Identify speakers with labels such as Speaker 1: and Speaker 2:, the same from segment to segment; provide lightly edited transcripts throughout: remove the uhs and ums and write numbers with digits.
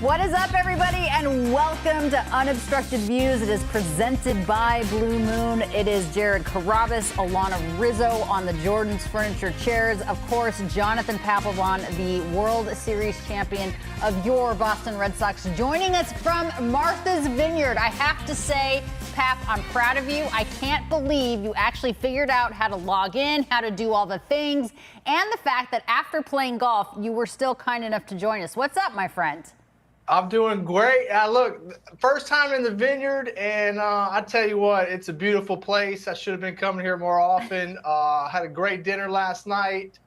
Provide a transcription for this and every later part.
Speaker 1: What is up, everybody, and welcome to Unobstructed Views. It is presented by Blue Moon. It is Jared Carrabis, Alanna Rizzo on the Jordan's Furniture Chairs. Of course, Jonathan Papelbon, the World Series champion of your Boston Red Sox, joining us from Martha's Vineyard. I have to say, Pap, I'm proud of you. I can't believe you actually figured out how to log in, how to do all the things, and the fact that after playing golf, you were still kind enough to join us. What's up, my friend?
Speaker 2: I'm doing great. Look, first time in the vineyard, and I tell you what, it's a beautiful place. I should have been coming here more often. Had a great dinner last night.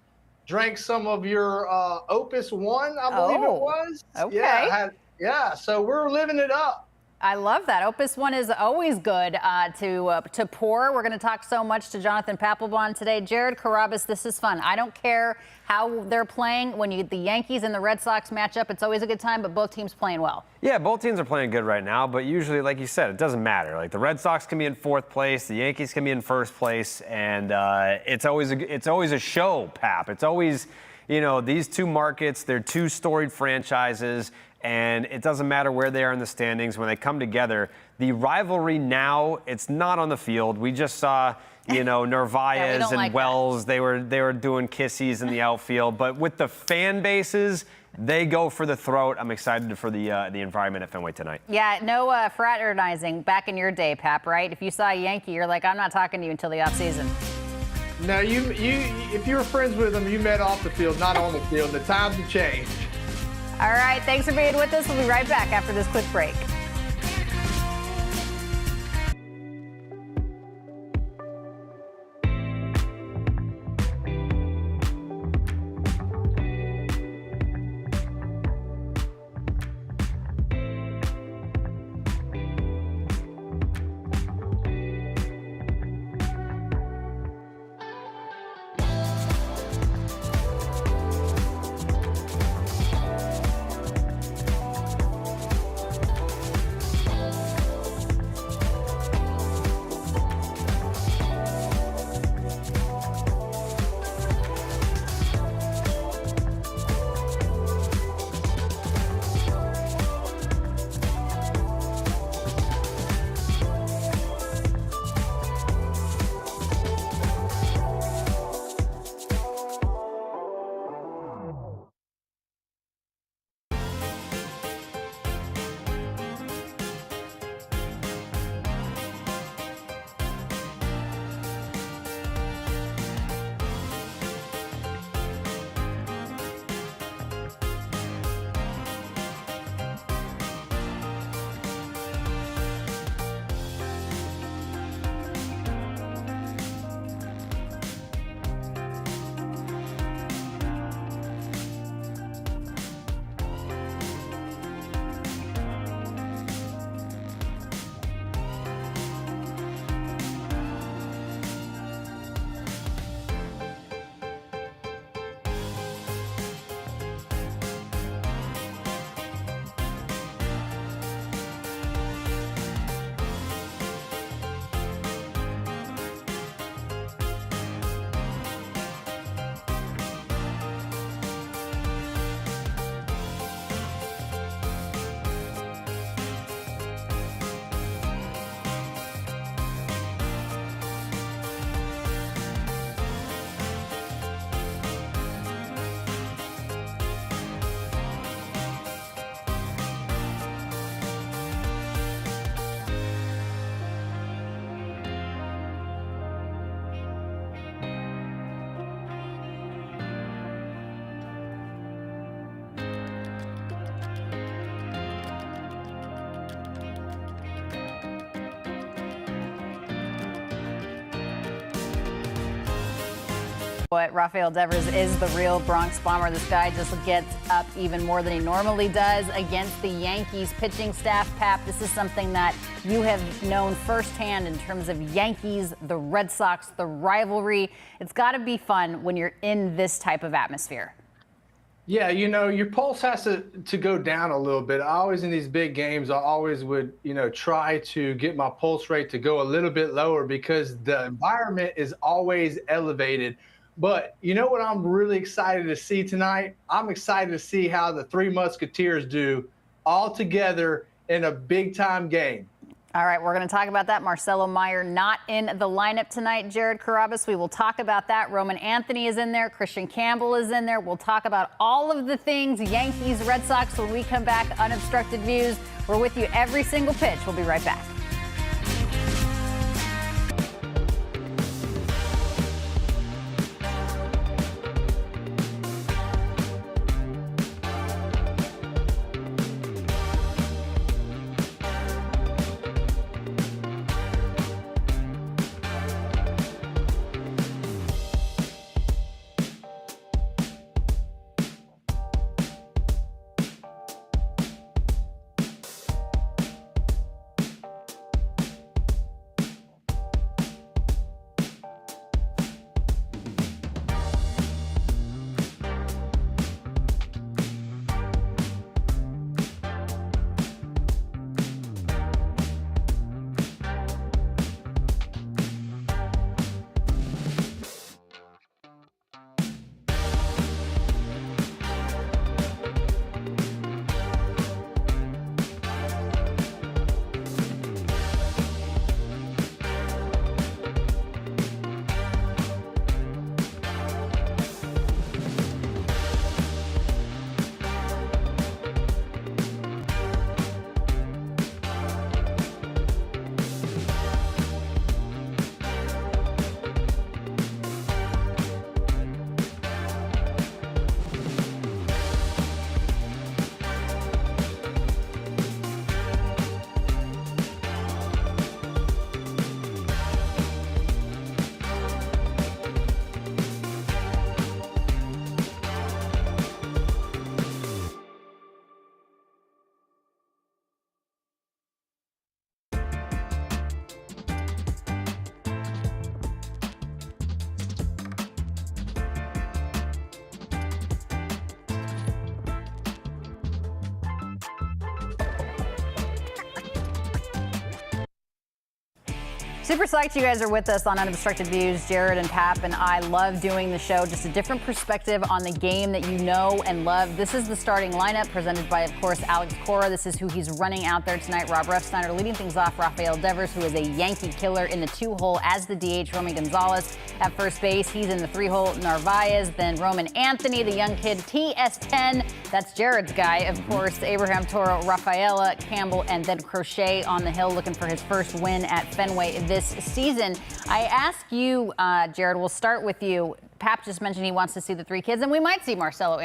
Speaker 2: Drank some of your Opus One, I believe it was.
Speaker 1: Okay.
Speaker 2: Yeah, so we're living it up.
Speaker 1: I love that. Opus One is always good to pour. We're going to talk so much to Jonathan Papelbon today. Jared Carrabis, this is fun. I don't care how they're playing. When the Yankees and the Red Sox match up, it's always a good time, but both teams playing well.
Speaker 3: Yeah, both teams are playing good right now, but usually, like you said, it doesn't matter. Like the Red Sox can be in fourth place, the Yankees can be in first place, and it's always a show, Pap. It's always, you know, these two markets, they're two storied franchises. And it doesn't matter where they are in the standings when they come together. The rivalry now, it's not on the field. We just saw, you know, Narvaez and like Wells. They were doing kissies in the outfield. But with the fan bases, they go for the throat. I'm excited for the environment at Fenway tonight.
Speaker 1: Yeah, no fraternizing back in your day, Pap, right? If you saw a Yankee, you're like, I'm not talking to you until the offseason.
Speaker 2: No, if you were friends with them, you met off the field, not on the field. The times have changed.
Speaker 1: All right, thanks for being with us. We'll be right back after this quick break. But Rafael Devers is the real Bronx Bomber. This guy just gets up even more than he normally does against the Yankees pitching staff. Pap, this is something that you have known firsthand in terms of Yankees, the Red Sox, the rivalry. It's got to be fun when you're in this type of atmosphere.
Speaker 2: Yeah, you know, your pulse has to go down a little bit. I always, in these big games, I always would, you know, try to get my pulse rate to go a little bit lower because the environment is always elevated. But you know what I'm really excited to see tonight? I'm excited to see how the Three Musketeers do all together in a big-time game.
Speaker 1: All right, we're going to talk about that. Marcelo Meyer not in the lineup tonight. Jared Carrabis, we will talk about that. Roman Anthony is in there. Christian Campbell is in there. We'll talk about all of the things Yankees, Red Sox when we come back. Unobstructed Views. We're with you every single pitch. We'll be right back. Super psyched you guys are with us on Unobstructed Views. Jared and Pap and I love doing the show. Just a different perspective on the game that you know and love. This is the starting lineup presented by, of course, Alex Cora. This is who he's running out there tonight. Rob Refsnyder leading things off. Rafael Devers, who is a Yankee killer in the 2-hole as the DH. Romy Gonzalez at first base. He's in the 3-hole. Narvaez. Then Roman Anthony, the young kid. TS10. That's Jared's guy, of course. Abraham Toro, Rafaela Campbell, and then Crochet on the hill looking for his first win at Fenway this season. I ask you, Jared, we'll start with you. Pap just mentioned he wants to see the 3 kids, and we might see Marcelo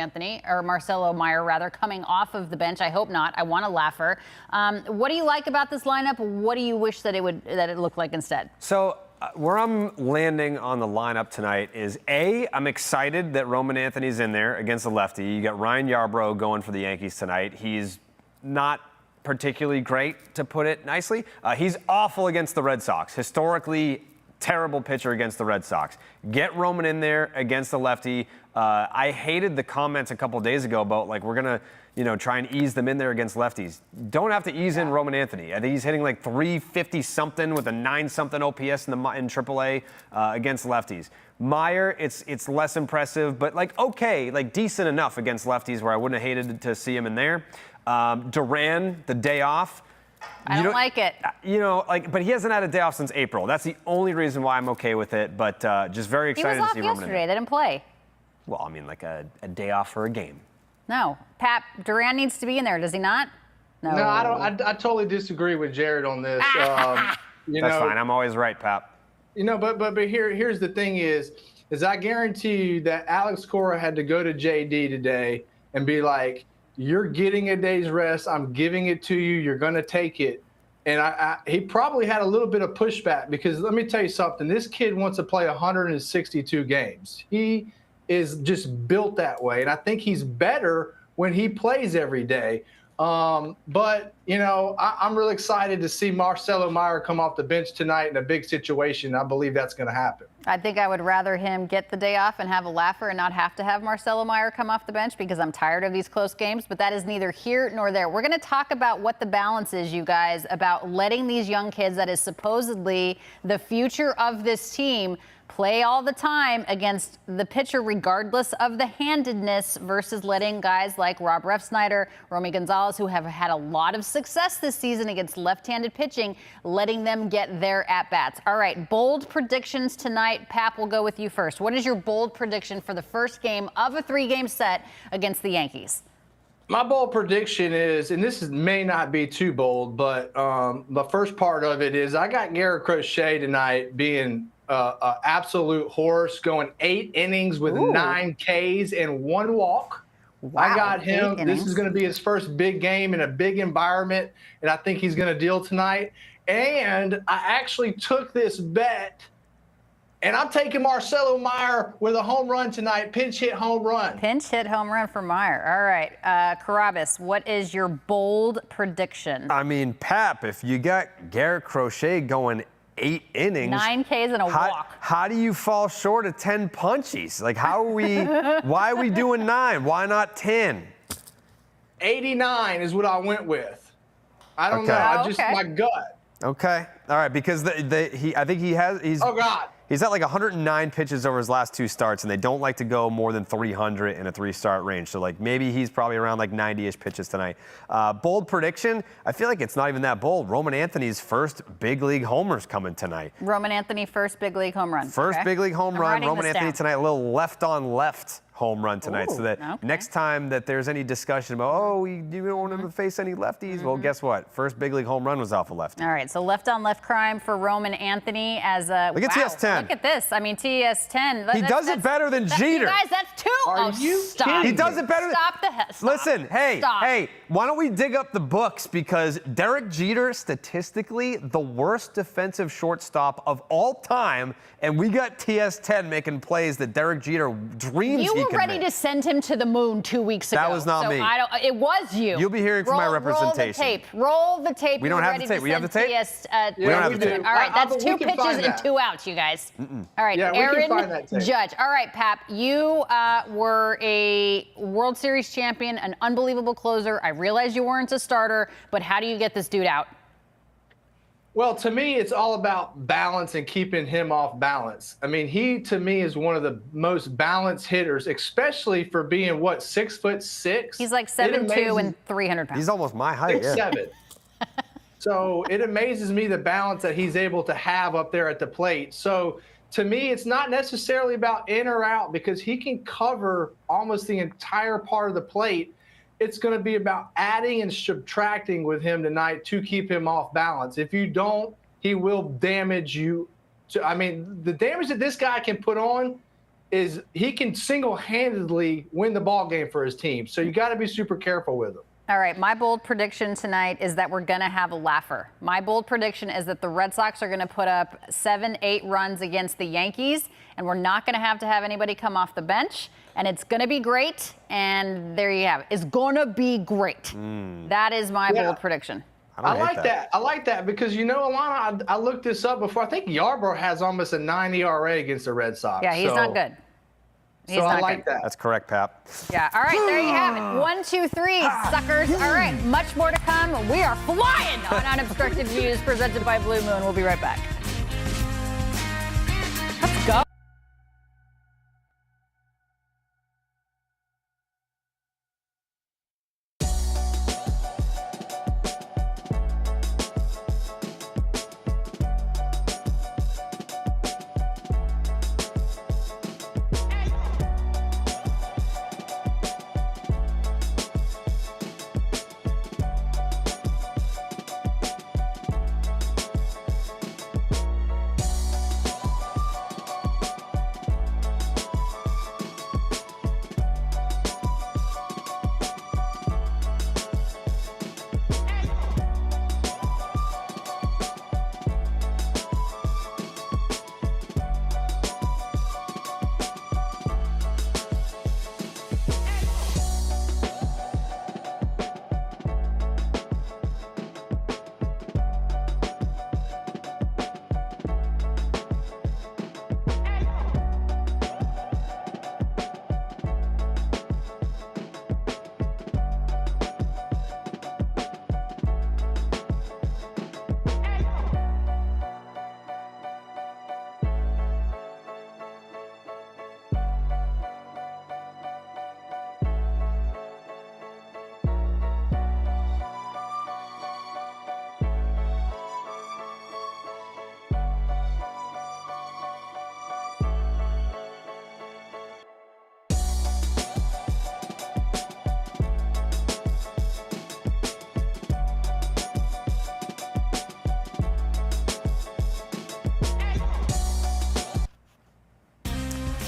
Speaker 1: Meyer rather, coming off of the bench. I hope not. I want a laugher. What do you like about this lineup? What do you wish that it looked like instead?
Speaker 3: So where I'm landing on the lineup tonight is I'm excited that Roman Anthony's in there against the lefty. You got Ryan Yarbrough going for the Yankees tonight. He's not particularly great, to put it nicely. He's awful against the Red Sox. Historically terrible pitcher against the Red Sox. Get Roman in there against the lefty. I hated the comments a couple days ago about like we're gonna, try and ease them in there against lefties. Don't have to ease in Roman Anthony. I think he's hitting like 350 something with a 9 something OPS in AAA against lefties. Meyer, it's less impressive, but decent enough against lefties where I wouldn't have hated to see him in there. Duran, the day off.
Speaker 1: I don't like it.
Speaker 3: But he hasn't had a day off since April. That's the only reason why I'm okay with it. But just very excited to see Roman.
Speaker 1: He was off yesterday. They didn't play.
Speaker 3: Well, I mean, like a day off for a game.
Speaker 1: No, Pap, Duran needs to be in there. Does he not? No,
Speaker 2: I don't. I totally disagree with Jared on this.
Speaker 3: That's fine. I'm always right, Pap.
Speaker 2: But here's the thing is I guarantee you that Alex Cora had to go to JD today and be like, you're getting a day's rest. I'm giving it to you. You're going to take it. And he probably had a little bit of pushback because let me tell you something. This kid wants to play 162 games. He is just built that way. And I think he's better when he plays every day. I'm really excited to see Marcelo Meyer come off the bench tonight in a big situation. I believe that's going to happen.
Speaker 1: I think I would rather him get the day off and have a laugher and not have to have Marcelo Meyer come off the bench because I'm tired of these close games, but that is neither here nor there. We're going to talk about what the balance is, you guys, about letting these young kids that is supposedly the future of this team play all the time against the pitcher regardless of the handedness versus letting guys like Rob Refsnyder, Romy Gonzalez, who have had a lot of success this season against left-handed pitching, letting them get their at-bats. All right, bold predictions tonight. Pap, we'll go with you first. What is your bold prediction for the first game of a 3-game set against the Yankees?
Speaker 2: My bold prediction is, and may not be too bold, but the first part of it is I got Garrett Crochet tonight being an absolute horse, going 8 innings with 9 Ks and 1 walk. Wow, I got him. This is going to be his first big game in a big environment, and I think he's going to deal tonight. And I actually took this bet, and I'm taking Marcelo Meyer with a home run tonight, pinch hit home run.
Speaker 1: Pinch hit home run for Meyer. All right, Carrabis, what is your bold prediction?
Speaker 3: I mean, Pap, if you got Garrett Crochet going 8 innings,
Speaker 1: 9 Ks and a walk.
Speaker 3: How do you fall short of 10 punchies? Like, how are we? Why are we doing 9? Why not 10?
Speaker 2: 89 is what I went with. I don't know. My gut.
Speaker 3: Okay. All right. Because I think he's.
Speaker 2: Oh God.
Speaker 3: He's at like 109 pitches over his last 2 starts, and they don't like to go more than 300 in a 3-start range. So, like, maybe he's probably around like 90-ish pitches tonight. Bold prediction, I feel like it's not even that bold. Roman Anthony's first big league homer's coming tonight.
Speaker 1: Roman Anthony, first big league home run.
Speaker 3: First big league home run. Roman Anthony tonight, a little left-on-left home run tonight. So that next time that there's any discussion about, you don't want him to face any lefties, well, guess what? First big league home run was off a lefty.
Speaker 1: All right, so left-on-left crime for Roman Anthony as a
Speaker 3: Look at TS10.
Speaker 1: Look at this. I mean, TS10.
Speaker 3: He does it better than Jeter.
Speaker 1: You guys, that's 2.
Speaker 2: Are you
Speaker 1: stop.
Speaker 2: kidding?
Speaker 3: He does it better.
Speaker 1: Stop.
Speaker 3: Listen, hey, why don't we dig up the books? Because Derek Jeter, statistically, the worst defensive shortstop of all time, and we got TS10 making plays that Derek Jeter dreams he could make.
Speaker 1: You were ready to send him to the moon 2 weeks ago.
Speaker 3: That was not me.
Speaker 1: It was you.
Speaker 3: You'll be hearing from my representation.
Speaker 1: Roll the tape.
Speaker 3: We don't have the tape. We have the tape?
Speaker 2: We don't have the tape.
Speaker 1: All right, that's 2 pitches and 2 outs, you guys. All right, Aaron Judge. All right, Pap, you were a World Series champion, an unbelievable closer. I realize you weren't a starter, but how do you get this dude out?
Speaker 2: Well, to me, it's all about balance and keeping him off balance. I mean, he, to me, is one of the most balanced hitters, especially for being, 6'6"?
Speaker 1: He's like 7'2" and 300 pounds.
Speaker 3: He's almost my height.
Speaker 2: 6'7". So it amazes me the balance that he's able to have up there at the plate. So to me, it's not necessarily about in or out because he can cover almost the entire part of the plate. It's going to be about adding and subtracting with him tonight to keep him off balance. If you don't, he will damage you. The damage that this guy can put on is he can single-handedly win the ball game for his team. So you got to be super careful with him.
Speaker 1: All right, my bold prediction tonight is that we're going to have a laugher. My bold prediction is that the Red Sox are going to put up 7-8 runs against the Yankees, and we're not going to have anybody come off the bench, and it's going to be great, and there you have it. It's going to be great. That is my bold prediction.
Speaker 2: I like that. I like that because, Alanna, I looked this up before. I think Yarbrough has almost a 9 ERA against the Red Sox.
Speaker 1: Yeah, he's not good.
Speaker 2: So I like that.
Speaker 3: That's correct, Pap.
Speaker 1: Yeah. All right, there you have it. 1, 2, 3, suckers. All right, much more to come. We are flying on Unobstructed Views, presented by Blue Moon. We'll be right back. Let's go.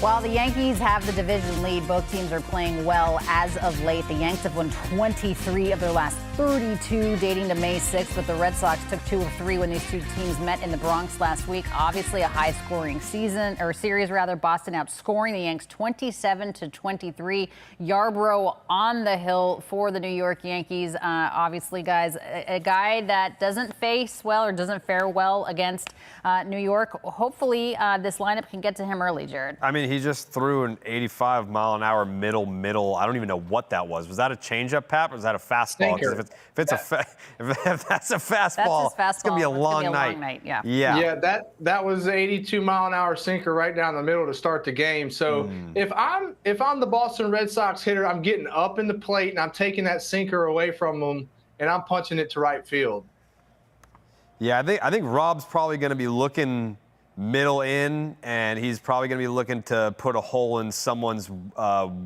Speaker 1: While the Yankees have the division lead, both teams are playing well as of late. The Yanks have won 23 of their last 32 dating to May 6th, but the Red Sox took 2 of 3 when these two teams met in the Bronx last week. Obviously a high-scoring series. Boston outscoring the Yanks 27-23. Yarbrough on the hill for the New York Yankees. Obviously, guys, a guy that doesn't fare well against New York. Hopefully, this lineup can get to him early, Jared.
Speaker 3: I mean, he just threw an 85-mile-an-hour middle. I don't even know what that was. Was that a changeup, Pap, or was that a fastball? If that's a fastball, it's gonna be a long night.
Speaker 2: Yeah, that was an 82-mile-an-hour sinker right down the middle to start the game. So if I'm the Boston Red Sox hitter, I'm getting up in the plate and I'm taking that sinker away from them and I'm punching it to right field.
Speaker 3: Yeah, I think Rob's probably going to be looking middle in, and he's probably going to be looking to put a hole in someone's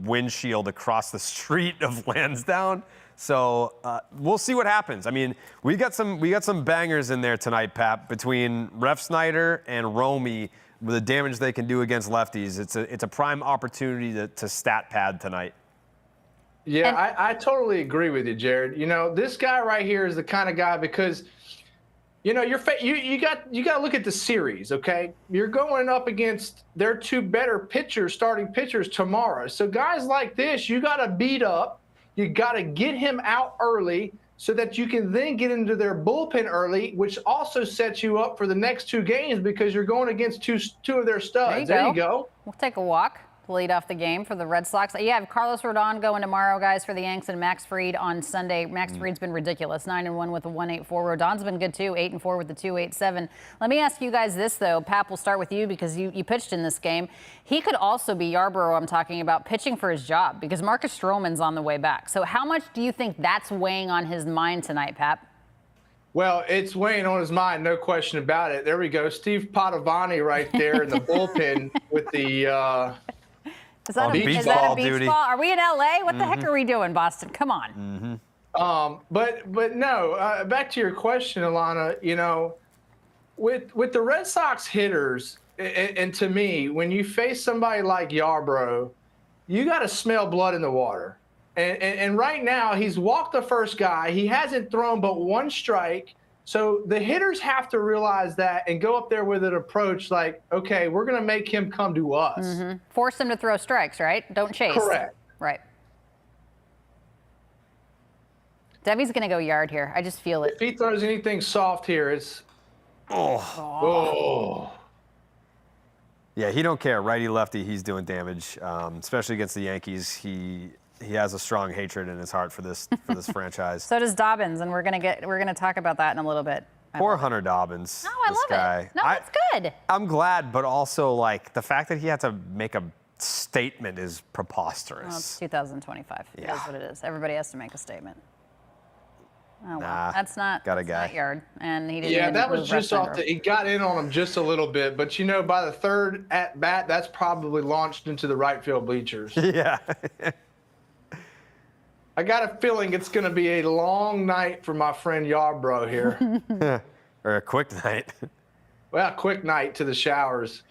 Speaker 3: windshield across the street of Lansdowne. So we'll see what happens. I mean, we got some bangers in there tonight, Pap, between Ref Snyder and Romy with the damage they can do against lefties. It's a prime opportunity to stat pad tonight.
Speaker 2: Yeah, I totally agree with you, Jared. You know, this guy right here is the kind of guy because, you know, you got to look at the series, okay? You're going up against their two better starting pitchers tomorrow. So guys like this, you got to beat up. You got to get him out early so that you can then get into their bullpen early, which also sets you up for the next 2 games because you're going against two of their studs. There you go.
Speaker 1: We'll take a walk to lead off the game for the Red Sox. You have Carlos Rodon going tomorrow, guys, for the Yanks, and Max Fried on Sunday. Max Fried's been ridiculous, 9-1 with a 1.84. Rodon's been good too, 8-4 with the 2.87. Let me ask you guys this, though. Pap, we'll start with you because you pitched in this game. He could also be Yarbrough, I'm talking about, pitching for his job because Marcus Stroman's on the way back. So how much do you think that's weighing on his mind tonight, Pap?
Speaker 2: Well, it's weighing on his mind, no question about it. There we go. Steve Padovani right there in the bullpen with the
Speaker 1: Is that a beach ball? Are we in LA? What the heck are we doing, Boston? Come on.
Speaker 2: But no, back to your question, Alanna, you know, with the Red Sox hitters, and to me, when you face somebody like Yarbrough, you got to smell blood in the water. And right now, he's walked the first guy. He hasn't thrown but 1 strike. So the hitters have to realize that and go up there with an approach like, okay, we're going to make him come to us.
Speaker 1: Force him to throw strikes, right? Don't chase.
Speaker 2: Correct.
Speaker 1: Right. Debbie's going to go yard here. I just feel it.
Speaker 2: If he throws anything soft here, it's... Oh.
Speaker 3: Yeah, he don't care. Righty, lefty, he's doing damage, especially against the Yankees. He has a strong hatred in his heart for this franchise.
Speaker 1: So does Dobbins, and we're gonna talk about that in a little bit.
Speaker 3: Poor Hunter Dobbins.
Speaker 1: No, I love it. No, it's good.
Speaker 3: I'm glad, but also like the fact that he had to make a statement is preposterous.
Speaker 1: Well, it's 2025. It is what it is. Everybody has to make a statement. Oh, well,
Speaker 3: nah,
Speaker 1: that's not yard, and he didn't.
Speaker 2: Yeah, that was just off. He got in on him just a little bit, but you know, by the 3rd at bat, that's probably launched into the right field bleachers.
Speaker 3: Yeah.
Speaker 2: I got a feeling it's going to be a long night for my friend Yarbrough here.
Speaker 3: Or a quick night.
Speaker 2: Well, a quick night to the showers.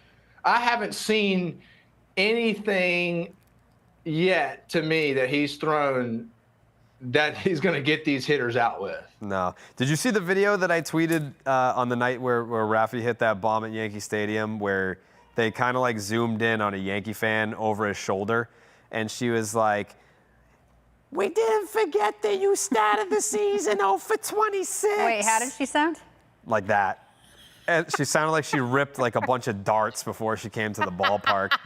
Speaker 2: I haven't seen anything yet to me that he's thrown that he's going to get these hitters out with.
Speaker 3: No. Did you see the video that I tweeted on the night where Rafi hit that bomb at Yankee Stadium where they kind of like zoomed in on a Yankee fan over his shoulder and she was like, "We didn't forget that you started the season 0 for 26.
Speaker 1: Wait, how did she sound?
Speaker 3: Like that. And she sounded like she ripped like a bunch of darts before she came to the ballpark.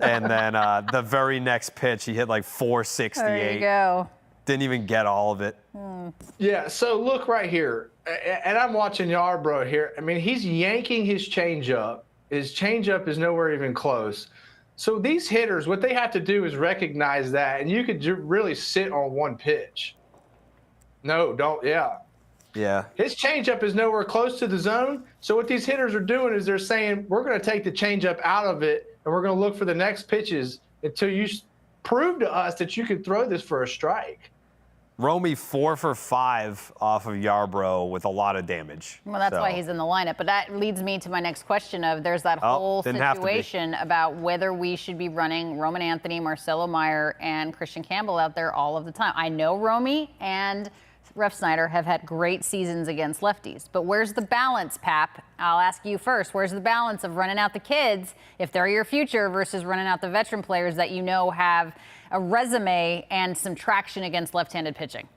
Speaker 3: And then the very next pitch, he hit like 468.
Speaker 1: There you go.
Speaker 3: Didn't even get all of it.
Speaker 2: Yeah, so look right here. And I'm watching Yarbrough here. I mean, he's yanking his changeup. His changeup is nowhere even close. So these hitters, what they have to do is recognize that, and you could really sit on 1 pitch. No, don't,
Speaker 3: Yeah.
Speaker 2: His changeup is nowhere close to the zone. So what these hitters are doing is they're saying, we're going to take the changeup out of it, and we're going to look for the next pitches until you prove to us that you can throw this for a strike.
Speaker 3: Romy 4 for 5 off of Yarbrough with a lot of damage.
Speaker 1: Well, that's why he's in the lineup. But that leads me to my next question of there's that whole situation about whether we should be running Roman Anthony, Marcelo Meyer, and Christian Campbell out there all of the time. I know Romy and Ref Snyder have had great seasons against lefties, but where's the balance, Pap? I'll ask you first. Where's the balance of running out the kids, if they're your future, versus running out the veteran players that you know have a resume and some traction against left-handed pitching?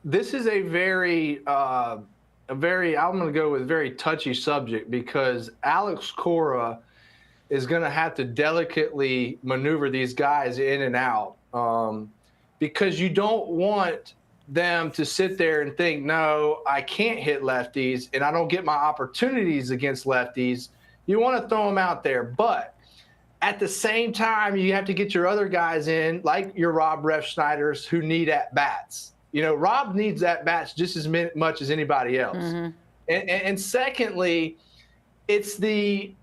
Speaker 2: This is a very, I'm going to go with very touchy subject because Alex Cora is going to have to delicately maneuver these guys in and out because you don't want them to sit there and think, no, I can't hit lefties and I don't get my opportunities against lefties. You want to throw them out there, but at the same time, you have to get your other guys in, like your Rob Refschneiders, who need at-bats. You know, Rob needs at-bats just as much as anybody else. Mm-hmm. And secondly, it's do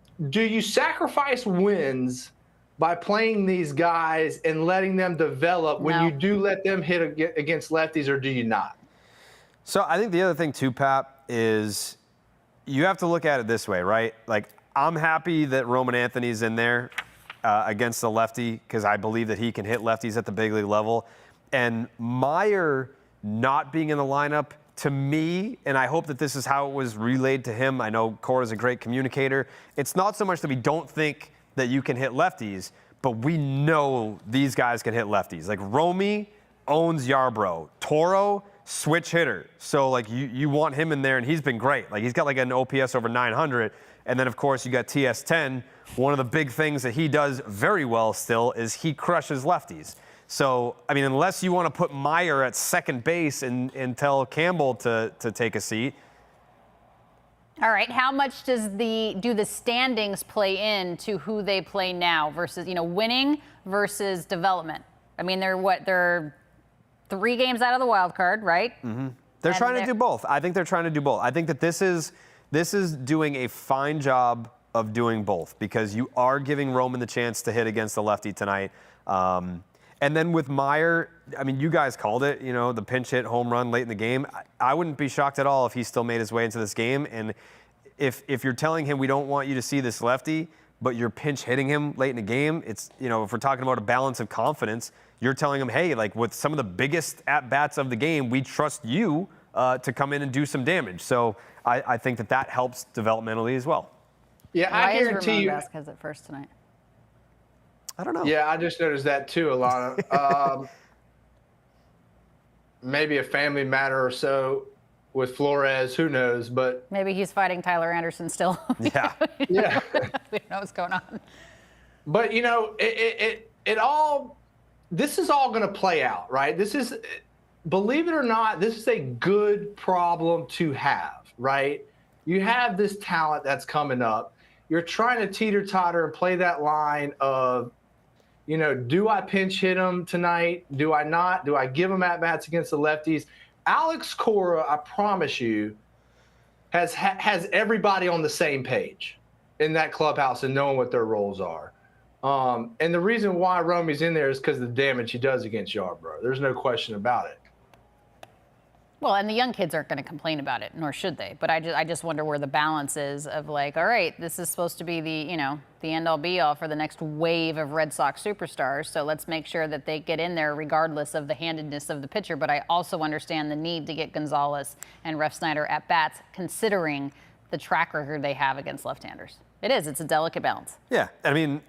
Speaker 2: you sacrifice wins by playing these guys and letting them develop when you do let them hit against lefties, or do you not?
Speaker 3: So I think the other thing too, Pap, is you have to look at it this way, right? Like, I'm happy that Roman Anthony's in there against the lefty because I believe that he can hit lefties at the big league level. And Meyer not being in the lineup, to me, and I hope that this is how it was relayed to him. I know Cora's a great communicator. It's not so much that we don't think that you can hit lefties, but we know these guys can hit lefties. Like, Romy owns Yarbrough. Toro, switch hitter. So, like, you want him in there, and he's been great. Like, he's got, like, an OPS over 900. And then, of course, you got TS10. One of the big things that he does very well still is he crushes lefties. So, I mean, unless you want to put Meyer at second base and tell Campbell to take a seat.
Speaker 1: All right. How much do the standings play into who they play now versus, winning versus development? I mean, they're 3 games out of the wild card, right?
Speaker 3: Mm-hmm. They're trying to do both. I think they're trying to do both. I think that this is doing a fine job of doing both because you are giving Roman the chance to hit against the lefty tonight. And then with Meyer, I mean, you guys called it, the pinch hit home run late in the game. I wouldn't be shocked at all if he still made his way into this game. And if you're telling him we don't want you to see this lefty, but you're pinch hitting him late in the game, it's, if we're talking about a balance of confidence, you're telling him, hey, like with some of the biggest at-bats of the game, we trust you to come in and do some damage. So I think that helps developmentally as well.
Speaker 2: Yeah, I guarantee you.
Speaker 1: Why is Ramon Vasquez at first tonight?
Speaker 3: I don't know.
Speaker 2: Yeah, I just noticed that too, Alanna. Maybe a family matter or so with Flores, who knows? But
Speaker 1: maybe he's fighting Tyler Anderson still.
Speaker 3: Yeah.
Speaker 2: Yeah.
Speaker 1: We don't know what's going on.
Speaker 2: But this is all going to play out, right? This is, believe it or not, this is a good problem to have, right? You have this talent that's coming up. You're trying to teeter-totter and play that line of, do I pinch hit him tonight? Do I not? Do I give him at-bats against the lefties? Alex Cora, I promise you, has everybody on the same page in that clubhouse and knowing what their roles are. And the reason why Romy's in there is because of the damage he does against Yarbrough. There's no question about it.
Speaker 1: Well, and the young kids aren't going to complain about it, nor should they. But I just wonder where the balance is of like, all right, this is supposed to be the end-all be-all for the next wave of Red Sox superstars. So let's make sure that they get in there regardless of the handedness of the pitcher. But I also understand the need to get Gonzalez and Ref Snyder at bats, considering the track record they have against left-handers. It's a delicate balance.
Speaker 3: Yeah, I mean,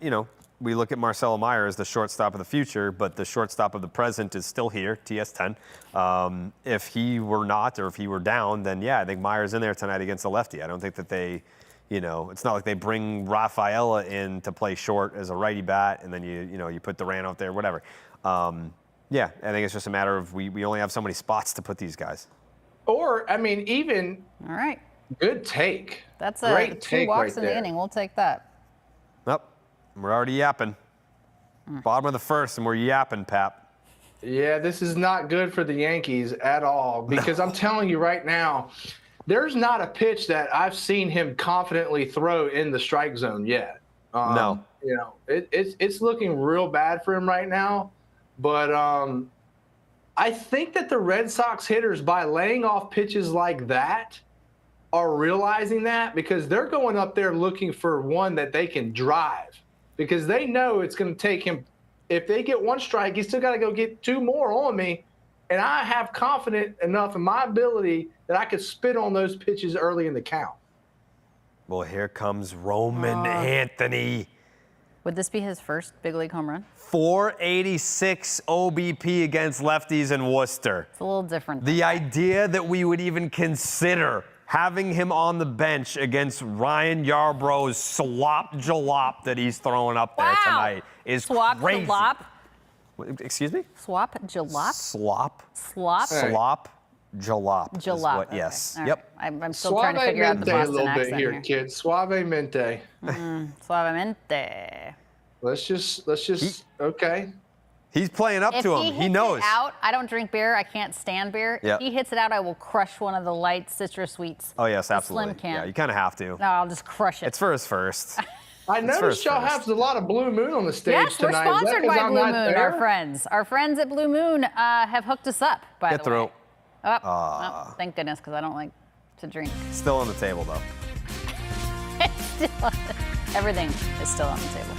Speaker 3: we look at Marcelo Meyer as the shortstop of the future, but the shortstop of the present is still here, TS10. If he were not, or if he were down, then yeah, I think Meyer's in there tonight against the lefty. I don't think that they, it's not like they bring Rafaela in to play short as a righty bat, and then you put Duran out there, whatever. Yeah, I think it's just a matter of we only have so many spots to put these guys.
Speaker 2: Or, I mean, even.
Speaker 1: All right.
Speaker 2: Good take.
Speaker 1: That's
Speaker 2: great
Speaker 1: 2 walks in the
Speaker 2: there.
Speaker 1: inning. We'll take that.
Speaker 3: We're already yapping. Bottom of the first, and we're yapping, Pap.
Speaker 2: Yeah, this is not good for the Yankees at all because I'm telling you right now, there's not a pitch that I've seen him confidently throw in the strike zone yet.
Speaker 3: No.
Speaker 2: It's looking real bad for him right now, but I think that the Red Sox hitters, by laying off pitches like that, are realizing that, because they're going up there looking for one that they can drive, because they know it's going to take him. If they get one strike, he's still got to go get 2 more on me. And I have confidence enough in my ability that I could spit on those pitches early in the count.
Speaker 3: Well, here comes Roman Anthony.
Speaker 1: Would this be his first big league home run?
Speaker 3: 486 OBP against lefties in Worcester.
Speaker 1: It's a little different.
Speaker 3: The idea that we would even consider having him on the bench against Ryan Yarbrough's slop jalop that he's throwing up there tonight is crazy.
Speaker 1: Jalop?
Speaker 3: Excuse me?
Speaker 1: Swap jalop?
Speaker 3: Slop.
Speaker 1: Slop?
Speaker 3: Slop jalop. is
Speaker 1: Jalop.
Speaker 3: what- Yes.
Speaker 1: All right.
Speaker 3: Yep.
Speaker 1: I'm still trying to figure out the Boston
Speaker 2: a little bit
Speaker 1: accent
Speaker 2: here, kids. Suavemente.
Speaker 1: Suavemente.
Speaker 2: Let's just okay.
Speaker 3: He's playing up
Speaker 1: If
Speaker 3: to
Speaker 1: he
Speaker 3: him.
Speaker 1: hits
Speaker 3: He knows.
Speaker 1: it out, I don't drink beer. I can't stand beer.
Speaker 3: Yep.
Speaker 1: If he hits it out, I will crush one of the light citrus sweets.
Speaker 3: Oh, yes,
Speaker 1: The
Speaker 3: absolutely.
Speaker 1: Slim can.
Speaker 3: Yeah, you kind of have to.
Speaker 1: No, I'll just crush it.
Speaker 3: It's for his first.
Speaker 2: I noticed y'all have a lot of Blue Moon on the stage
Speaker 1: Yes, we're
Speaker 2: tonight. Is that
Speaker 1: sponsored
Speaker 2: 'cause
Speaker 1: by
Speaker 2: I'm
Speaker 1: Blue
Speaker 2: not
Speaker 1: Moon,
Speaker 2: there?
Speaker 1: our friends. Our friends at Blue Moon have hooked us up, by
Speaker 3: Get
Speaker 1: the
Speaker 3: through.
Speaker 1: way. Oh, thank goodness, because I don't like to drink.
Speaker 3: Still on the table, though.
Speaker 1: Everything is still on the table.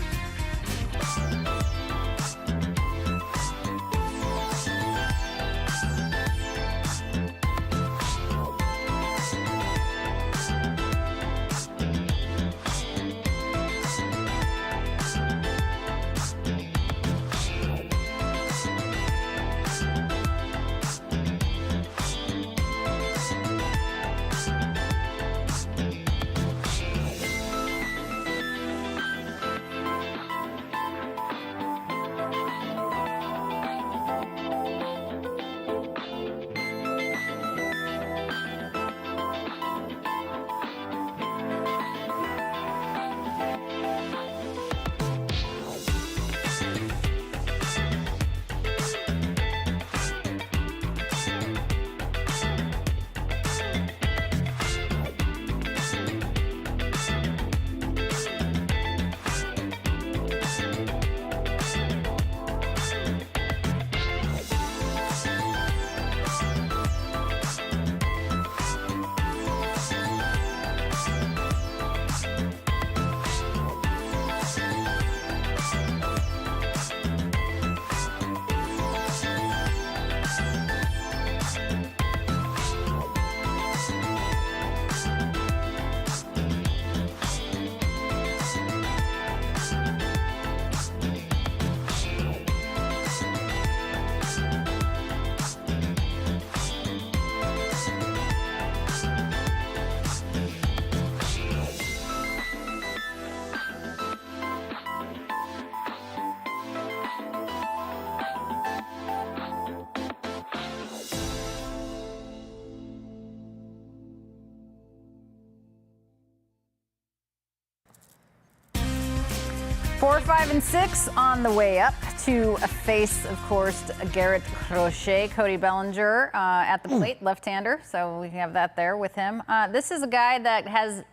Speaker 1: Four, 5, and 6 on the way up to face, of course, Garrett Crochet, Cody Bellinger at the plate, left-hander. So we have that there with him. This is a guy that has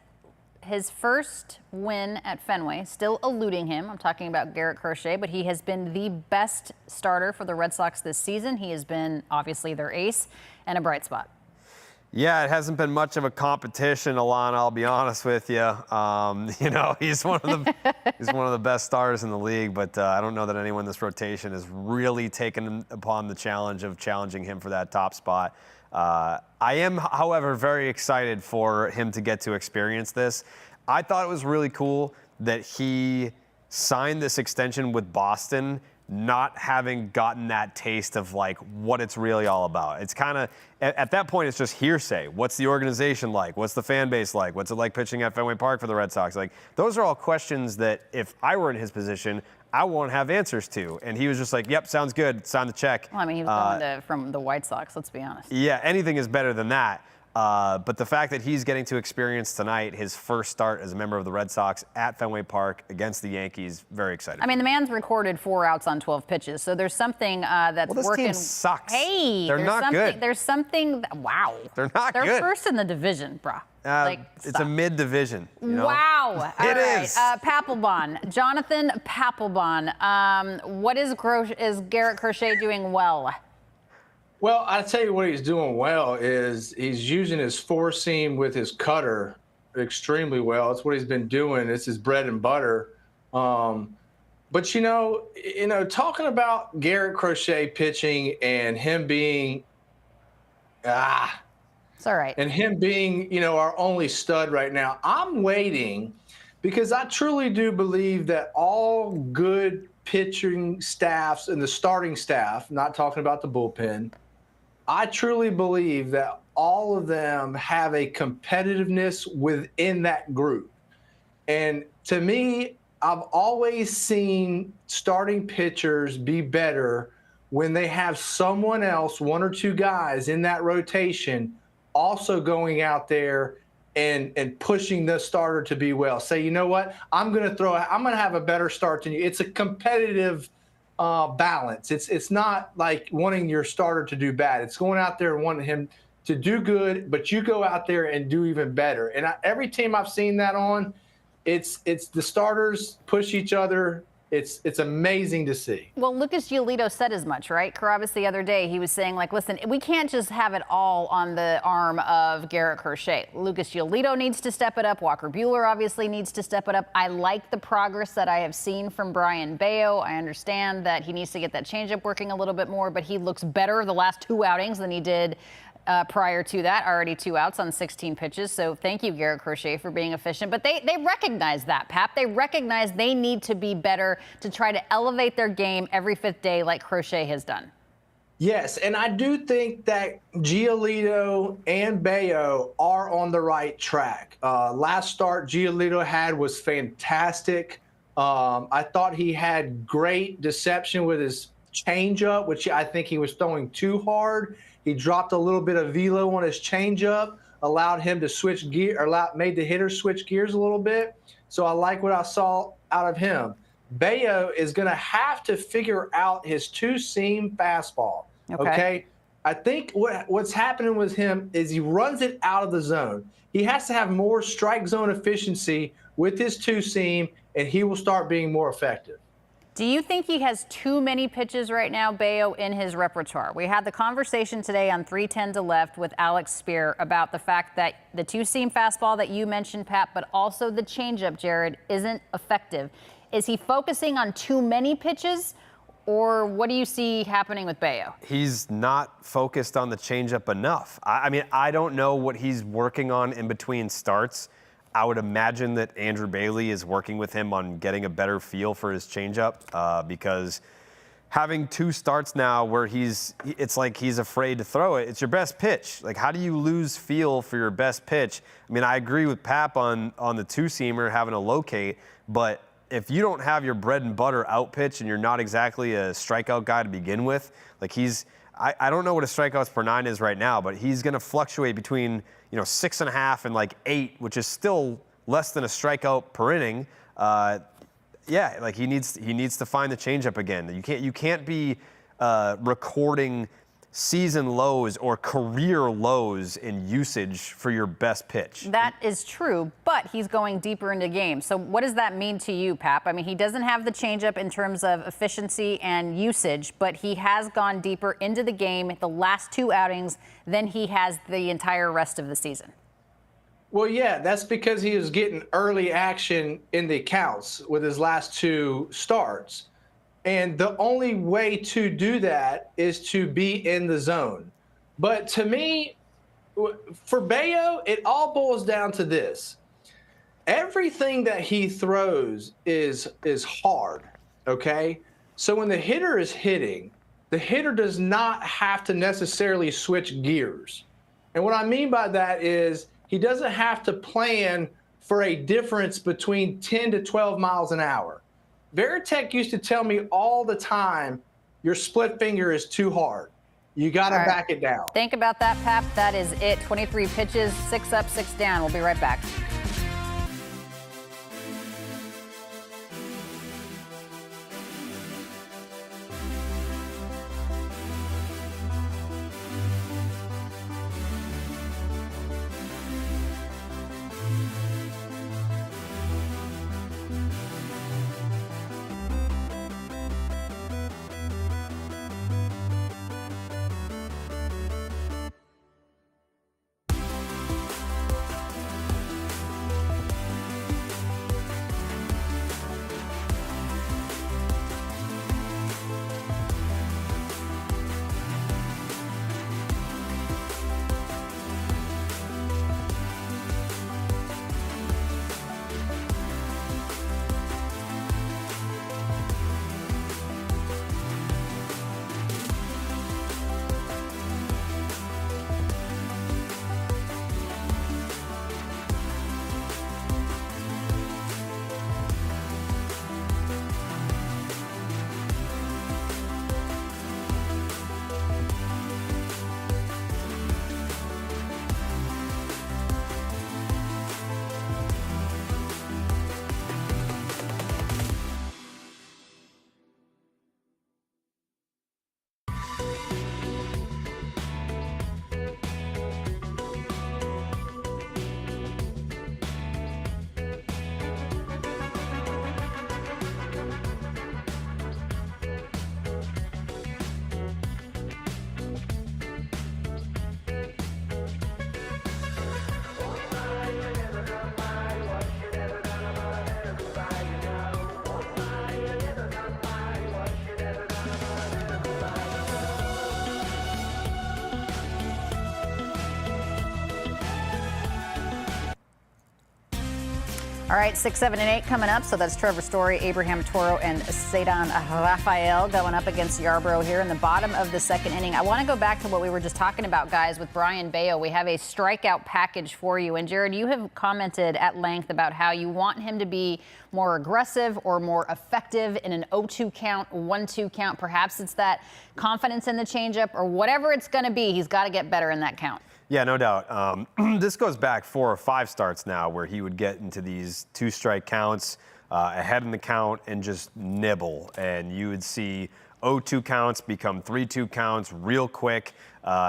Speaker 1: his first win at Fenway, still eluding him. I'm talking about Garrett Crochet, but he has been the best starter for the Red Sox this season. He has been obviously their ace and a bright spot.
Speaker 3: Yeah, it hasn't been much of a competition, Alanna. I'll be honest with you. You know, he's one of the best starters in the league, but I don't know that anyone in this rotation has really taken upon the challenge of challenging him for that top spot. I am, however, very excited for him to get to experience this. I thought it was really cool that he signed this extension with Boston, not having gotten that taste of like what it's really all about. It's kind of, at that point, it's just hearsay. What's the organization like? What's the fan base like? What's it like pitching at Fenway Park for the Red Sox? Like, those are all questions that if I were in his position, I won't have answers to. And he was just like, yep, sounds good, sign the check.
Speaker 1: Well, I mean, he was going from the White Sox, let's be honest.
Speaker 3: Yeah, anything is better than that. But the fact that he's getting to experience tonight his first start as a member of the Red Sox at Fenway Park against the Yankees, very excited.
Speaker 1: I mean, the man's recorded 4 outs on 12 pitches, so there's something that's
Speaker 3: this
Speaker 1: working.
Speaker 3: Team sucks.
Speaker 1: Hey,
Speaker 3: they're not good.
Speaker 1: There's something. Wow.
Speaker 3: They're not good.
Speaker 1: They're first in the division, brah.
Speaker 3: It's a mid-division. You know?
Speaker 1: Wow.
Speaker 3: It is.
Speaker 1: Papelbon, Jonathan Papelbon. What is Garrett Crochet doing well?
Speaker 2: Well, I tell you what he's doing well is he's using his four seam with his cutter extremely well. It's what he's been doing. It's his bread and butter. But talking about Garrett Crochet pitching and him being
Speaker 1: It's all right.
Speaker 2: and him being, our only stud right now, I'm waiting because I truly do believe that all good pitching staffs and the starting staff, not talking about the bullpen, I truly believe that all of them have a competitiveness within that group. And to me, I've always seen starting pitchers be better when they have someone else, one or two guys in that rotation, also going out there and pushing the starter to be well. Say, you know what? I'm going to have a better start than you. It's a competitive balance. It's not like wanting your starter to do bad. It's going out there and wanting him to do good, but you go out there and do even better. And every team I've seen that on, it's the starters push each other. It's amazing to see.
Speaker 1: Well, Lucas Giolito said as much, right? Carrabis the other day, he was saying, like, listen, we can't just have it all on the arm of Garrett Crochet. Lucas Giolito needs to step it up. Walker Buehler obviously needs to step it up. I like the progress that I have seen from Brian Bayo. I understand that he needs to get that changeup working a little bit more, but he looks better the last two outings than he did prior to that, already 2 outs on 16 pitches. So thank you, Garrett Crochet, for being efficient. But they recognize that, Pap. They recognize they need to be better to try to elevate their game every fifth day like Crochet has done.
Speaker 2: Yes, and I do think that Giolito and Bayo are on the right track. Last start Giolito had was fantastic. I thought he had great deception with his changeup, which I think he was throwing too hard. He dropped a little bit of velo on his changeup, allowed him to switch gear, made the hitter switch gears a little bit. So I like what I saw out of him. Bayo is going to have to figure out his two-seam fastball. Okay. I think what's happening with him is he runs it out of the zone. He has to have more strike zone efficiency with his two-seam, and he will start being more effective.
Speaker 1: Do you think he has too many pitches right now, Bayo, in his repertoire? We had the conversation today on 310 to Left with Alex Spear about the fact that the two-seam fastball that you mentioned, Pat, but also the changeup, Jared, isn't effective. Is he focusing on too many pitches, or what do you see happening with Bayo?
Speaker 3: He's not focused on the changeup enough. I mean, I don't know what he's working on in between starts. I would imagine that Andrew Bailey is working with him on getting a better feel for his changeup because having 2 starts now where it's like he's afraid to throw it. It's your best pitch. Like, how do you lose feel for your best pitch? I mean, I agree with Pap on the two-seamer having to locate, but if you don't have your bread and butter out pitch and you're not exactly a strikeout guy to begin with, like I don't know what a strikeouts per 9 is right now, but he's going to fluctuate between 6.5 and like 8, which is still less than a strikeout per inning. Like he needs to find the changeup again. You can't be recording season lows or career lows in usage for your best pitch.
Speaker 1: That is true, but he's going deeper into games. So what does that mean to you, Pap? I mean, he doesn't have the changeup in terms of efficiency and usage, but he has gone deeper into the game the last 2 outings than he has the entire rest of the season.
Speaker 2: Well, yeah, that's because he was getting early action in the counts with his last 2 starts. And the only way to do that is to be in the zone. But to me, for Bayo, it all boils down to this. Everything that he throws is hard, okay? So when the hitter is hitting, the hitter does not have to necessarily switch gears. And what I mean by that is he doesn't have to plan for a difference between 10 to 12 miles an hour. Veritech used to tell me all the time, your split finger is too hard. You got to back it down.
Speaker 1: Think about that, Pap. That is it. 23 pitches, 6 up, 6 down. We'll be right back. All right, 6, 7, and 8 coming up. So that's Trevor Story, Abraham Toro, and Cedar Rafael going up against Yarbrough here in the bottom of the second inning. I want to go back to what we were just talking about, guys, with Brayan Bello. We have a strikeout package for you. And, Jared, you have commented at length about how you want him to be more aggressive or more effective in an 0-2 count, 1-2 count. Perhaps it's that confidence in the changeup or whatever it's going to be. He's got to get better in that count.
Speaker 3: Yeah, no doubt. This goes back 4 or 5 starts now where he would get into these 2-strike counts ahead in the count and just nibble. And you would see 0-2 counts become 3-2 counts real quick.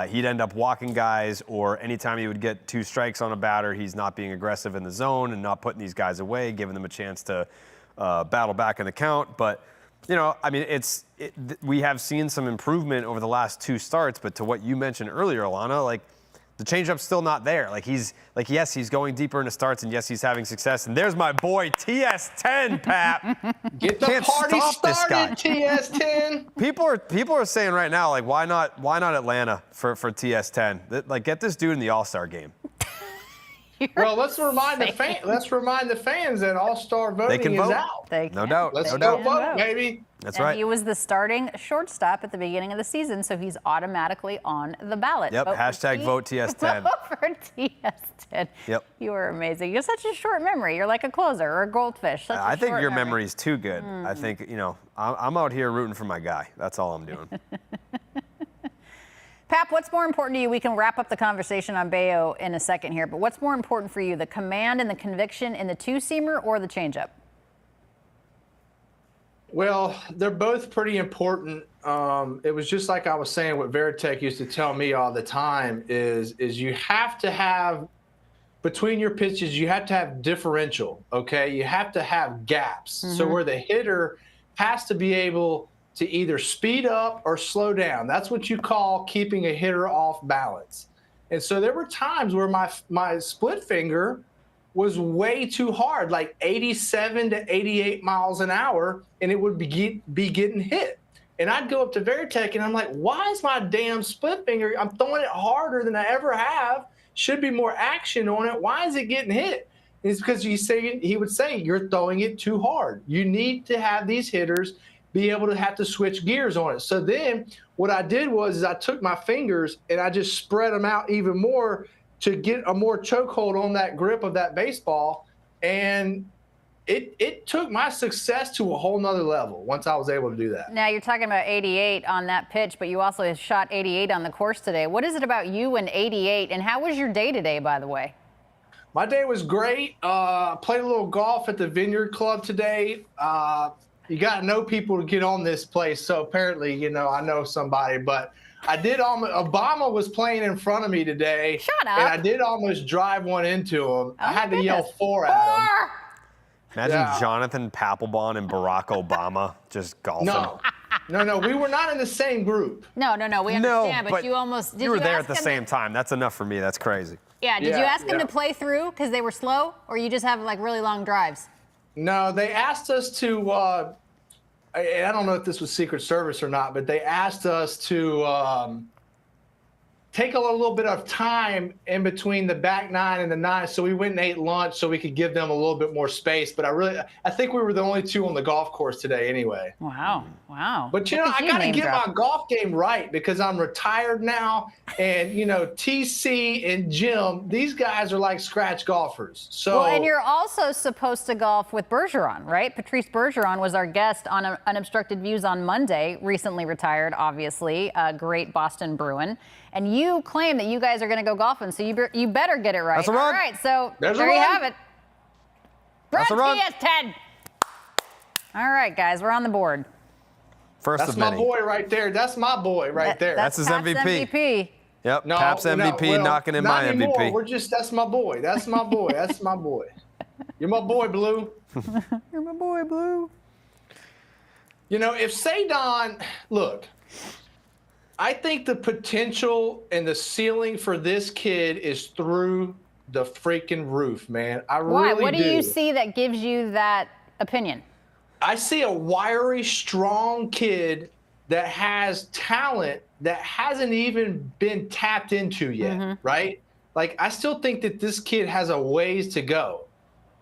Speaker 3: He'd end up walking guys, or anytime he would get 2 strikes on a batter, he's not being aggressive in the zone and not putting these guys away, giving them a chance to battle back in the count. But, you know, I mean, we have seen some improvement over the last 2 starts, but to what you mentioned earlier, Alanna, like, the changeup's still not there. Yes, he's going deeper into starts, and yes, he's having success. And there's my boy TS10, Pap.
Speaker 2: Get the
Speaker 3: Can't
Speaker 2: party
Speaker 3: stop this guy.
Speaker 2: started, TS10.
Speaker 3: People are saying right now, like, why not Atlanta for TS10? Like, get this dude in the All-Star game.
Speaker 2: Well, let's remind the fans that All-Star voting is out.
Speaker 3: No doubt.
Speaker 2: Let's
Speaker 3: no
Speaker 2: go
Speaker 3: doubt.
Speaker 2: vote, baby.
Speaker 3: That's
Speaker 1: and
Speaker 3: right.
Speaker 1: He was the starting shortstop at the beginning of the season, so he's automatically on the ballot.
Speaker 3: Yep. Hashtag vote TS10.
Speaker 1: Vote for TS10.
Speaker 3: Yep.
Speaker 1: You are amazing. You have such a short memory. You're like a closer or a goldfish.
Speaker 3: I think your memory's too good. I think, you know, I'm out here rooting for my guy. That's all I'm doing.
Speaker 1: Pap, what's more important to you? We can wrap up the conversation on Bello in a second here, but what's more important for you, the command and the conviction in the 2-seamer or the changeup?
Speaker 2: Well, they're both pretty important. It was just like I was saying, what Veritek used to tell me all the time is you have to have, between your pitches, you have to have differential, okay? You have to have gaps. So where the hitter has to be able to either speed up or slow down. That's what you call keeping a hitter off balance. And so there were times where my split finger was way too hard, like 87 to 88 miles an hour, and it would be getting hit. And I'd go up to Veritek, and I'm like, why is my damn split finger, I'm throwing it harder than I ever have, should be more action on it, why is it getting hit? And it's because he would say, you're throwing it too hard. You need to have these hitters be able to have to switch gears on it. So then what I did was I took my fingers and I just spread them out even more to get a more chokehold on that grip of that baseball. And it took my success to a whole nother level once I was able to do that.
Speaker 1: Now, you're talking about 88 on that pitch, but you also shot 88 on the course today. What is it about you and 88, and how was your day today, by the way?
Speaker 2: My day was great. Played a little golf at the Vineyard Club today. You got to know people to get on this place. So apparently, you know, I know somebody, but I did almost, Obama was playing in front of me today.
Speaker 1: Shut up.
Speaker 2: And I did almost drive one into him. I had to yell 4 at him.
Speaker 3: Imagine Jonathan Papelbon and Barack Obama just golfing.
Speaker 2: No, we were not in the same group.
Speaker 1: No, we understand, but you almost did.
Speaker 3: You were there at the same time. That's enough for me. That's crazy.
Speaker 1: Yeah, did you ask him to play through because they were slow, or you just have like really long drives?
Speaker 2: No, they asked us to, I don't know if this was Secret Service or not, but they asked us to take a little bit of time in between the back 9 and the 9. So we went and ate lunch so we could give them a little bit more space. But I think we were the only 2 on the golf course today anyway.
Speaker 1: Wow.
Speaker 2: But, you know, I got to get my golf game right because I'm retired now. And, you know, TC and Jim, these guys are like scratch golfers. So,
Speaker 1: well, and you're also supposed to golf with Bergeron, right? Patrice Bergeron was our guest on Unobstructed Views on Monday, recently retired, obviously, a great Boston Bruin. And you claim that you guys are going to go golfing, so you better get it right.
Speaker 3: That's a run.
Speaker 1: All right, so
Speaker 2: there
Speaker 1: you have it.
Speaker 3: That's a run.
Speaker 1: TS10. All right, guys, we're on the board.
Speaker 3: First
Speaker 2: That's
Speaker 3: of
Speaker 2: my
Speaker 3: many.
Speaker 2: boy right there. That's my boy right there.
Speaker 3: That's his
Speaker 1: Pap's
Speaker 3: MVP. Yep,
Speaker 2: No,
Speaker 3: Pap's MVP
Speaker 2: well,
Speaker 3: knocking in
Speaker 2: not
Speaker 3: my
Speaker 2: anymore.
Speaker 3: MVP.
Speaker 2: That's my boy. That's my boy. That's my boy. You're my boy, Blue.
Speaker 1: You're my boy, Blue.
Speaker 2: You know, if Cedon, look, I think the potential and the ceiling for this kid is through the freaking roof, man. I
Speaker 1: Why?
Speaker 2: really
Speaker 1: What do you see that gives you that opinion?
Speaker 2: I see a wiry, strong kid that has talent that hasn't even been tapped into yet, right? Like, I still think that this kid has a ways to go.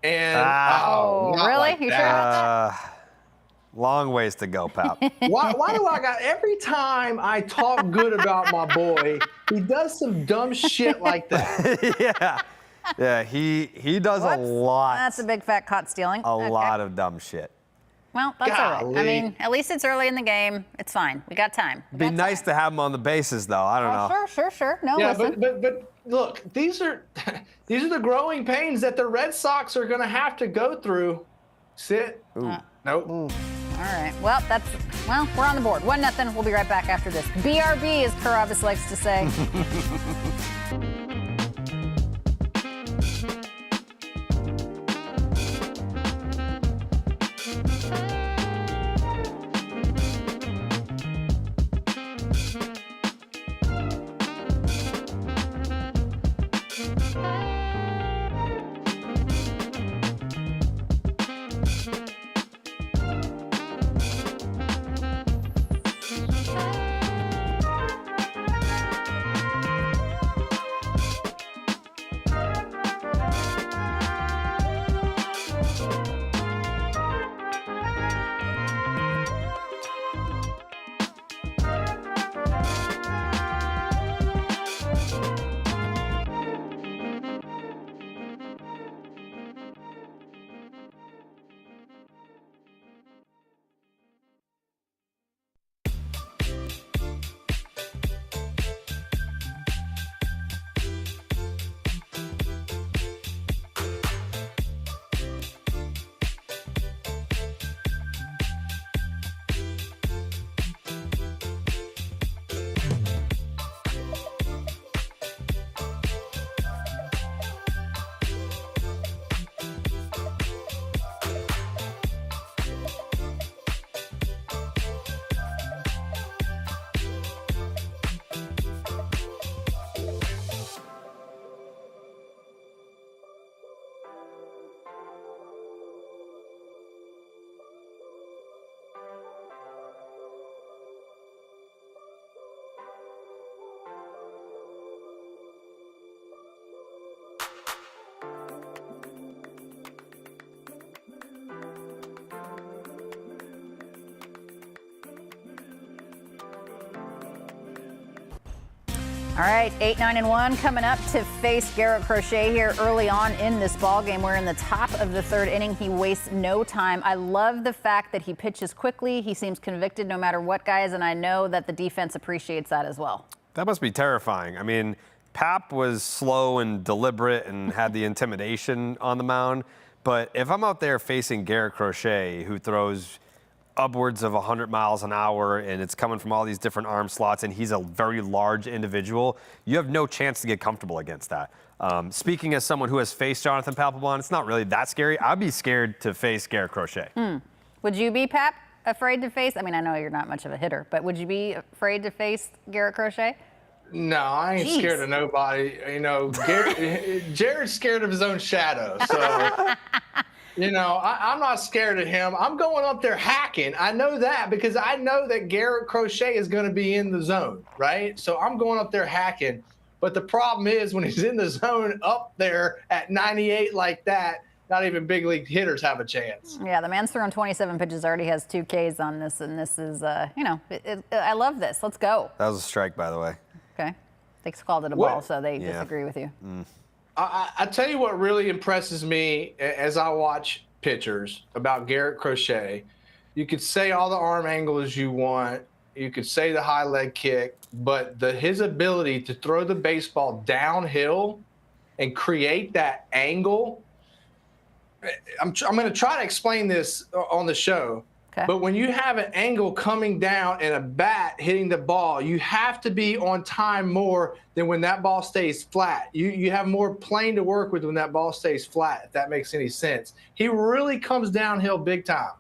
Speaker 2: And
Speaker 1: Oh,
Speaker 2: not
Speaker 1: really?
Speaker 2: like
Speaker 1: You sure
Speaker 2: that.
Speaker 1: about that?
Speaker 3: Long ways to go, Pap.
Speaker 2: Why do I got every time I talk good about my boy, he does some dumb shit like that.
Speaker 3: Yeah, he does a lot.
Speaker 1: That's a big fat caught stealing.
Speaker 3: A lot of dumb shit.
Speaker 1: Well, that's all right. I
Speaker 2: Golly.
Speaker 1: mean, at least it's early in the game. It's fine. We got time.
Speaker 3: Be nice to have him on the bases, though. I don't know.
Speaker 1: Sure. No,
Speaker 2: Yeah,
Speaker 1: listen.
Speaker 2: but look, these are the growing pains that the Red Sox are going to have to go through. Sit. Nope.
Speaker 1: All right. Well, we're on the board. 1-0. We'll be right back after this. BRB, as Carrabis likes to say. All right, 8-9-1 coming up to face Garrett Crochet here early on in this ball game. We're in the top of the third inning. He wastes no time. I love the fact that he pitches quickly. He seems convicted no matter what, guys, and I know that the defense appreciates that as well.
Speaker 3: That must be terrifying. I mean, Pap was slow and deliberate and had the intimidation on the mound. But if I'm out there facing Garrett Crochet, who throws upwards of 100 miles an hour, and it's coming from all these different arm slots, and he's a very large individual, you have no chance to get comfortable against that. Speaking as someone who has faced Jonathan Papelbon, it's not really that scary. I'd be scared to face Garrett Crochet.
Speaker 1: Would you be, Pap, afraid to face? I mean, I know you're not much of a hitter, but would you be afraid to face Garrett Crochet?
Speaker 2: No, I ain't scared of nobody. You know, Jared's scared of his own shadow. So, you know, I'm not scared of him. I'm going up there hacking. I know that because I know that Garrett Crochet is going to be in the zone, right? So I'm going up there hacking. But the problem is when he's in the zone up there at 98 like that, not even big league hitters have a chance.
Speaker 1: Yeah, the man's thrown 27 pitches, already has 2 Ks on this, and this is, you know, I love this. Let's go.
Speaker 3: That was a strike, by the way.
Speaker 1: Okay. They called it a ball, so they disagree with you.
Speaker 2: I tell you what really impresses me as I watch pitchers about Garrett Crochet. You could say all the arm angles you want. You could say the high leg kick, but his ability to throw the baseball downhill and create that angle. I'm going to try to explain this on the show.
Speaker 1: Okay.
Speaker 2: But when you have an angle coming down and a bat hitting the ball, you have to be on time more than when that ball stays flat. You have more plane to work with when that ball stays flat, if that makes any sense. He really comes downhill big time.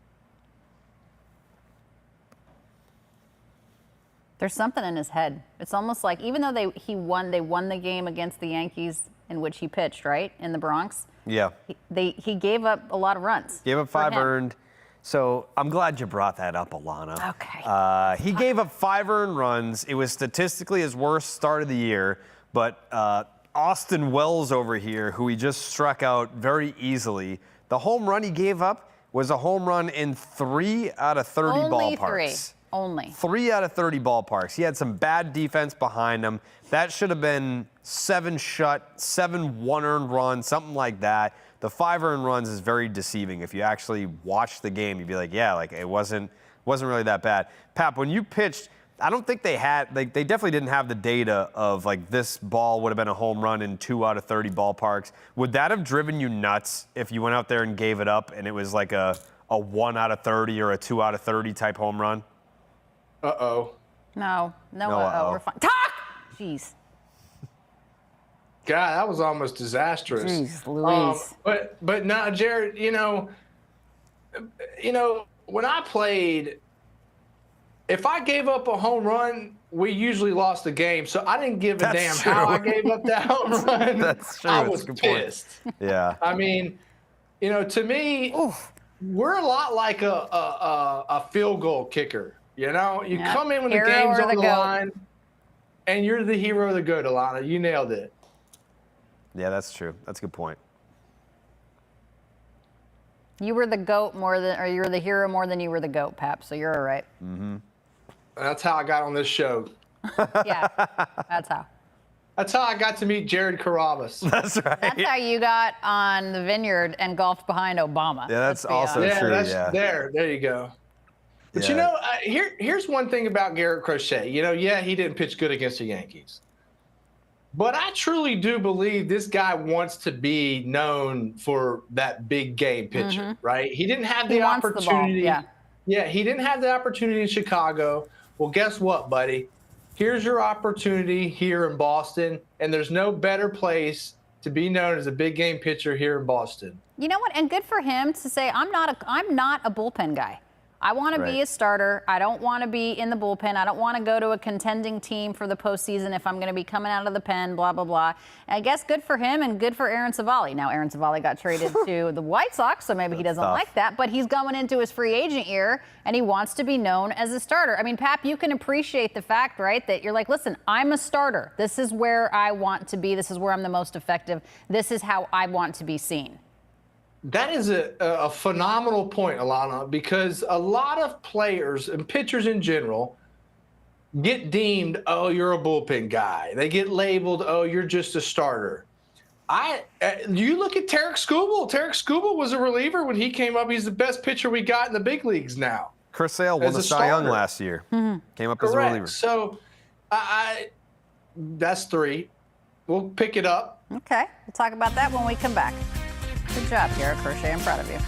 Speaker 1: There's something in his head. It's almost like even though they won the game against the Yankees in which he pitched, right, in the Bronx.
Speaker 3: Yeah.
Speaker 1: He gave up a lot of runs.
Speaker 3: Gave up 5 earned. So I'm glad you brought that up, Alanna.
Speaker 1: Okay.
Speaker 3: He gave up 5 earned runs. It was statistically his worst start of the year, but Austin Wells over here, who he just struck out very easily, the home run he gave up was a home run in 3 out of 30
Speaker 1: Only
Speaker 3: ballparks.
Speaker 1: 3. Only.
Speaker 3: 3 out of 30 ballparks. He had some bad defense behind him. That should have been 7 shut, 7 1-earned runs, something like that. The 5 earned runs is very deceiving. If you actually watch the game, you'd be like, yeah, like it wasn't really that bad. Pap, when you pitched, I don't think they definitely didn't have the data of like this ball would have been a home run in 2 out of 30 ballparks. Would that have driven you nuts if you went out there and gave it up and it was like a 1 out of 30 or a 2 out of 30 type home run?
Speaker 2: Uh-oh.
Speaker 1: No,
Speaker 3: uh-oh.
Speaker 1: we're fine. Talk! Jeez.
Speaker 2: God, that was almost disastrous.
Speaker 1: Jeez Louise.
Speaker 2: But no, Jared, you know, when I played, if I gave up a home run, we usually lost the game. So I didn't give a damn how I gave up that home run.
Speaker 3: That's true.
Speaker 2: I
Speaker 3: That's
Speaker 2: was
Speaker 3: a good point.
Speaker 2: pissed.
Speaker 3: Yeah.
Speaker 2: I mean, to me, we're a lot like a field goal kicker. You come in when the game's on the line, and you're the hero of the good, Alanna. You nailed it.
Speaker 3: Yeah, that's true. That's a good point.
Speaker 1: You were the GOAT or you were the hero more than you were the GOAT, Pap, so you're all right.
Speaker 3: Mm-hmm.
Speaker 2: That's how I got on this show.
Speaker 1: Yeah, that's how.
Speaker 2: That's how I got to meet Jared Carrabis.
Speaker 3: That's right.
Speaker 1: That's how you got on the vineyard and golfed behind Obama.
Speaker 3: Yeah, that's also true. Yeah,
Speaker 2: there you go. But here's one thing about Garrett Crochet. He didn't pitch good against the Yankees. But I truly do believe this guy wants to be known for that big game pitcher, right? He didn't have the opportunity. He didn't have the opportunity in Chicago. Well, guess what, buddy? Here's your opportunity here in Boston, and there's no better place to be known as a big game pitcher here in Boston.
Speaker 1: You know what? And good for him to say, I'm not a bullpen guy. I want to be a starter. I don't want to be in the bullpen. I don't want to go to a contending team for the postseason if I'm going to be coming out of the pen, blah, blah, blah. And I guess good for him and good for Aaron Savali. Now, Aaron Savali got traded to the White Sox, so maybe he doesn't like that. But he's going into his free agent year, and he wants to be known as a starter. I mean, Pap, you can appreciate the fact, right, that you're like, listen, I'm a starter. This is where I want to be. This is where I'm the most effective. This is how I want to be seen.
Speaker 2: That is a phenomenal point, Alanna, because a lot of players and pitchers in general get deemed, oh, you're a bullpen guy. They get labeled, oh, you're just a starter. You look at Tarek Skubal. Tarek Skubal was a reliever when he came up. He's the best pitcher we got in the big leagues now.
Speaker 3: Chris Sale won the Cy Young last year. Came up as a reliever.
Speaker 2: So that's 3. We'll pick it up.
Speaker 1: Okay. We'll talk about that when we come back. Good job, Garrett Crochet. I'm proud of you.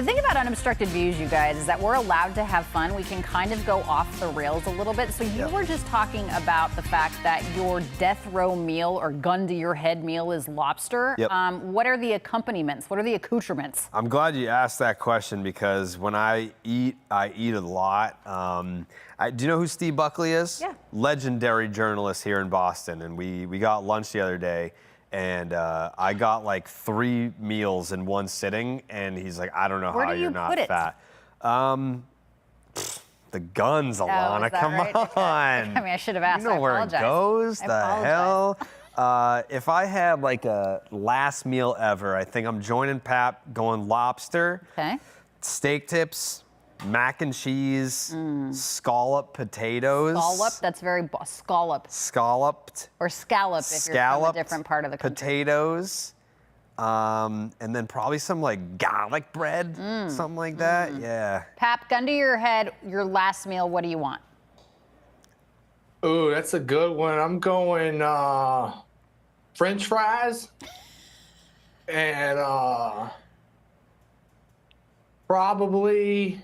Speaker 1: The thing about Unobstructed Views, you guys, is that we're allowed to have fun. We can kind of go off the rails a little bit. So you were just talking about the fact that your death row meal or gun to your head meal is lobster.
Speaker 3: Yep.
Speaker 1: What are the accompaniments? What are the accoutrements?
Speaker 3: I'm glad you asked that question because when I eat a lot. Do you know who Steve Buckley is?
Speaker 1: Yeah.
Speaker 3: Legendary journalist here in Boston. And we got lunch the other day. And I got like 3 meals in one sitting, and he's like, I don't know how you're not fat. The guns, Alanna, come on.
Speaker 1: Okay. I mean, I should have asked.
Speaker 3: You know where it goes, the hell? If I had like a last meal ever, I think I'm joining Pap, going lobster, steak tips, mac and cheese, scallop potatoes.
Speaker 1: Scallop? That's very scallop.
Speaker 3: Scalloped.
Speaker 1: Or scallop if you're from a different part of the country.
Speaker 3: Potatoes. And then probably some like garlic bread, something like that. Yeah.
Speaker 1: Pap, gun to your head, your last meal, what do you want?
Speaker 2: Ooh, that's a good one. I'm going French fries and probably.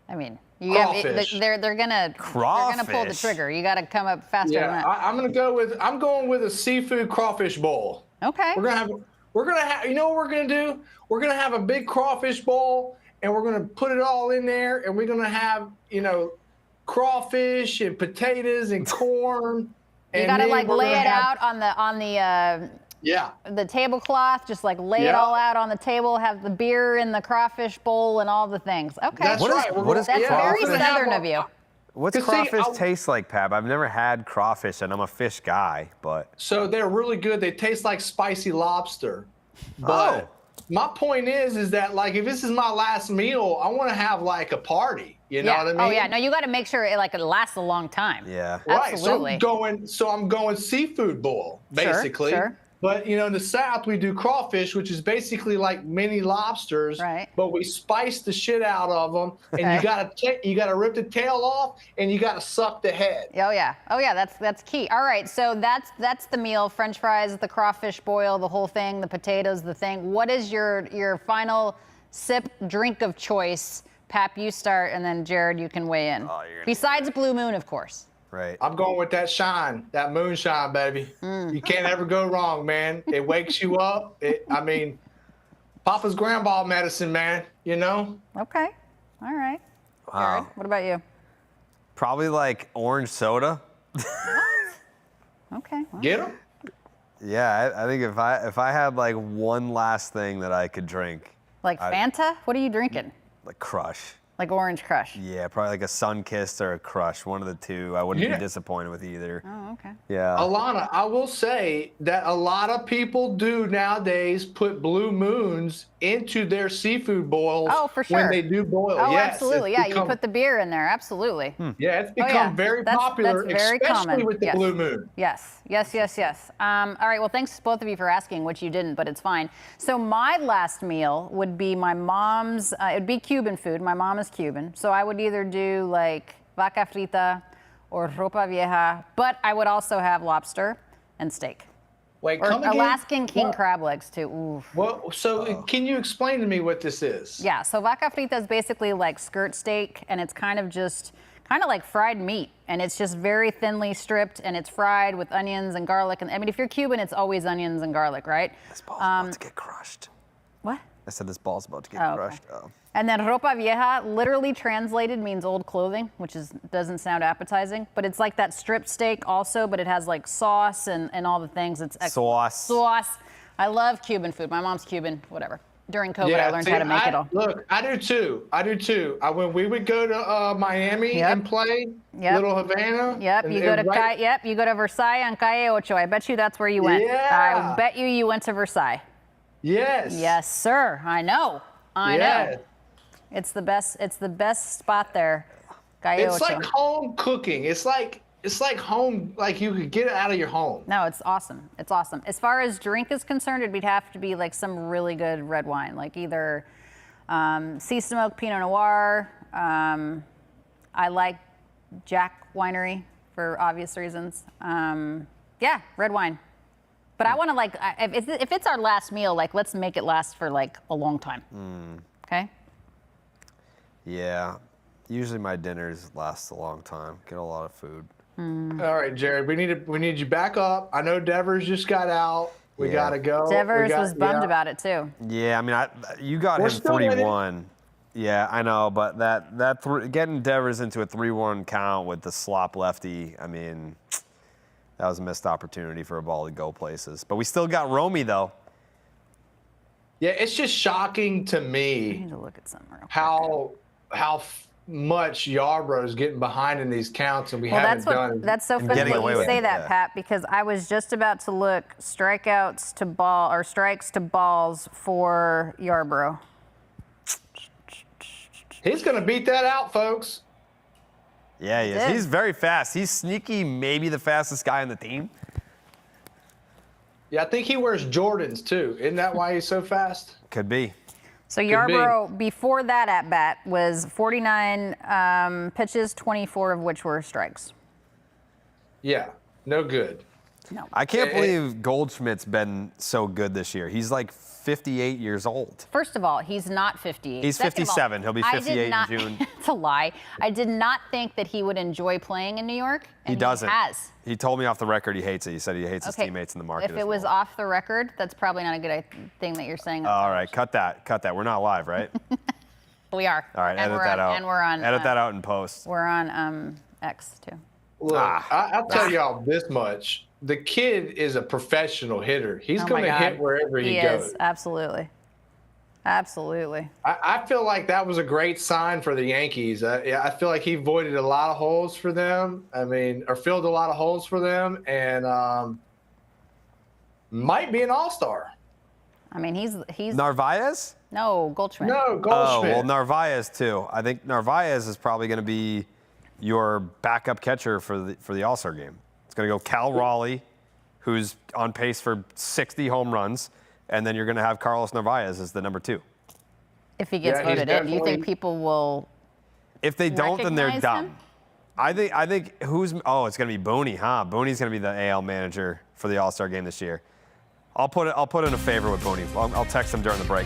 Speaker 1: I mean, they're gonna pull the trigger. You got to come up faster than that.
Speaker 2: I'm going with a seafood crawfish bowl.
Speaker 1: Okay.
Speaker 2: We're gonna have. You know what we're gonna do? We're gonna have a big crawfish bowl, and we're gonna put it all in there, and we're gonna have crawfish and potatoes and corn.
Speaker 1: You got to like lay it out on the tablecloth, just like lay it all out on the table, have the beer in the crawfish bowl and all the things. Okay.
Speaker 2: That's right.
Speaker 1: That's very Southern of you.
Speaker 3: What's crawfish taste like, Pap? I've never had crawfish, and I'm a fish guy, but.
Speaker 2: So they're really good. They taste like spicy lobster. But my point is that like if this is my last meal, I want to have like a party. You know what I mean?
Speaker 1: Oh yeah. No, you got to make sure it lasts a long time.
Speaker 3: Yeah.
Speaker 2: Right.
Speaker 1: Absolutely.
Speaker 2: So I'm going seafood bowl basically.
Speaker 1: Sure.
Speaker 2: But in the South we do crawfish, which is basically like mini lobsters.
Speaker 1: Right.
Speaker 2: But we spice the shit out of them, and you gotta rip the tail off, and you gotta suck the head.
Speaker 1: Oh yeah. That's key. All right. So that's the meal: French fries, the crawfish boil, the whole thing, the potatoes, the thing. What is your final sip drink of choice? Pap, you start, and then Jared, you can weigh in. Besides Blue Moon, of course.
Speaker 2: Right. I'm going with that shine, that moonshine, baby. You can't ever go wrong, man. It wakes you up. Papa's grandpa medicine, man,
Speaker 1: Okay. All right.
Speaker 3: Wow.
Speaker 1: Jared, what about you?
Speaker 3: Probably like orange soda.
Speaker 1: Okay. Well.
Speaker 2: Get them?
Speaker 3: Yeah, I think if I had like one last thing that I could drink.
Speaker 1: Like Fanta? What are you drinking?
Speaker 3: Like Crush.
Speaker 1: Like Orange Crush?
Speaker 3: Yeah, probably like a Sunkist or a Crush, one of the two. I wouldn't be disappointed with either.
Speaker 1: Oh, okay.
Speaker 3: Yeah.
Speaker 2: Alanna, I will say that a lot of people do nowadays put Blue Moons into their seafood boils.
Speaker 1: Oh, for sure.
Speaker 2: When they do boil.
Speaker 1: Oh,
Speaker 2: yes,
Speaker 1: absolutely. Yeah, you put the beer in there. Absolutely.
Speaker 2: Yeah, it's become very popular,
Speaker 1: that's very
Speaker 2: especially
Speaker 1: common.
Speaker 2: with the Blue Moon.
Speaker 1: Yes. All right, well, thanks both of you for asking, which you didn't, but it's fine. So my last meal would be my mom's, it would be Cuban food. My mom is Cuban. So I would either do like vaca frita or ropa vieja, but I would also have lobster and steak.
Speaker 2: Wait,
Speaker 1: or
Speaker 2: come again?
Speaker 1: Alaskan king crab legs too. Ooh.
Speaker 2: Well, can you explain to me what this is?
Speaker 1: Yeah, so vaca frita is basically like skirt steak, and it's kind of like fried meat, and it's just very thinly stripped, and it's fried with onions and garlic. And I mean, if you're Cuban, it's always onions and garlic, right?
Speaker 3: This ball's about to get crushed.
Speaker 1: What?
Speaker 3: I said this ball's about to get crushed.
Speaker 1: Okay. And then ropa vieja, literally translated, means old clothing, which doesn't sound appetizing, but it's like that strip steak also, but it has like sauce and all the things. It's
Speaker 3: sauce.
Speaker 1: I love Cuban food. My mom's Cuban, whatever. During COVID, I learned how to make it all.
Speaker 2: Look, I do too. When we would go to Miami and play, Little Havana.
Speaker 1: Yep, you go to Versailles on Calle Ocho. I bet you that's where you went.
Speaker 2: Yeah.
Speaker 1: I bet you went to Versailles.
Speaker 2: Yes.
Speaker 1: Yes, sir. I know. I know. It's the best spot there.
Speaker 2: It's like home cooking. It's like home, like you could get it out of your home.
Speaker 1: No, it's awesome. It's awesome. As far as drink is concerned, it'd have to be like some really good red wine, like either Sea Smoke Pinot Noir. I like Jack Winery for obvious reasons. Red wine. But I want to if it's our last meal, let's make it last for a long time. Okay.
Speaker 3: Yeah. Usually my dinners last a long time. Get a lot of food.
Speaker 2: All right, Jared, we need you back up. I know Devers just got out. We
Speaker 3: Yeah.
Speaker 2: gotta go.
Speaker 1: Devers was bummed about it too.
Speaker 3: Yeah, I mean, you got
Speaker 2: We're
Speaker 3: him
Speaker 2: still winning.
Speaker 3: 3-1. Yeah, I know, but getting Devers into a 3-1 count with the slop lefty, I mean, that was a missed opportunity for a ball to go places. But we still got Romy though.
Speaker 2: Yeah, it's just shocking to
Speaker 1: I
Speaker 2: me
Speaker 1: need to look at something real quick.
Speaker 2: how much Yarbrough's getting behind in these counts, and we haven't done.
Speaker 1: That's so funny
Speaker 3: getting
Speaker 1: that
Speaker 3: away
Speaker 1: you
Speaker 3: with
Speaker 1: say
Speaker 3: it,
Speaker 1: that,
Speaker 3: yeah.
Speaker 1: Pat, because I was just about to look strikes to balls for Yarbrough.
Speaker 2: He's going to beat that out, folks.
Speaker 3: Yeah, he is.
Speaker 1: did.
Speaker 3: He's very fast. He's sneaky, maybe the fastest guy on the team.
Speaker 2: Yeah, I think he wears Jordans too. Isn't that why he's so fast?
Speaker 3: Could be.
Speaker 1: So
Speaker 2: be.
Speaker 1: Yarbrough, before that at bat, was 49 pitches, 24 of which were strikes.
Speaker 2: Yeah, no good.
Speaker 1: No.
Speaker 3: I can't believe Goldschmidt's been so good this year. He's like 58 years old.
Speaker 1: First of all, he's not 58.
Speaker 3: He's
Speaker 1: Second of all,
Speaker 3: 57. He'll be 58 in June.
Speaker 1: It's a lie. I did not think that he would enjoy playing in New York. And
Speaker 3: He doesn't.
Speaker 1: He has.
Speaker 3: He told me off the record he hates it. He said he hates his teammates in the market.
Speaker 1: If it was off the record, that's probably not a good thing that you're saying.
Speaker 3: All right, cut that. Cut that. We're not live, right?
Speaker 1: We are.
Speaker 3: All right,
Speaker 1: And
Speaker 3: edit
Speaker 1: we're
Speaker 3: that
Speaker 1: on,
Speaker 3: out.
Speaker 1: And we're on.
Speaker 3: Edit that out in post.
Speaker 1: We're on X too.
Speaker 2: Look, I'll tell y'all this much. The kid is a professional hitter. He's
Speaker 1: Oh
Speaker 2: going
Speaker 1: my
Speaker 2: to
Speaker 1: God.
Speaker 2: hit wherever he
Speaker 1: He
Speaker 2: goes.
Speaker 1: is, absolutely. Absolutely.
Speaker 2: I feel like that was a great sign for the Yankees. I feel like he voided a lot of holes for them. I mean, or filled a lot of holes for them, and might be an all-star.
Speaker 1: I mean, he's
Speaker 3: Narvaez?
Speaker 1: no Goldschmidt.
Speaker 2: No,
Speaker 3: Oh,
Speaker 2: Goldschmidt.
Speaker 3: well, Narvaez too. I think Narvaez is probably going to be your backup catcher for the All-Star game. It's going to go Cal Raleigh, who's on pace for 60 home runs, and then you're going to have Carlos Narvaez as the number 2.
Speaker 1: If he gets
Speaker 2: Yeah, he's
Speaker 1: voted in, do you think
Speaker 2: definitely-
Speaker 1: people will?
Speaker 3: If they don't, then they're
Speaker 1: Recognize
Speaker 3: dumb.
Speaker 1: him?
Speaker 3: I think it's going to be Booney, huh? Booney's going to be the AL manager for the All-Star game this year. I'll put in a favor with Booney. I'll text him during the break.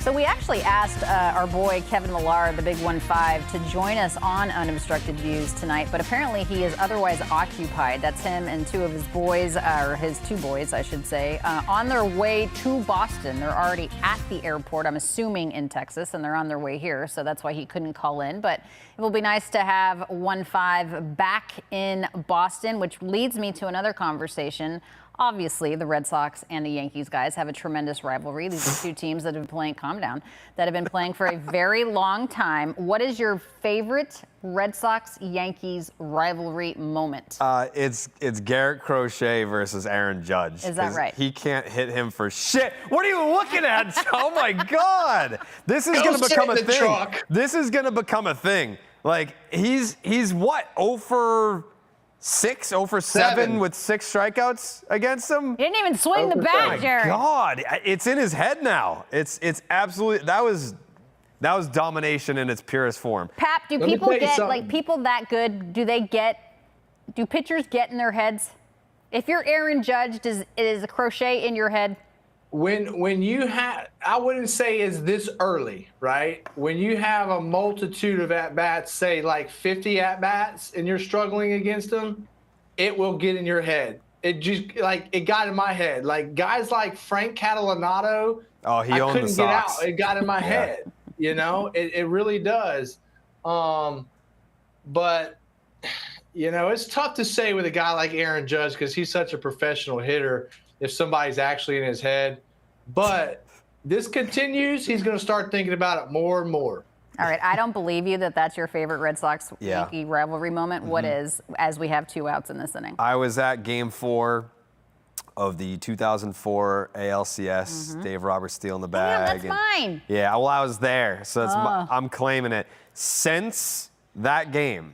Speaker 1: So we actually asked our boy Kevin Millar, the Big 1-5, to join us on Unobstructed Views tonight, but apparently he is otherwise occupied. That's him and two of his boys, or his two boys, I should say, on their way to Boston. They're already at the airport, I'm assuming in Texas, and they're on their way here, so that's why he couldn't call in. But it will be nice to have 1-5 back in Boston, which leads me to another conversation. Obviously, the Red Sox and the Yankees guys have a tremendous rivalry. These are two teams that have been playing, calm down, that have been playing for a very long time. What is your favorite Red Sox-Yankees rivalry moment?
Speaker 3: It's Garrett Crochet versus Aaron Judge.
Speaker 1: Is that right?
Speaker 3: He can't hit him for shit. What are you looking at? Oh my God! This is going to become a thing. This is going to become a thing. Like he's what? 0 for 6, 0 for 7 with 6 strikeouts against him.
Speaker 1: He didn't even swing the bat, Jared.
Speaker 3: God, it's in his head now. It's absolutely that was domination in its purest form.
Speaker 1: Pap, do people get like people that good? Do pitchers get in their heads? If you're Aaron Judge, is a Crochet in your head?
Speaker 2: When you have, I wouldn't say it's this early, right? When you have a multitude of at-bats, say like 50 at-bats, and you're struggling against them, it will get in your head. It just, like, it got in my head. Like, guys like Frank Catalanato,
Speaker 3: he owned the Sox.
Speaker 2: Get out. It got in my head, you know? It really does. But, you know, it's tough to say with a guy like Aaron Judge because he's such a professional hitter if somebody's actually in his head. But this continues, he's going to start thinking about it more and more.
Speaker 1: All right, I don't believe you that that's your favorite Red Sox-Yankee rivalry moment. What is, as we have 2 outs in this inning?
Speaker 3: I was at Game 4 of the 2004 ALCS. Dave Roberts stealing the bag.
Speaker 1: Yeah, that's mine.
Speaker 3: Yeah, well, I was there, so I'm claiming it. Since that game,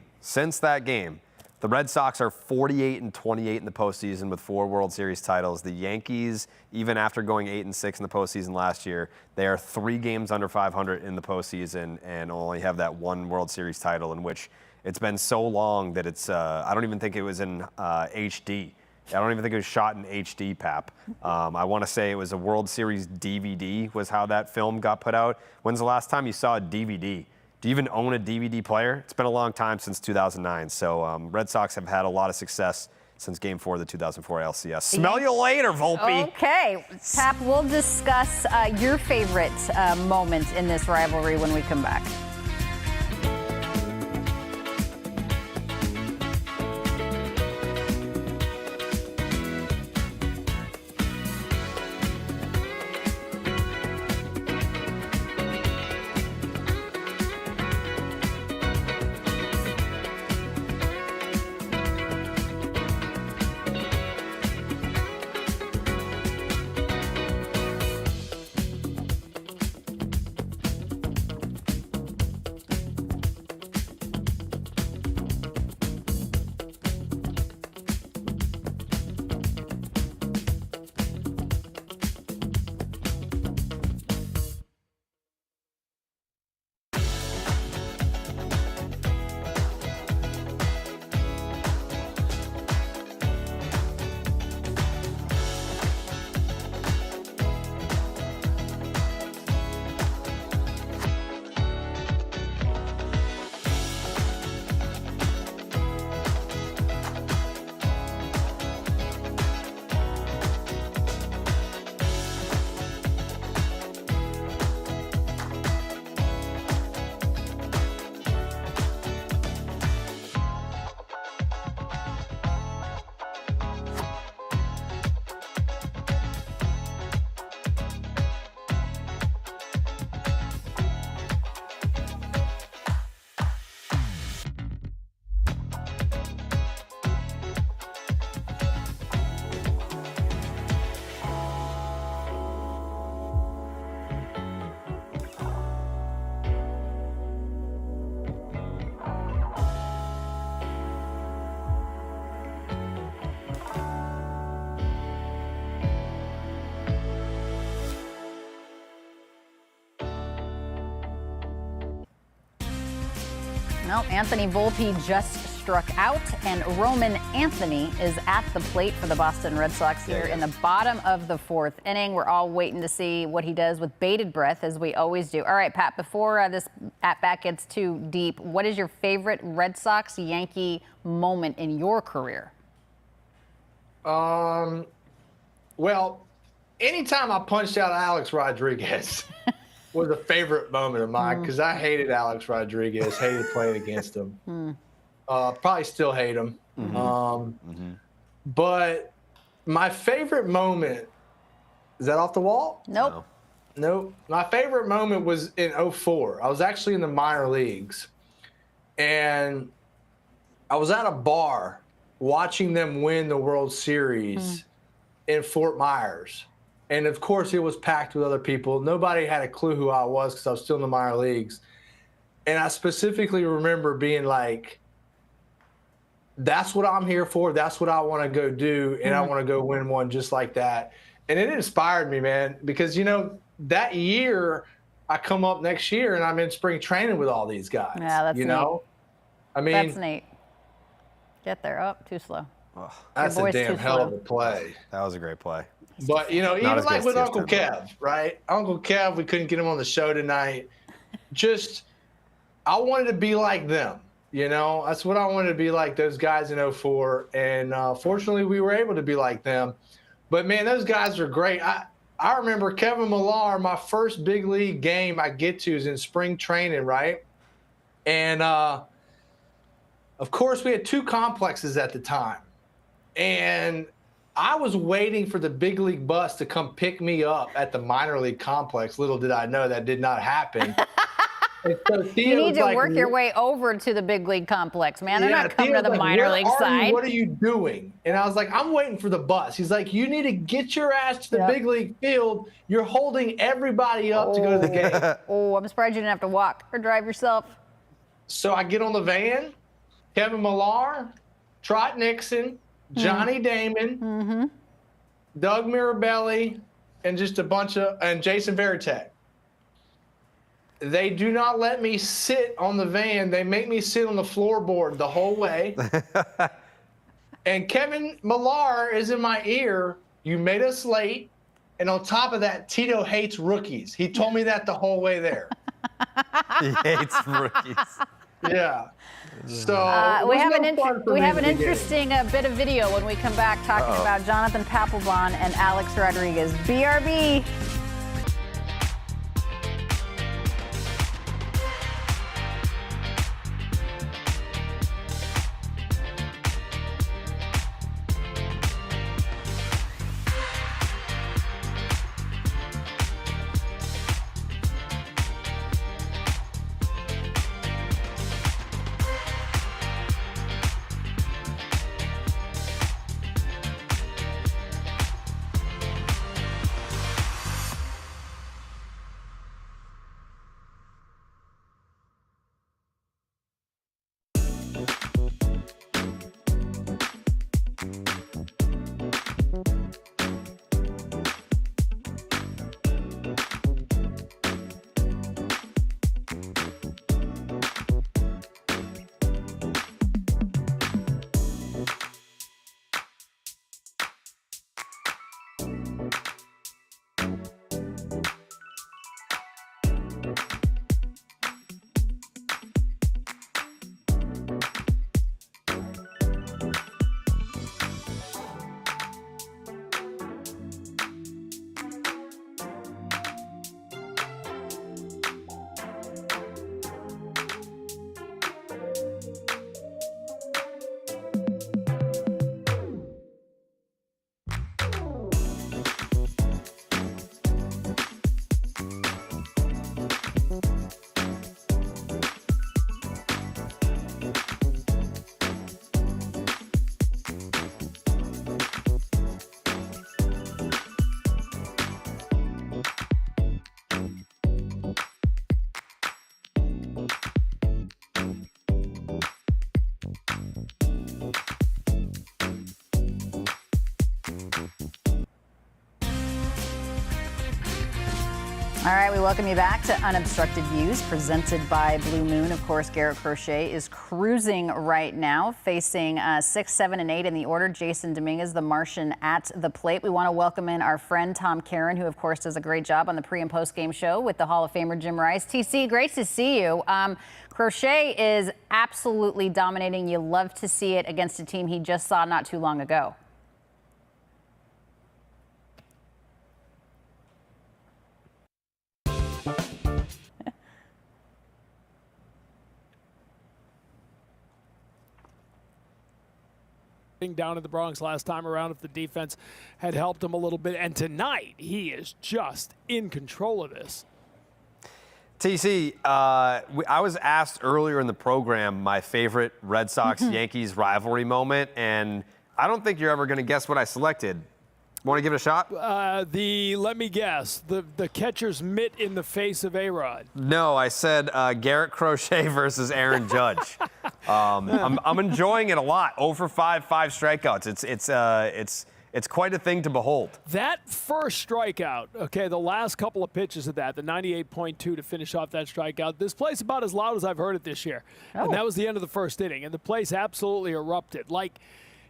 Speaker 3: the Red Sox are 48-28 in the postseason with 4 World Series titles. The Yankees, even after going 8-6 in the postseason last year, they are 3 games under 500 in the postseason and only have that 1 World Series title, in which it's been so long that it's, I don't even think it was in HD. I don't even think it was shot in HD, Pap. I want to say it was a World Series DVD was how that film got put out. When's the last time you saw a DVD? Do you even own a DVD player? It's been a long time since 2009. So Red Sox have had a lot of success since Game 4 of the 2004 LCS. Smell you later, Volpe.
Speaker 1: Okay, Pap, we'll discuss your favorite moment in this rivalry when we come back. No, Anthony Volpe just struck out, and Roman Anthony is at the plate for the Boston Red Sox here in the bottom of the fourth inning. We're all waiting to see what he does with bated breath, as we always do. All right, Pat, before this at-bat gets too deep, what is your favorite Red Sox-Yankee moment in your career?
Speaker 2: Well, anytime I punched out Alex Rodriguez was a favorite moment of mine, because I hated Alex Rodriguez, hated playing against him. Probably still hate him. But my favorite moment, is that off the wall?
Speaker 1: Nope.
Speaker 2: Nope. My favorite moment was in 2004. I was actually in the minor leagues, and I was at a bar watching them win the World Series in Fort Myers. And of course, it was packed with other people. Nobody had a clue who I was because I was still in the minor leagues. And I specifically remember being like, that's what I'm here for. That's what I want to go do. And I want to go win one just like that. And it inspired me, man, because, you know, that year I come up next year and I'm in spring training with all these guys.
Speaker 1: Yeah, that's
Speaker 2: you
Speaker 1: neat.
Speaker 2: know? I mean,
Speaker 1: That's neat. Get there. Up, too slow.
Speaker 2: that's a damn hell of a play.
Speaker 3: That was a great play.
Speaker 2: But, you know, even
Speaker 3: as good
Speaker 2: like
Speaker 3: as
Speaker 2: with
Speaker 3: Steve's
Speaker 2: Uncle Kev, right? Uncle Kev, we couldn't get him on the show tonight. Just, I wanted to be like them, you know? That's what I wanted to be like, those guys in 2004. And fortunately, we were able to be like them. But, man, those guys are great. I remember Kevin Millar, my first big league game I get to is in spring training, right? And, of course, we had two complexes at the time. And I was waiting for the big league bus to come pick me up at the minor league complex. Little did I know that did not happen. And so
Speaker 1: you need to work your way over to the big league complex, man. They're not coming to the minor league side.
Speaker 2: What are you doing? And I was like, I'm waiting for the bus. He's like, you need to get your ass to the big league field. You're holding everybody up to go to the game.
Speaker 1: I'm surprised you didn't have to walk or drive yourself.
Speaker 2: So I get on the van, Kevin Millar, Trot Nixon, Johnny Damon, Doug Mirabelli, and just a bunch of, and Jason Varitek. They do not let me sit on the van. They make me sit on the floorboard the whole way. And Kevin Millar is in my ear. You made us late. And on top of that, Tito hates rookies. He told me that the whole way there.
Speaker 3: He hates rookies.
Speaker 2: Yeah. So
Speaker 1: we have an interesting bit of video when we come back talking about Jonathan Papelbon and Alex Rodriguez. BRB. All right, we welcome you back to Unobstructed Views, presented by Blue Moon. Of course, Garrett Crochet is cruising right now, facing 6, 7, and 8 in the order. Jason Dominguez, the Martian, at the plate. We want to welcome in our friend Tom Caron, who, of course, does a great job on the pre- and post-game show with the Hall of Famer Jim Rice. TC, great to see you. Crochet is absolutely dominating. You love to see it against a team he just saw not too long ago.
Speaker 4: Down in the Bronx last time around if the defense had helped him a little bit. And tonight, he is just in control of this.
Speaker 3: TC, I was asked earlier in the program my favorite Red Sox-Yankees rivalry moment, and I don't think you're ever going to guess what I selected. Want to give it a shot?
Speaker 4: Let me guess, the catcher's mitt in the face of A-Rod.
Speaker 3: No, I said Garrett Crochet versus Aaron Judge. I'm enjoying it a lot. 0 for 5, 5 strikeouts. It's quite a thing to behold.
Speaker 4: That first strikeout, okay, the last couple of pitches of that, the 98.2 to finish off that strikeout. This place about as loud as I've heard it this year. Oh. And that was the end of the first inning, and the place absolutely erupted. Like,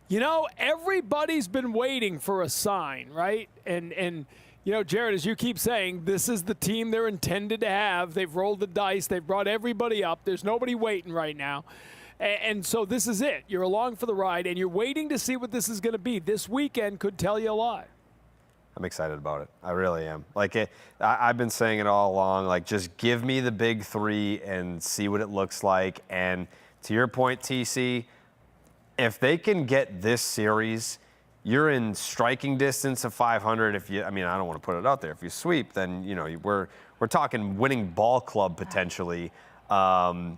Speaker 4: you know, everybody's been waiting for a sign, right? And you know, Jared, as you keep saying, this is the team they're intended to have. They've rolled the dice. They've brought everybody up. There's nobody waiting right now. And so this is it. You're along for the ride, and you're waiting to see what this is going to be. This weekend could tell you a lot.
Speaker 3: I'm excited about it. I really am. Like, I've been saying it all along, like, just give me the big three and see what it looks like. And to your point, TC, if they can get this series, you're in striking distance of 500. I don't want to put it out there. If you sweep, then, you know, we're talking winning ball club potentially. The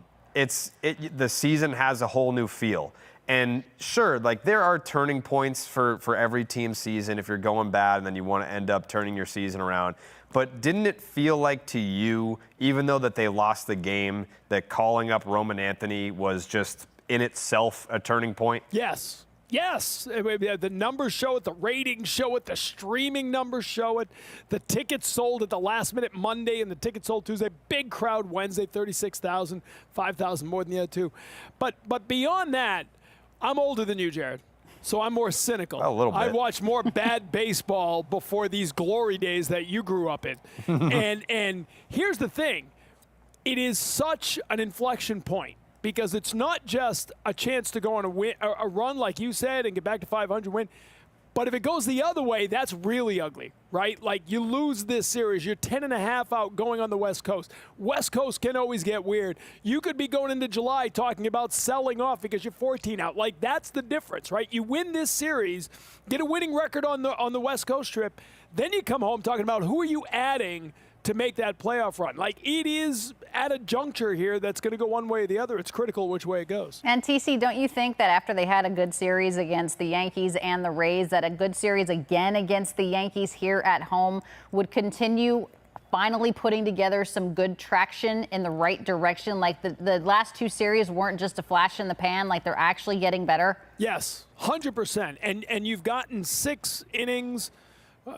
Speaker 3: season has a whole new feel. And sure, like, there are turning points for every team's season if you're going bad and then you want to end up turning your season around. But didn't it feel like to you, even though that they lost the game, that calling up Roman Anthony was just in itself a turning point?
Speaker 4: Yes. Yes. The numbers show it, the ratings show it, the streaming numbers show it. The tickets sold at the last minute Monday and the tickets sold Tuesday. Big crowd Wednesday, 36,000, 5,000 more than the other two. But beyond that, I'm older than you, Jared. So I'm more cynical.
Speaker 3: A little bit.
Speaker 4: I watched more bad baseball before these glory days that you grew up in. and here's the thing. It is such an inflection point. Because it's not just a chance to go on a run, like you said, and get back to 500 win. But if it goes the other way, that's really ugly, right? Like, you lose this series. You're 10.5 out going on the West Coast. West Coast can always get weird. You could be going into July talking about selling off because you're 14 out. Like, that's the difference, right? You win this series, get a winning record on the West Coast trip, then you come home talking about who are you adding to make that playoff run. Like, it is at a juncture here that's going to go one way or the other. It's critical which way it goes.
Speaker 1: And TC, don't you think that after they had a good series against the Yankees and the Rays, that a good series again against the Yankees here at home would continue finally putting together some good traction in the right direction? Like, the last two series weren't just a flash in the pan, like they're actually getting better?
Speaker 4: Yes, 100%. And you've gotten 6 innings,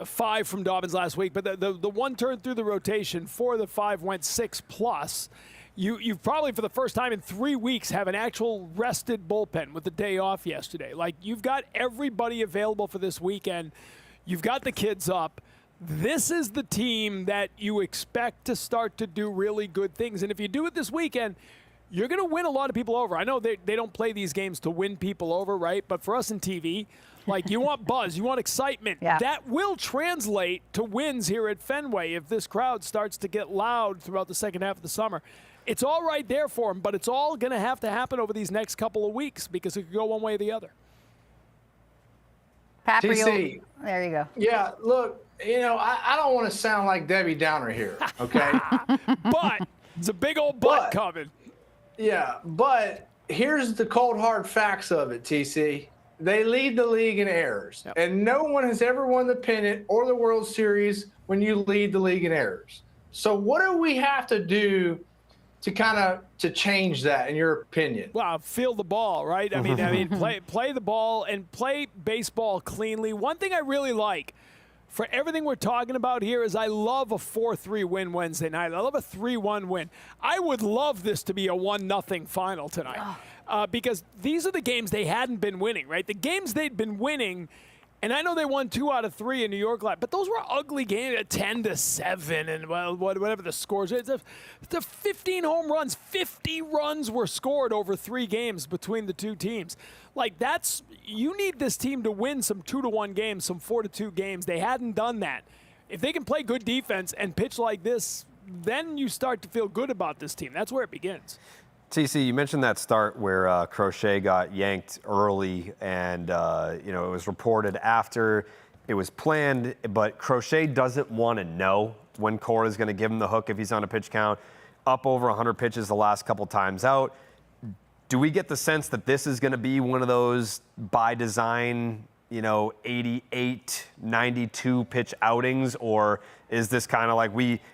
Speaker 4: 5 from Dobbins last week, but the one turn through the rotation, 4 of the 5 went 6+. You've probably for the first time in 3 weeks have an actual rested bullpen with the day off yesterday. Like, you've got everybody available for this weekend. You've got the kids up. This is the team that you expect to start to do really good things. And if you do it this weekend, you're going to win a lot of people over. I know they don't play these games to win people over, right? But for us in TV, like, you want buzz, you want excitement.
Speaker 1: Yeah.
Speaker 4: That will translate to wins here at Fenway if this crowd starts to get loud throughout the second half of the summer. It's all right there for them, but it's all going to have to happen over these next couple of weeks because it could go one way or the other.
Speaker 2: TC.
Speaker 1: There you go.
Speaker 2: Yeah, look, you know, I don't want to sound like Debbie Downer here, okay?
Speaker 4: But it's a big old but coming.
Speaker 2: Yeah, but here's the cold hard facts of it, TC. They lead the league in errors, and no one has ever won the pennant or the World Series when you lead the league in errors. So what do we have to do to change that, in your opinion?
Speaker 4: Well, field the ball, right? I mean, play the ball and play baseball cleanly. One thing I really like, for everything we're talking about here is I love a 4-3 win Wednesday night. I love a 3-1 win. I would love this to be a 1-0 final tonight because these are the games they hadn't been winning, right? The games they'd been winning, and I know they won 2 out of 3 in New York, but those were ugly games, 10-7, and well, whatever the scores. It's 15 home runs, 50 runs were scored over 3 games between the two teams. Like you need this team to win some 2-1 games, some 4-2 games. They hadn't done that. If they can play good defense and pitch like this, then you start to feel good about this team. That's where it begins.
Speaker 3: TC, you mentioned that start where Crochet got yanked early, and it was reported after it was planned, but Crochet doesn't want to know when Cora is going to give him the hook if he's on a pitch count. Up over 100 pitches the last couple times out. Do we get the sense that this is going to be one of those by design, 88, 92 pitch outings, or is this kind of like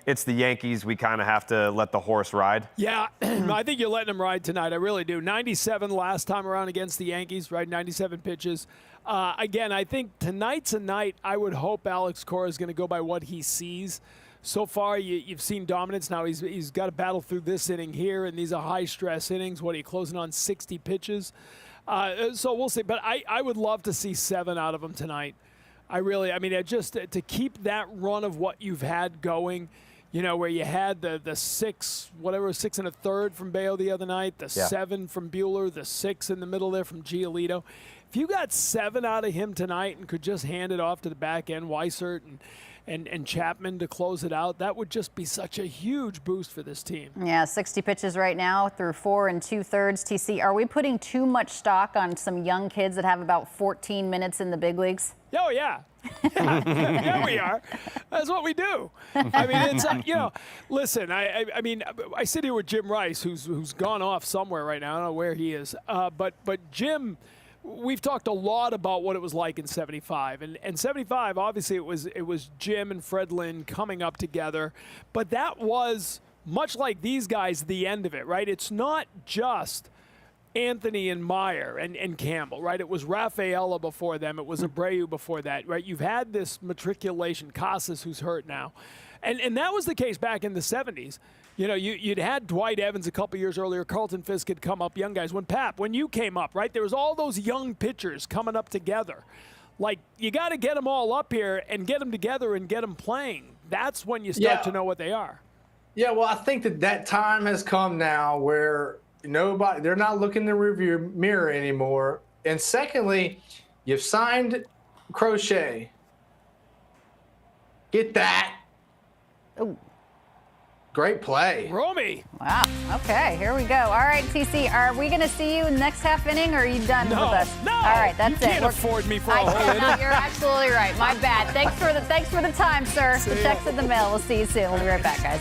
Speaker 3: it's the Yankees, we kind of have to let the horse ride?
Speaker 4: Yeah, I think you're letting them ride tonight. I really do. 97 last time around against the Yankees, right? 97 pitches. Again, I think tonight's a night I would hope Alex Cora is going to go by what he sees. So far, you've seen dominance. Now he's got to battle through this inning here, and these are high-stress innings. What are you closing on 60 pitches? So we'll see. But I would love to see 7 out of him tonight. Just to keep that run of what you've had going, where you had the 6 1/3 from Bayo the other night, the 7 from Buehler, the 6 in the middle there from Giolito. If you got 7 out of him tonight and could just hand it off to the back end, Weissert and Chapman to close it out, that would just be such a huge boost for this team.
Speaker 1: Yeah, 60 pitches right now through 4 2/3. TC, are we putting too much stock on some young kids that have about 14 minutes in the big leagues?
Speaker 4: Oh, yeah. Yeah, we are. That's what we do. I mean, it's, listen, I sit here with Jim Rice, who's gone off somewhere right now. I don't know where he is. But Jim, we've talked a lot about what it was like in 75. And 75, obviously, it was Jim and Fred Lynn coming up together. But that was, much like these guys, the end of it, right? It's not just Anthony and Meyer and Campbell, right? It was Rafaela before them. It was Abreu before that, right? You've had this matriculation, Casas, who's hurt now. And that was the case back in the 70s. You'd had Dwight Evans a couple years earlier. Carlton Fisk had come up, young guys. When you came up, right, there was all those young pitchers coming up together. Like, you got to get them all up here and get them together and get them playing. That's when you start to know what they are.
Speaker 2: Yeah, well, I think that time has come now where they're not looking in the rearview mirror anymore. And secondly, you've signed Crochet. Get that.
Speaker 1: Ooh.
Speaker 2: Great play.
Speaker 4: Romy.
Speaker 1: Wow. Okay, here we go. All right, TC, are we going to see you in the next half inning, or are you done with us?
Speaker 4: No.
Speaker 1: All right, that's
Speaker 4: you can't afford me for a whole inning.
Speaker 1: No, you're absolutely right. My bad. Thanks for the time, sir. The check's in the mail. We'll see you soon. We'll be right back, guys.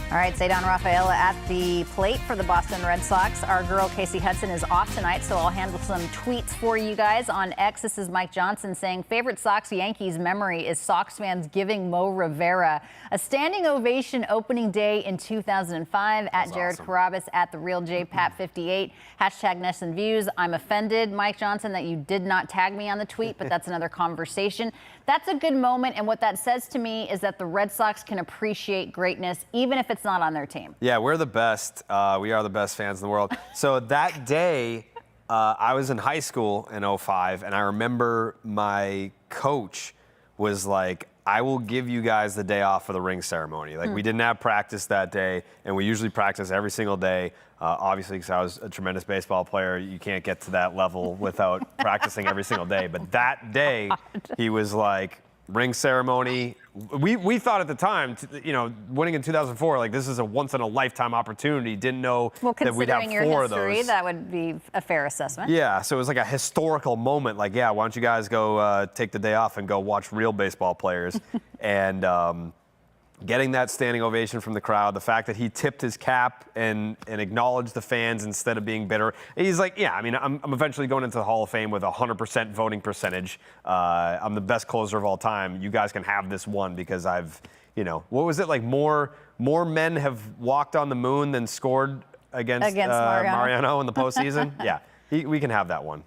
Speaker 1: All right, Cedar Rafaela at the plate for the Boston Red Sox. Our girl Casey Hudson is off tonight, so I'll handle some tweets for you guys. On X, this is Mike Johnson saying, favorite Sox-Yankees memory is Sox fans giving Mo Rivera a standing ovation opening day in 2005. At Jared Carrabis at the real JPap58. Hashtag NESN and Views. I'm offended, Mike Johnson, that you did not tag me on the tweet, but that's another conversation. That's a good moment, and what that says to me is that the Red Sox can appreciate greatness, even if it's not on their team.
Speaker 3: Yeah, we're the best. We are the best fans in the world. So that day, I was in high school in 05, and I remember my coach was like, I will give you guys the day off for the ring ceremony. Like, we didn't have practice that day, and we usually practice every single day. Obviously, because I was a tremendous baseball player, you can't get to that level without practicing every single day. But that day, he was like, ring ceremony. We thought at the time, winning in 2004, like, this is a once-in-a-lifetime opportunity. Didn't know that we'd have four of those.
Speaker 1: That would be a fair assessment.
Speaker 3: Yeah, so it was like a historical moment. Like, yeah, why don't you guys go take the day off and go watch real baseball players? And getting that standing ovation from the crowd, the fact that he tipped his cap and acknowledged the fans instead of being bitter. He's like, yeah, I mean, I'm eventually going into the Hall of Fame with a 100% voting percentage. I'm the best closer of all time. You guys can have this one because I've, what was it, like more men have walked on the moon than scored against Mariano in the postseason? Yeah, we can have that one.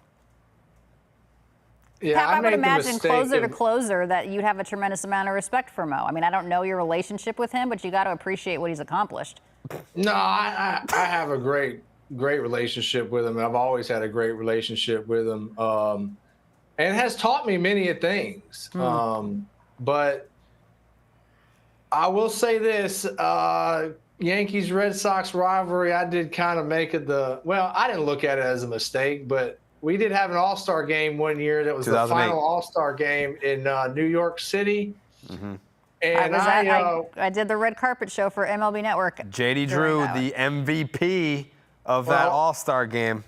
Speaker 2: Yeah,
Speaker 1: Pap, I would imagine closer to closer that you'd have a tremendous amount of respect for Mo. I mean, I don't know your relationship with him, but you got to appreciate what he's accomplished.
Speaker 2: No, I have a great relationship with him. I've always had a great relationship with him, and has taught me many things. But I will say this: Yankees Red Sox rivalry. I did kind of make it I didn't look at it as a mistake, but we did have an All-Star game one year that was the final All-Star game in New York City. And
Speaker 1: I did the red carpet show for MLB Network.
Speaker 3: JD Drew, the MVP of that All-Star game.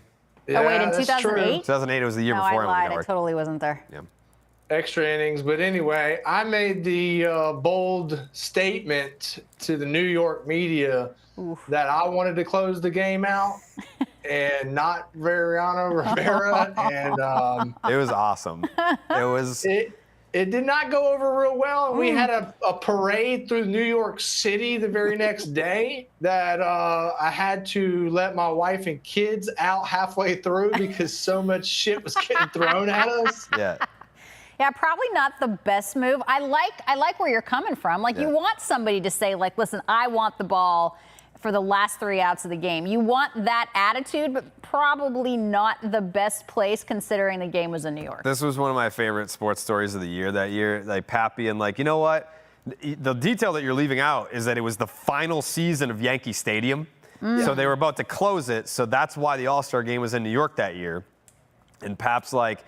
Speaker 2: Yeah,
Speaker 1: oh, wait, in 2008?
Speaker 3: 2008, it was the year before
Speaker 1: I lied.
Speaker 3: MLB Network.
Speaker 1: I totally wasn't there.
Speaker 3: Yeah.
Speaker 2: Extra innings. But anyway, I made the bold statement to the New York media that I wanted to close the game out. And not Mariano Rivera, and
Speaker 3: it was awesome. It
Speaker 2: did not go over real well. We had a parade through New York City the very next day that I had to let my wife and kids out halfway through because so much shit was getting thrown at us.
Speaker 1: Yeah, probably not the best move. I like where you're coming from. Like, you want somebody to say, like, listen, I want the ball for the last 3 outs of the game. You want that attitude, but probably not the best place considering the game was in New York.
Speaker 3: This was one of my favorite sports stories of the year that year. Like, Pappy and like, you know what? The detail that you're leaving out is that it was the final season of Yankee Stadium. So they were about to close it. So that's why the All-Star game was in New York that year. And Pap's like,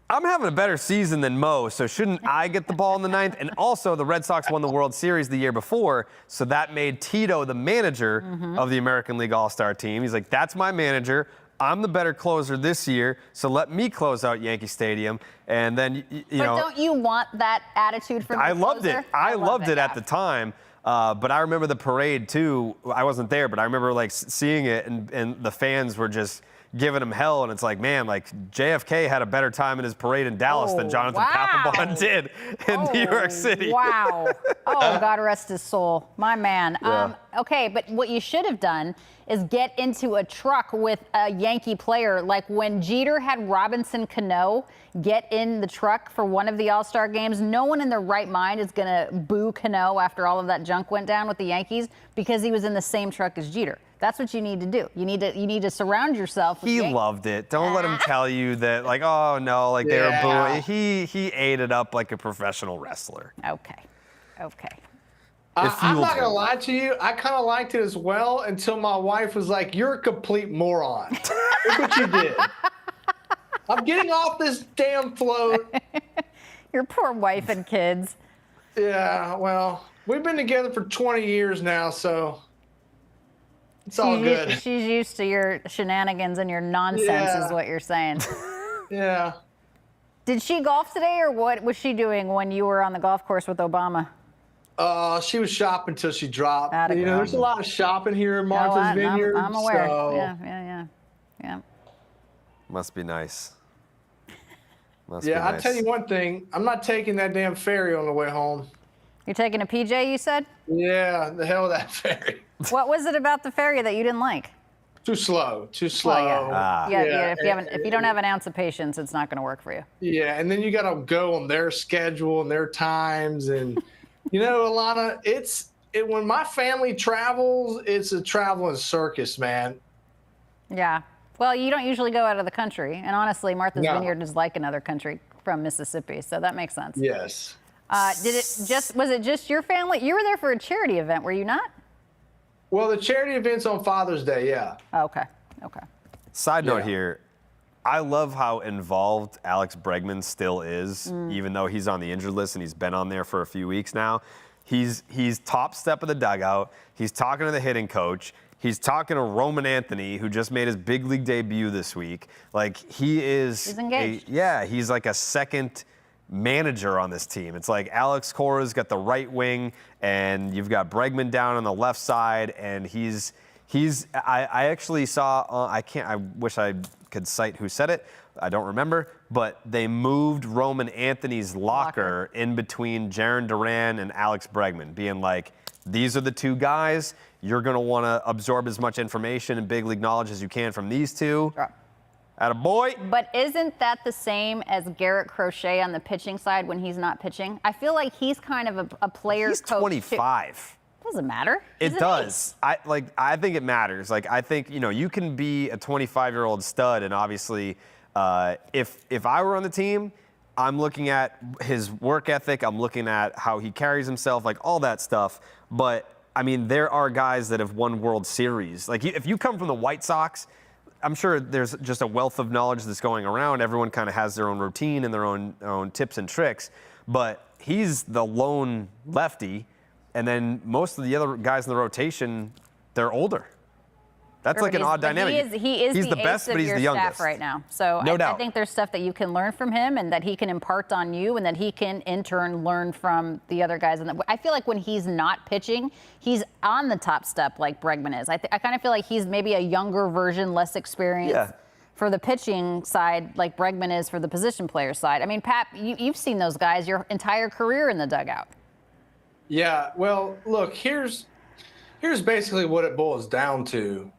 Speaker 3: I'm having a better season than Mo, so shouldn't I get the ball in the ninth? And also, the Red Sox won the World Series the year before, so that made Tito the manager of the American League All-Star team. He's like, that's my manager. I'm the better closer this year, so let me close out Yankee Stadium. And then,
Speaker 1: but don't you want that attitude from the closer?
Speaker 3: I loved it. I loved it at the time. But I remember the parade, too. I wasn't there, but I remember, like, seeing it, and the fans were just giving him hell, and it's like, man, like, JFK had a better time in his parade in Dallas than Jonathan Papelbon did in New York City.
Speaker 1: Wow. Oh, God rest his soul. My man.
Speaker 3: Yeah.
Speaker 1: Okay, but what you should have done is get into a truck with a Yankee player. Like when Jeter had Robinson Cano get in the truck for one of the All-Star games, no one in their right mind is going to boo Cano after all of that junk went down with the Yankees because he was in the same truck as Jeter. That's what you need to do. You need to surround yourself with
Speaker 3: He loved it. Don't let him tell you that, like, oh, no, like they were booing. He ate it up like a professional wrestler.
Speaker 1: Okay.
Speaker 2: I'm not going to lie to you. I kind of liked it as well until my wife was like, you're a complete moron. Look what you did. I'm getting off this damn float.
Speaker 1: Your poor wife and kids.
Speaker 2: Yeah, well, we've been together for 20 years now, so it's all good.
Speaker 1: She's used to your shenanigans and your nonsense is what you're saying.
Speaker 2: Yeah.
Speaker 1: Did she golf today, or what was she doing when you were on the golf course with Obama?
Speaker 2: She was shopping until she dropped.
Speaker 1: Atta girl.
Speaker 2: There's a lot of shopping here in Martha's Vineyard.
Speaker 1: I'm aware.
Speaker 2: So,
Speaker 1: Yeah.
Speaker 3: Must be nice. Must
Speaker 2: yeah,
Speaker 3: be
Speaker 2: I'll
Speaker 3: nice.
Speaker 2: tell you one thing. I'm not taking that damn ferry on the way home.
Speaker 1: You're taking a PJ, you said?
Speaker 2: Yeah, the hell with that ferry.
Speaker 1: What was it about the ferry that you didn't like?
Speaker 2: Too slow.
Speaker 1: Well, yeah.
Speaker 2: Yeah,
Speaker 1: If you don't have an ounce of patience, it's not going to work for you.
Speaker 2: Yeah, and then you got to go on their schedule and their times. And, Alanna, when my family travels, it's a traveling circus, man.
Speaker 1: Yeah. Well, you don't usually go out of the country. And honestly, Martha's
Speaker 2: No.
Speaker 1: Vineyard is like another country from Mississippi. So that makes sense.
Speaker 2: Yes.
Speaker 1: Was it just your family? You were there for a charity event, were you not?
Speaker 2: Well, the charity event's on Father's Day, yeah.
Speaker 1: Oh, okay.
Speaker 3: Side note
Speaker 2: Yeah.
Speaker 3: here, I love how involved Alex Bregman still is, even though he's on the injured list and he's been on there for a few weeks now. He's top step of the dugout. He's talking to the hitting coach. He's talking to Roman Anthony, who just made his big league debut this week. Like, he's
Speaker 1: engaged.
Speaker 3: he's like a second manager on this team. It's like Alex Cora's got the right wing, and you've got Bregman down on the left side, and I actually saw, I wish I could cite who said it. I don't remember, but they moved Roman Anthony's locker in between Jarren Duran and Alex Bregman, being like, these are the two guys. You're going to want to absorb as much information and big league knowledge as you can from these two.
Speaker 1: Sure.
Speaker 3: Attaboy.
Speaker 1: But isn't that the same as Garrett Crochet on the pitching side when he's not pitching? I feel like he's kind of a player
Speaker 3: He's
Speaker 1: coach.
Speaker 3: 25.
Speaker 1: Doesn't matter. He's
Speaker 3: It
Speaker 1: an
Speaker 3: does. I think it matters. Like, I think, you can be a 25-year-old stud, and obviously, if I were on the team, I'm looking at his work ethic. I'm looking at how he carries himself, like all that stuff. But I mean, there are guys that have won World Series. Like, if you come from the White Sox, I'm sure there's just a wealth of knowledge that's going around. Everyone kind of has their own routine and their own tips and tricks. But he's the lone lefty, and then most of the other guys in the rotation, they're older. That's like an odd dynamic.
Speaker 1: He's
Speaker 3: the best, but he's the youngest
Speaker 1: right now. So
Speaker 3: No
Speaker 1: I
Speaker 3: doubt.
Speaker 1: think there's stuff that you can learn from him and that he can impart on you and that he can in turn learn from the other guys. And I feel like when he's not pitching, he's on the top step like Bregman is. I kind of feel like he's maybe a younger version, less experienced for the pitching side like Bregman is for the position player side. I mean, Pat, you've seen those guys your entire career in the dugout.
Speaker 2: Yeah, well, look, here's basically what it boils down to.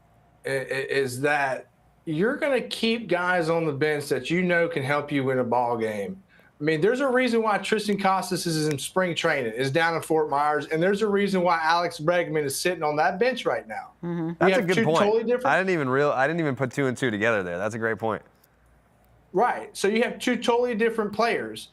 Speaker 2: Is that you're going to keep guys on the bench that can help you win a ball game. I mean, there's a reason why Tristan Casas is in spring training, is down in Fort Myers, and there's a reason why Alex Bregman is sitting on that bench right now.
Speaker 1: Mm-hmm.
Speaker 3: That's a good point.
Speaker 2: Totally different.
Speaker 3: I didn't even put two and two together there. That's a great point.
Speaker 2: Right. So you have two totally different players.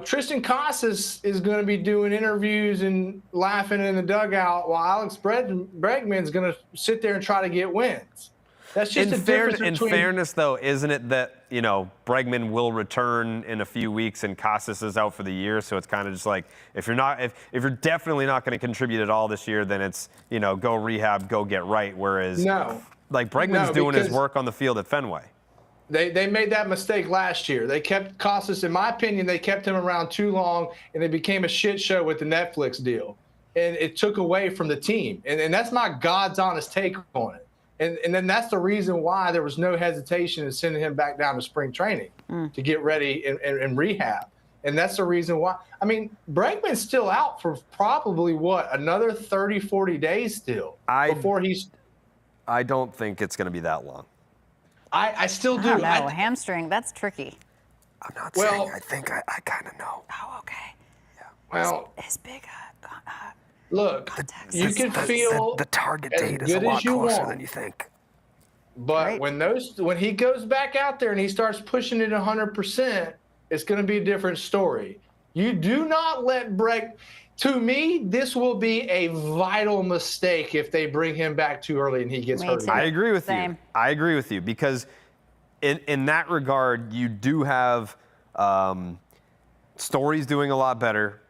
Speaker 2: Tristan Casas is going to be doing interviews and laughing in the dugout while Alex Bregman's going to sit there and try to get wins. That's just a difference between...
Speaker 3: In fairness, though, isn't it that, Bregman will return in a few weeks and Casas is out for the year? So it's kind of just like, if you're definitely not going to contribute at all this year, then it's, go rehab, go get right. Whereas, Bregman's doing his work on the field at Fenway.
Speaker 2: They made that mistake last year. They kept Casas, in my opinion, they kept him around too long, and it became a shit show with the Netflix deal. And it took away from the team. And that's my God's honest take on it. And then that's the reason why there was no hesitation in sending him back down to spring training to get ready and rehab. And that's the reason why. I mean, Bregman's still out for probably, another 30, 40 days still before he's...
Speaker 3: I don't think it's going to be that long.
Speaker 2: I still do.
Speaker 1: I don't know. Hamstring, that's tricky.
Speaker 3: I'm not saying I think I kind of know.
Speaker 1: Oh, okay.
Speaker 3: Yeah.
Speaker 2: Well,
Speaker 1: his big
Speaker 2: look, you can feel
Speaker 3: the target
Speaker 2: as
Speaker 3: date is
Speaker 2: good
Speaker 3: a lot
Speaker 2: as you
Speaker 3: closer
Speaker 2: want.
Speaker 3: than you think.
Speaker 2: But when he goes back out there and he starts pushing it 100%, it's going to be a different story. You do not let To me, this will be a vital mistake if they bring him back too early and he gets hurt.
Speaker 3: I agree with
Speaker 1: Same.
Speaker 3: you. I agree with you because in that regard, you do have Story's doing a lot better.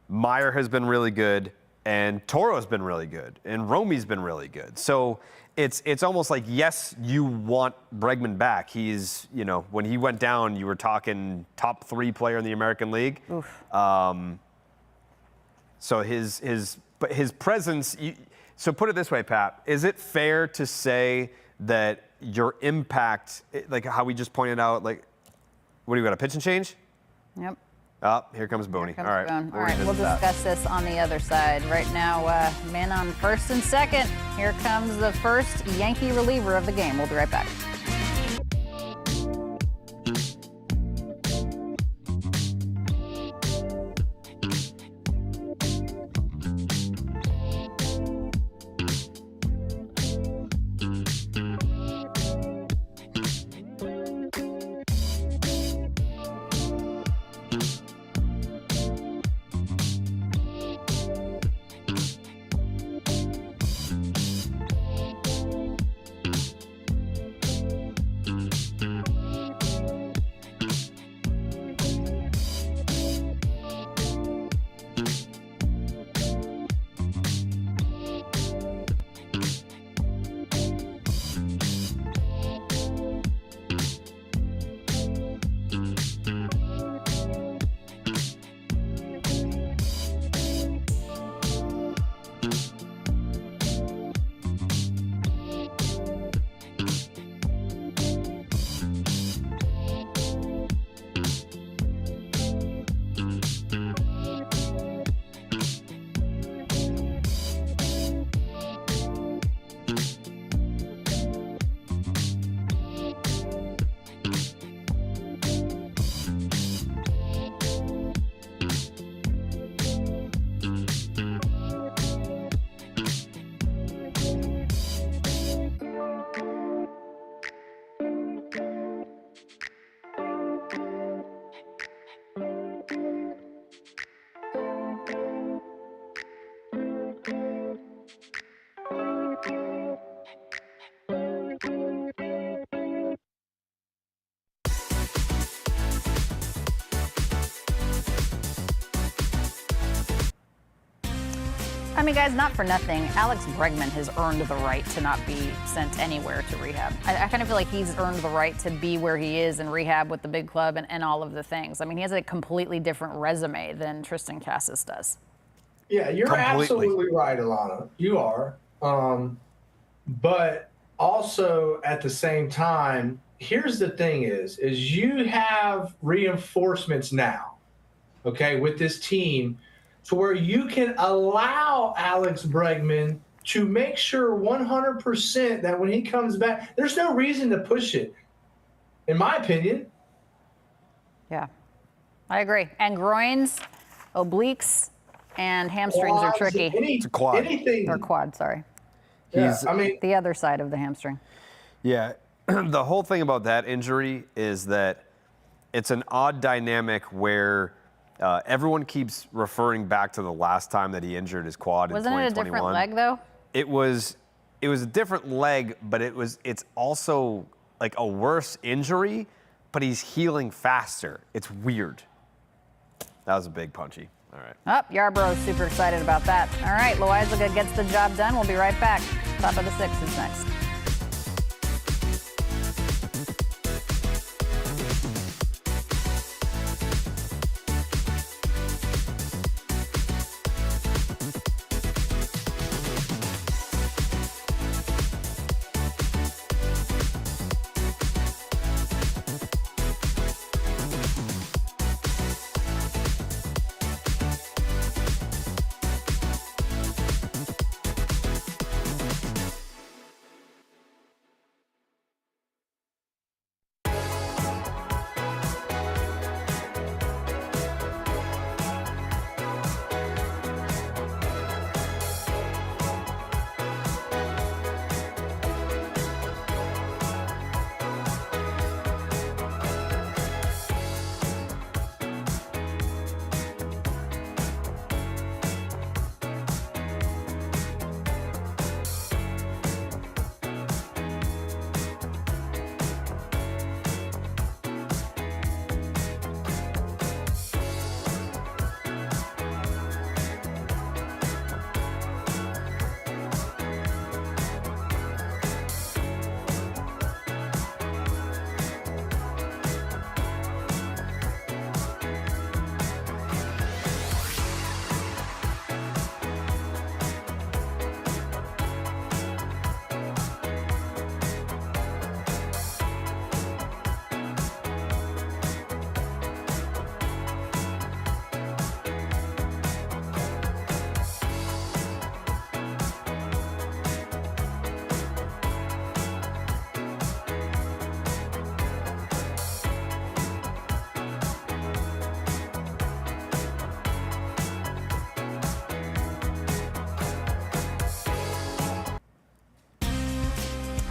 Speaker 3: Meyer has been really good, and Toro's been really good, and Romy's been really good. So it's almost like, yes, you want Bregman back. He's, when he went down, you were talking top 3 player in the American League. So his presence. So put it this way, Pat. Is it fair to say that your impact, like how we just pointed out, like, what do you got, a pitch and change?
Speaker 1: Yep.
Speaker 3: Oh, here comes Booney. All right.
Speaker 1: All right, we'll discuss this on the other side. Right now, men on first and second. Here comes the first Yankee reliever of the game. We'll be right back. I mean, guys, not for nothing, Alex Bregman has earned the right to not be sent anywhere to rehab. I kind of feel like he's earned the right to be where he is in rehab with the big club and all of the things. I mean, he has a completely different resume than Tristan Casas does.
Speaker 2: Yeah, you're absolutely right, Alanna. You are. But also at the same time, here's the thing is you have reinforcements now, okay, with this team to where you can allow Alex Bregman to make sure 100% that when he comes back, there's no reason to push it, in my opinion.
Speaker 1: Yeah, I agree. And groins, obliques, and hamstrings are tricky.
Speaker 3: It's a quad.
Speaker 2: Anything.
Speaker 1: Or quad, sorry.
Speaker 2: Yeah, I mean,
Speaker 1: the other side of the hamstring.
Speaker 3: Yeah, the whole thing about that injury is that it's an odd dynamic where everyone keeps referring back to the last time that he injured his quad in 2021.
Speaker 1: Wasn't it a different leg, though?
Speaker 3: It was a different leg, but it's also like a worse injury, but he's healing faster. It's weird. That was a big punchy. All right.
Speaker 1: Yarbrough's super excited about that. All right, Loizaga gets the job done. We'll be right back. Top of the sixth is next.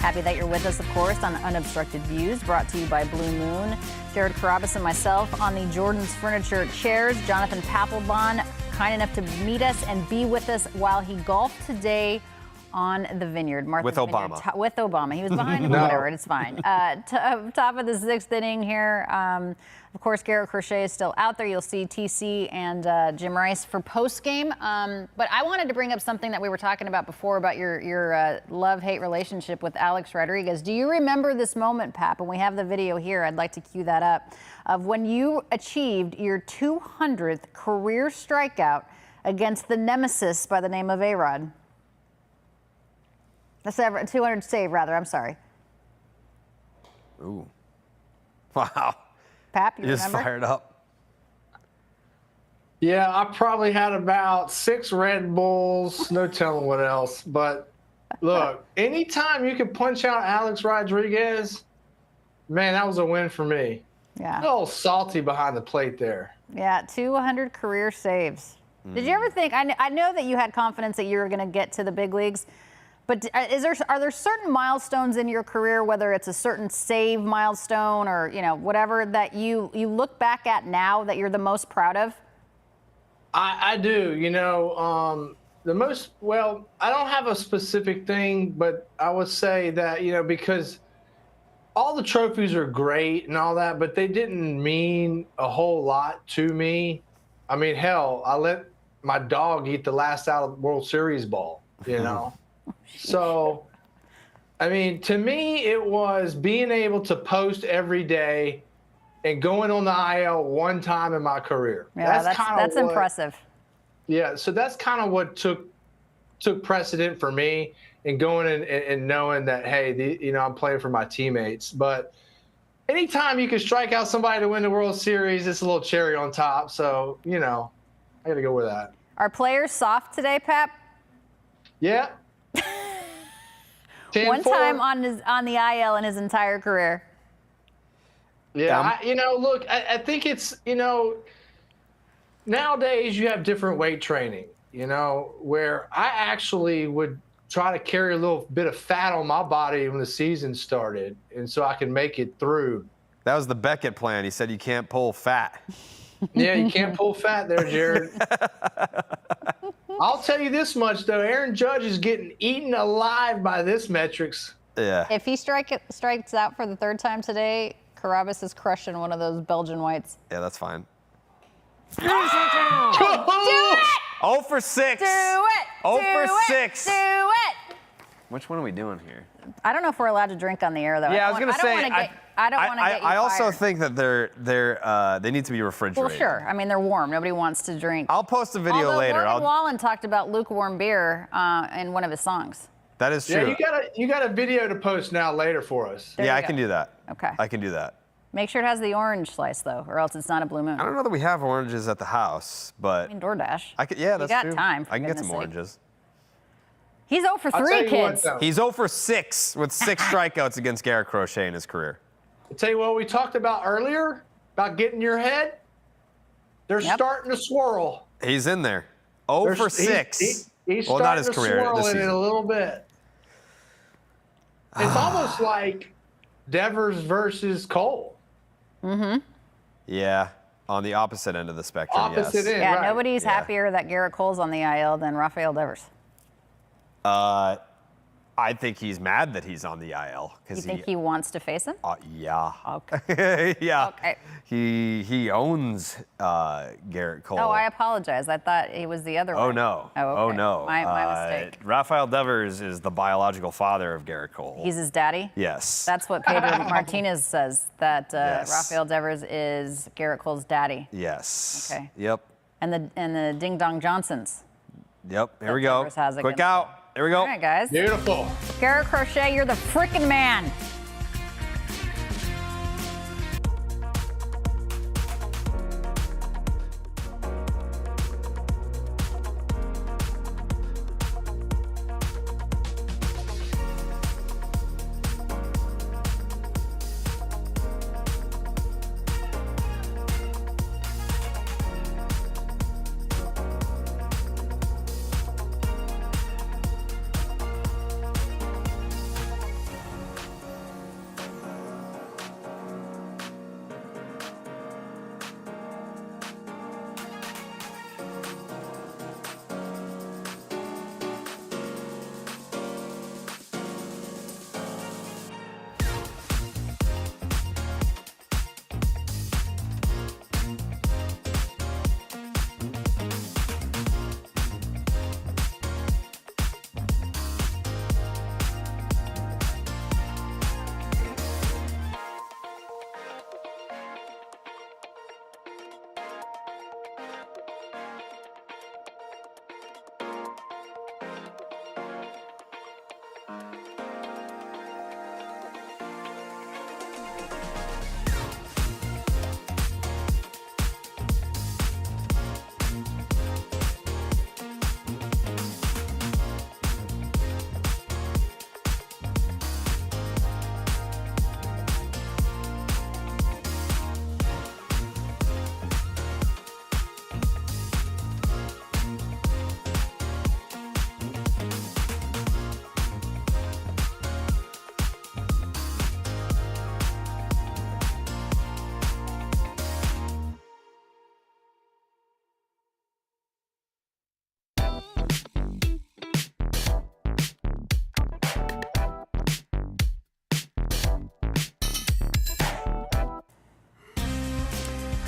Speaker 1: Happy that you're with us, of course, on Unobstructed Views, brought to you by Blue Moon. Jared Carrabis and myself on the Jordan's Furniture chairs. Jonathan Papelbon, kind enough to meet us and be with us while he golfed today on the Vineyard.
Speaker 3: With Obama.
Speaker 1: Vineyard, with Obama. He was behind him, whatever, it's fine. Top of the sixth inning here. Of course, Garrett Crochet is still out there. You'll see TC and Jim Rice for post-game. But I wanted to bring up something that we were talking about before about your love-hate relationship with Alex Rodriguez. Do you remember this moment, Pap? And we have the video here. I'd like to cue that up. Of when you achieved your 200th career strikeout against the nemesis by the name of A-Rod. That's 200 save, rather. I'm sorry.
Speaker 3: Ooh. Wow.
Speaker 1: Pap, you
Speaker 3: just
Speaker 1: remember?
Speaker 3: Fired up.
Speaker 2: Yeah, I probably had about 6 Red Bulls, no telling what else. But look, anytime you can punch out Alex Rodriguez, man, that was a win for me.
Speaker 1: Yeah.
Speaker 2: A little salty behind the plate there.
Speaker 1: Yeah, 200 career saves. Did you ever think, I know that you had confidence that you were going to get to the big leagues, but are there certain milestones in your career, whether it's a certain save milestone or, whatever, that you look back at now that you're the most proud of?
Speaker 2: I do. I don't have a specific thing, but I would say that, because all the trophies are great and all that, but they didn't mean a whole lot to me. I mean, hell, I let my dog eat the last out of World Series ball, So, I mean, to me, it was being able to post every day and going on the IL one time in my career.
Speaker 1: Yeah, that's impressive.
Speaker 2: Yeah, so that's kind of what took precedent for me, and going and knowing that, hey, I'm playing for my teammates. But anytime you can strike out somebody to win the World Series, it's a little cherry on top. So, I got to go with that.
Speaker 1: Are players soft today, Pap?
Speaker 2: Yeah.
Speaker 1: One time on the IL in his entire career.
Speaker 2: Yeah, look, I think it's, nowadays you have different weight training, where I actually would try to carry a little bit of fat on my body when the season started, and so I can make it through.
Speaker 3: That was the Beckett plan. He said you can't pull fat.
Speaker 2: Yeah, you can't pull fat there, Jared. I'll tell you this much, though. Aaron Judge is getting eaten alive by this metrics.
Speaker 3: Yeah.
Speaker 1: If he strikes out for the third time today, Carrabis is crushing one of those Belgian whites.
Speaker 3: Yeah, that's fine.
Speaker 1: Do it!
Speaker 3: 0 for 6.
Speaker 1: Do it!
Speaker 3: 0
Speaker 1: Do
Speaker 3: for
Speaker 1: it!
Speaker 3: 6.
Speaker 1: Do it!
Speaker 3: Which one are we doing here?
Speaker 1: I don't know if we're allowed to drink on the air, though.
Speaker 3: Yeah, I was going to say.
Speaker 1: I don't want to get you
Speaker 3: I also
Speaker 1: fired.
Speaker 3: think that they need to be refrigerated.
Speaker 1: Well, sure. I mean, they're warm. Nobody wants to drink.
Speaker 3: I'll post a video
Speaker 1: Although
Speaker 3: later.
Speaker 1: Morgan Wallen talked about lukewarm beer in one of his songs.
Speaker 3: That is true.
Speaker 2: Yeah, you got a video to post now later for us.
Speaker 1: There
Speaker 3: yeah,
Speaker 1: you
Speaker 3: I
Speaker 1: go.
Speaker 3: can do that.
Speaker 1: Okay.
Speaker 3: I can do that.
Speaker 1: Make sure it has the orange slice, though, or else it's not a Blue Moon.
Speaker 3: I don't know that we have oranges at the house, but
Speaker 1: I mean, DoorDash.
Speaker 3: I could. Yeah, that's
Speaker 1: got
Speaker 3: true.
Speaker 1: time, for
Speaker 3: I can get
Speaker 1: goodness
Speaker 3: some
Speaker 1: sake.
Speaker 3: oranges.
Speaker 1: He's 0 for
Speaker 2: I'll
Speaker 1: 3,
Speaker 2: tell you what,
Speaker 1: kids.
Speaker 2: though.
Speaker 3: He's 0 for 6 with 6 strikeouts against Garrett Crochet in his career.
Speaker 2: I'll tell you what we talked about earlier about getting your head. They're starting to swirl.
Speaker 3: He's in there. 0 for 6.
Speaker 2: He's
Speaker 3: well,
Speaker 2: starting
Speaker 3: not his
Speaker 2: to
Speaker 3: career.
Speaker 2: swirl
Speaker 3: This
Speaker 2: in it
Speaker 3: season.
Speaker 2: a little bit. It's almost like Devers versus Cole.
Speaker 1: Mm-hmm.
Speaker 3: Yeah, on the opposite end of the spectrum.
Speaker 2: Opposite
Speaker 3: yes.
Speaker 2: end.
Speaker 1: Yeah,
Speaker 2: right.
Speaker 1: nobody's
Speaker 3: Yeah.
Speaker 1: happier that Garrett Cole's on the IL than Rafael Devers.
Speaker 3: I think he's mad that he's on the IL
Speaker 1: You
Speaker 3: because
Speaker 1: think he wants to face him?
Speaker 3: Yeah.
Speaker 1: Okay.
Speaker 3: yeah.
Speaker 1: Okay.
Speaker 3: He owns Garrett Cole.
Speaker 1: Oh, I apologize. I thought he was the other one.
Speaker 3: Oh no.
Speaker 1: Oh, okay.
Speaker 3: Oh no.
Speaker 1: My mistake.
Speaker 3: Rafael Devers is the biological father of Garrett Cole.
Speaker 1: He's his daddy?
Speaker 3: Yes.
Speaker 1: That's what Pedro Martinez says, that
Speaker 3: Yes.
Speaker 1: Rafael Devers is Garrett Cole's daddy.
Speaker 3: Yes.
Speaker 1: Okay.
Speaker 3: Yep.
Speaker 1: And the Ding Dong Johnsons.
Speaker 3: Yep. Here we
Speaker 1: That
Speaker 3: go.
Speaker 1: Devers has
Speaker 3: Quick
Speaker 1: against
Speaker 3: out. Here we go.
Speaker 1: All right, guys.
Speaker 2: Beautiful.
Speaker 1: Garrett Crochet, you're the frickin' man.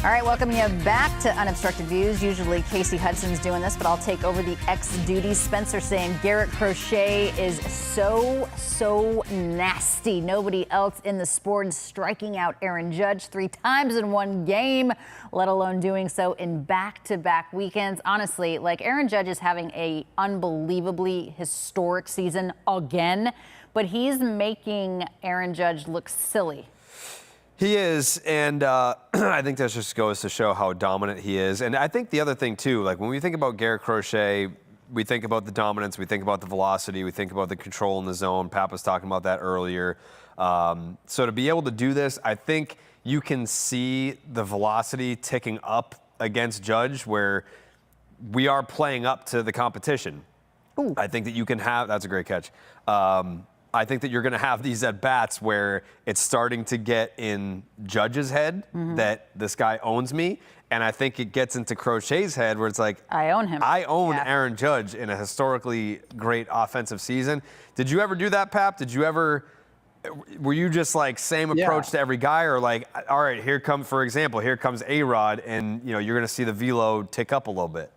Speaker 1: All right, welcome you back to Unobstructed Views. Usually Casey Hudson's doing this, but I'll take over the X duties. Spencer saying Garrett Crochet is so nasty. Nobody else in the sport is striking out Aaron Judge 3 times in one game, let alone doing so in back-to-back weekends. Honestly, like, Aaron Judge is having a unbelievably historic season again, but he's making Aaron Judge look silly.
Speaker 3: He is, and I think that just goes to show how dominant he is. And I think the other thing, too, like when we think about Garrett Crochet, we think about the dominance, we think about the velocity, we think about the control in the zone. Pap was talking about that earlier. So to be able to do this, I think you can see the velocity ticking up against Judge, where we are playing up to the competition.
Speaker 1: Ooh.
Speaker 3: I think that you can have, that's a great catch. I think that you're going to have these at-bats where it's starting to get in Judge's head that this guy owns me, and I think it gets into Crochet's head where it's like,
Speaker 1: I own him.
Speaker 3: I own Aaron Judge in a historically great offensive season. Did you ever do that, Pap? Were you just like same approach to every guy, or like, all right, here comes A-Rod, and you're going to see the velo tick up a little bit?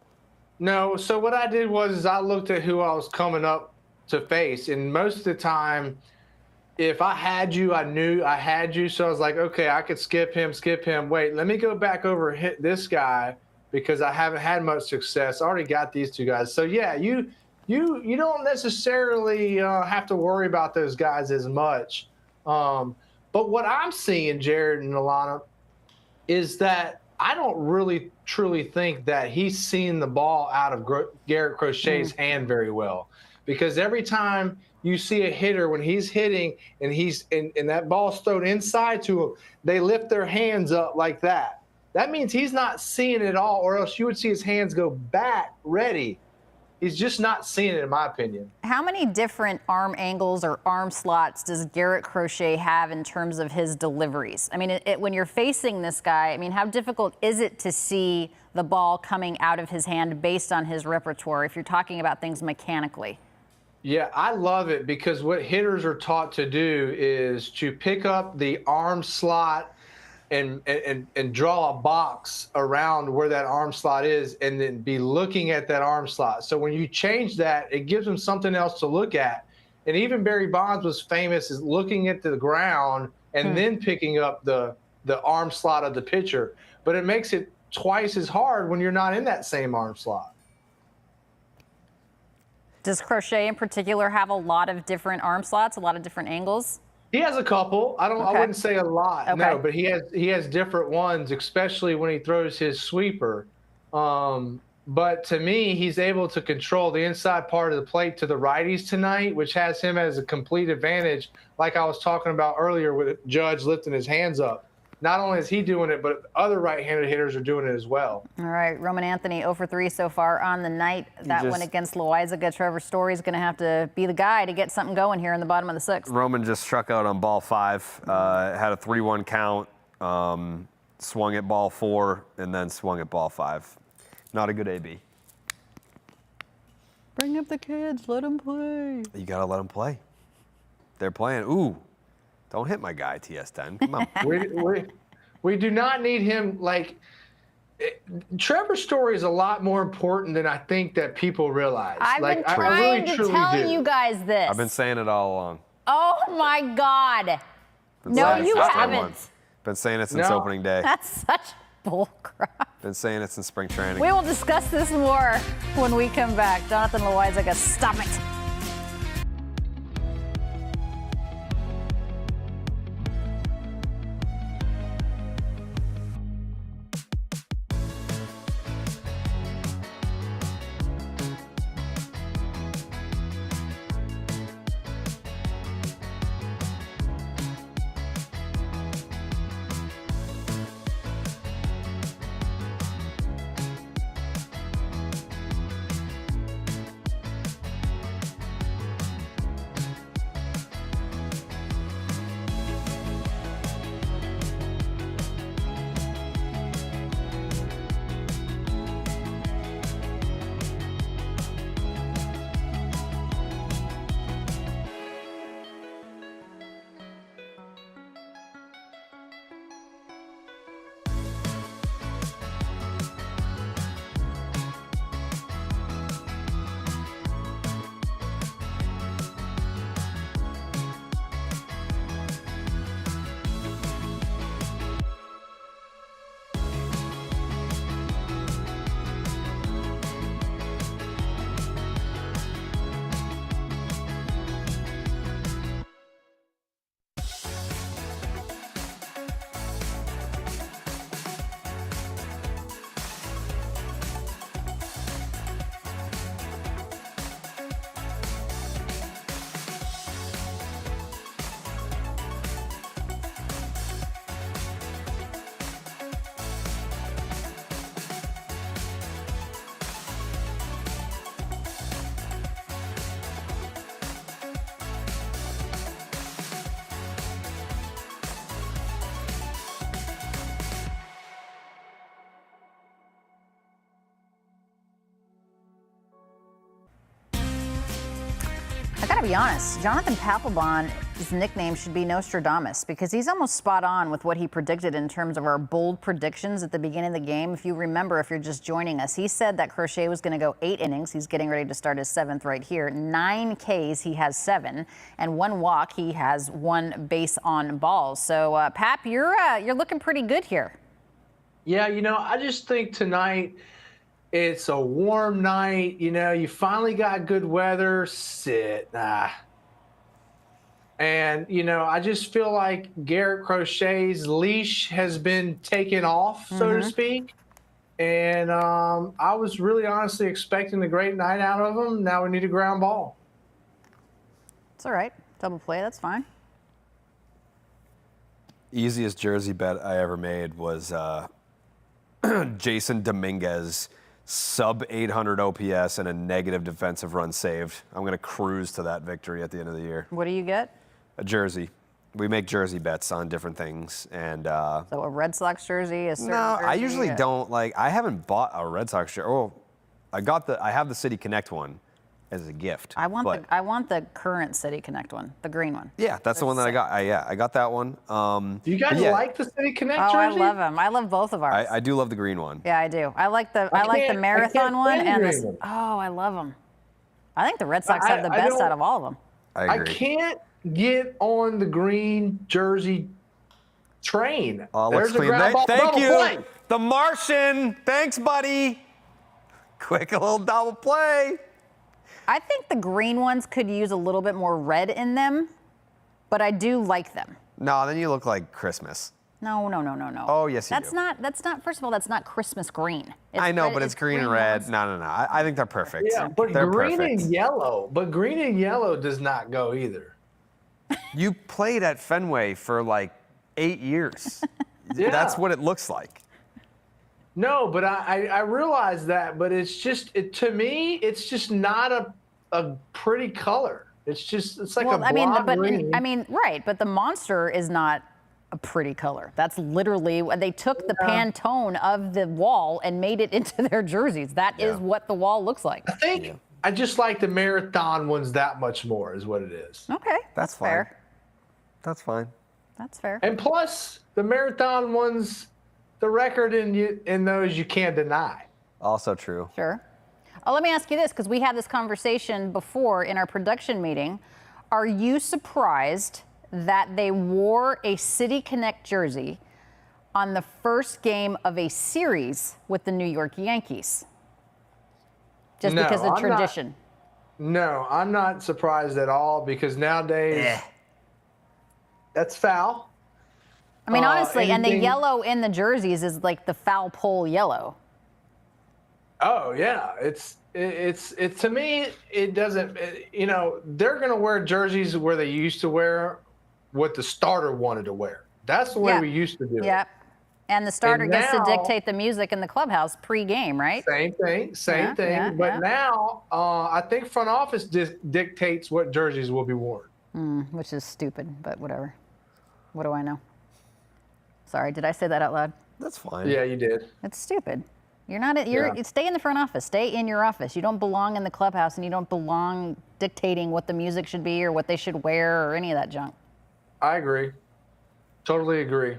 Speaker 2: No, so what I did was I looked at who I was coming up to face, and most of the time, if I had you, I knew I had you, so I was like, okay, I could skip him. Wait, let me go back over and hit this guy because I haven't had much success. I already got these two guys. So yeah, you don't necessarily have to worry about those guys as much. But what I'm seeing, Jared and Alanna, is that I don't really truly think that he's seen the ball out of Garrett Crochet's hand very well. Because every time you see a hitter, when he's hitting and and that ball's thrown inside to him, they lift their hands up like that. That means he's not seeing it all, or else you would see his hands go back ready. He's just not seeing it, in my opinion.
Speaker 1: How many different arm angles or arm slots does Garrett Crochet have in terms of his deliveries? I mean, when you're facing this guy, I mean, how difficult is it to see the ball coming out of his hand based on his repertoire, if you're talking about things mechanically?
Speaker 2: Yeah, I love it because what hitters are taught to do is to pick up the arm slot and draw a box around where that arm slot is and then be looking at that arm slot. So when you change that, it gives them something else to look at. And even Barry Bonds was famous as looking at the ground and then picking up the arm slot of the pitcher. But it makes it twice as hard when you're not in that same arm slot.
Speaker 1: Does Crochet in particular have a lot of different arm slots, a lot of different angles?
Speaker 2: He has a couple. I wouldn't say a lot, no, but he has different ones, especially when he throws his sweeper. But to me, he's able to control the inside part of the plate to the righties tonight, which has him as a complete advantage, like I was talking about earlier with Judge lifting his hands up. Not only is he doing it, but other right-handed hitters are doing it as well.
Speaker 1: All right, Roman Anthony 0 for 3 so far on the night. That one against Loizaga. Trevor Story's going to have to be the guy to get something going here in the bottom of the 6th.
Speaker 3: Roman just struck out on ball 5, had a 3-1 count, swung at ball 4, and then swung at ball 5. Not a good AB.
Speaker 1: Bring up the kids, let them play.
Speaker 3: You got to let them play. They're playing. Ooh. Don't hit my guy, TS10. Come on.
Speaker 2: we do not need him. Trevor Story is a lot more important than I think that people realize.
Speaker 1: I've been trying to tell you guys this.
Speaker 3: I've been saying it all along.
Speaker 1: Oh, my God. No, you haven't.
Speaker 3: Been saying it since opening day.
Speaker 1: That's such bull crap.
Speaker 3: Been saying it since spring training.
Speaker 1: We will discuss this more when we come back. Jonathan Loizaga, stop it. got to be honest. Jonathan Papelbon, his nickname should be Nostradamus because he's almost spot on with what he predicted in terms of our bold predictions at the beginning of the game. If you remember, if you're just joining us, he said that Crochet was going to go 8 innings. He's getting ready to start his 7th right here. 9 Ks, he has 7, and 1 walk, he has 1 base on balls. So, Pap, you're looking pretty good here.
Speaker 2: Yeah, I just think tonight it's a warm night. You finally got good weather. Sit. And, I just feel like Garrett Crochet's leash has been taken off, so to speak. And I was really honestly expecting a great night out of him. Now we need a ground ball.
Speaker 1: It's all right. Double play, that's fine.
Speaker 3: Easiest jersey bet I ever made was Jason Dominguez, sub 800 OPS and a negative defensive run saved. I'm going to cruise to that victory at the end of the year.
Speaker 1: What do you get?
Speaker 3: A jersey. We make jersey bets on different things, and
Speaker 1: so a Red Sox jersey, a certain
Speaker 3: no,
Speaker 1: jersey,
Speaker 3: I usually don't I haven't bought a Red Sox jersey. Oh, I have the City Connect one as a gift.
Speaker 1: I want the current City Connect one, the green one.
Speaker 3: Yeah, that's the one that I got. I got that one.
Speaker 2: Do you guys like the City Connect jersey?
Speaker 1: Oh, I love them. I love both of ours.
Speaker 3: I do love the green one.
Speaker 1: Yeah, I do. I like the marathon one and the. Oh, I love them. I think the Red Sox have the best out of all of them.
Speaker 3: I agree.
Speaker 2: I can't get on the green jersey train.
Speaker 3: Let's clean that. Thank you. Play. The Martian. Thanks, buddy. Quick, a little double play.
Speaker 1: I think the green ones could use a little bit more red in them, but I do like them.
Speaker 3: No, then you look like Christmas.
Speaker 1: No.
Speaker 3: Oh, yes, you
Speaker 1: do. That's not, first of all, that's not Christmas green.
Speaker 3: I know, but it's green and red. Ones. No. I think they're perfect.
Speaker 2: Yeah, but green and yellow does not go either.
Speaker 3: You played at Fenway for like 8 years.
Speaker 2: Yeah.
Speaker 3: That's what it looks like.
Speaker 2: No, but I realize that, but it's just to me, it's just not a pretty color. It's like a blonde green.
Speaker 1: Right, but the Monster is not a pretty color. That's literally, they took the Pantone of the wall and made it into their jerseys. That is what the wall looks like.
Speaker 2: I think I just like the marathon ones that much more is what it is.
Speaker 1: Okay, that's
Speaker 3: fine.
Speaker 1: Fair.
Speaker 3: That's fine.
Speaker 1: That's fair.
Speaker 2: And plus, the marathon ones, the record in those you can't deny.
Speaker 3: Also true.
Speaker 1: Sure. Oh, let me ask you this, because we had this conversation before in our production meeting. Are you surprised that they wore a City Connect jersey on the first game of a series with the New York Yankees? Just because of tradition.
Speaker 2: No, I'm not surprised at all because nowadays that's foul.
Speaker 1: I mean, honestly, and the yellow in the jerseys is like the foul pole yellow.
Speaker 2: Oh yeah, it's to me it doesn't. They're gonna wear jerseys where they used to wear what the starter wanted to wear. That's the way we used to do it.
Speaker 1: Yep. And the starter gets to dictate the music in the clubhouse pre-game, right?
Speaker 2: Same thing.
Speaker 1: Yeah,
Speaker 2: but now I think front office dictates what jerseys will be worn.
Speaker 1: Which is stupid, but whatever. What do I know? Sorry, did I say that out loud?
Speaker 3: That's fine.
Speaker 2: Yeah, you did.
Speaker 1: It's stupid. Stay in the front office. Stay in your office. You don't belong in the clubhouse, and you don't belong dictating what the music should be or what they should wear or any of that junk.
Speaker 2: I agree. Totally agree.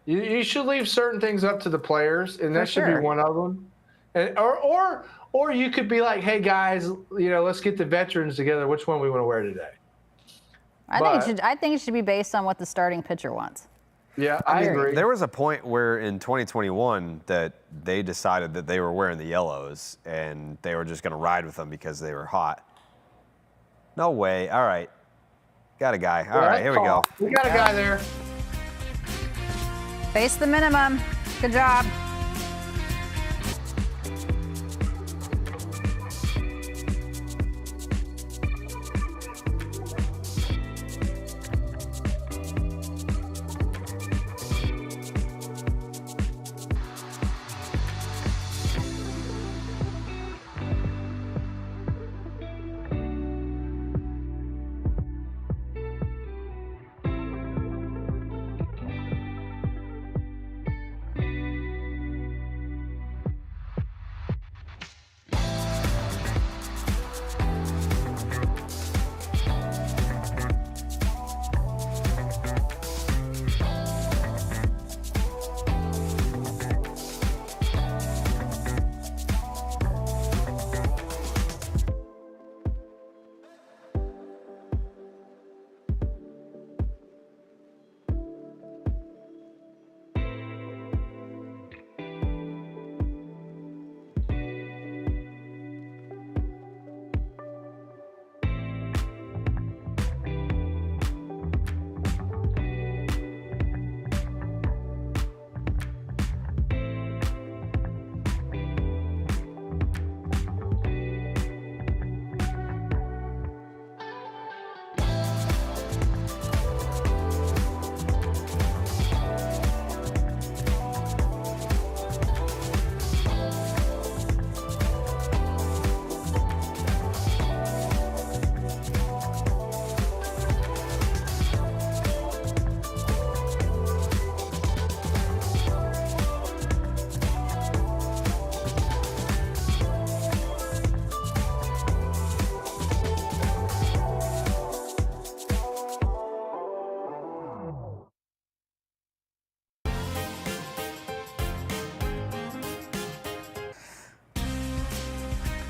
Speaker 2: You should leave certain things up to the players, and that should be one of them. And, or you could be like, hey guys, let's get the veterans together. Which one we want to wear today?
Speaker 1: I think it should be based on what the starting pitcher wants.
Speaker 2: Yeah, I agree.
Speaker 3: There was a point where in 2021 that they decided that they were wearing the yellows and they were just going to ride with them because they were hot. No way. All right. Got a guy. All right, here we go.
Speaker 2: We got a guy there.
Speaker 1: Face the minimum. Good job.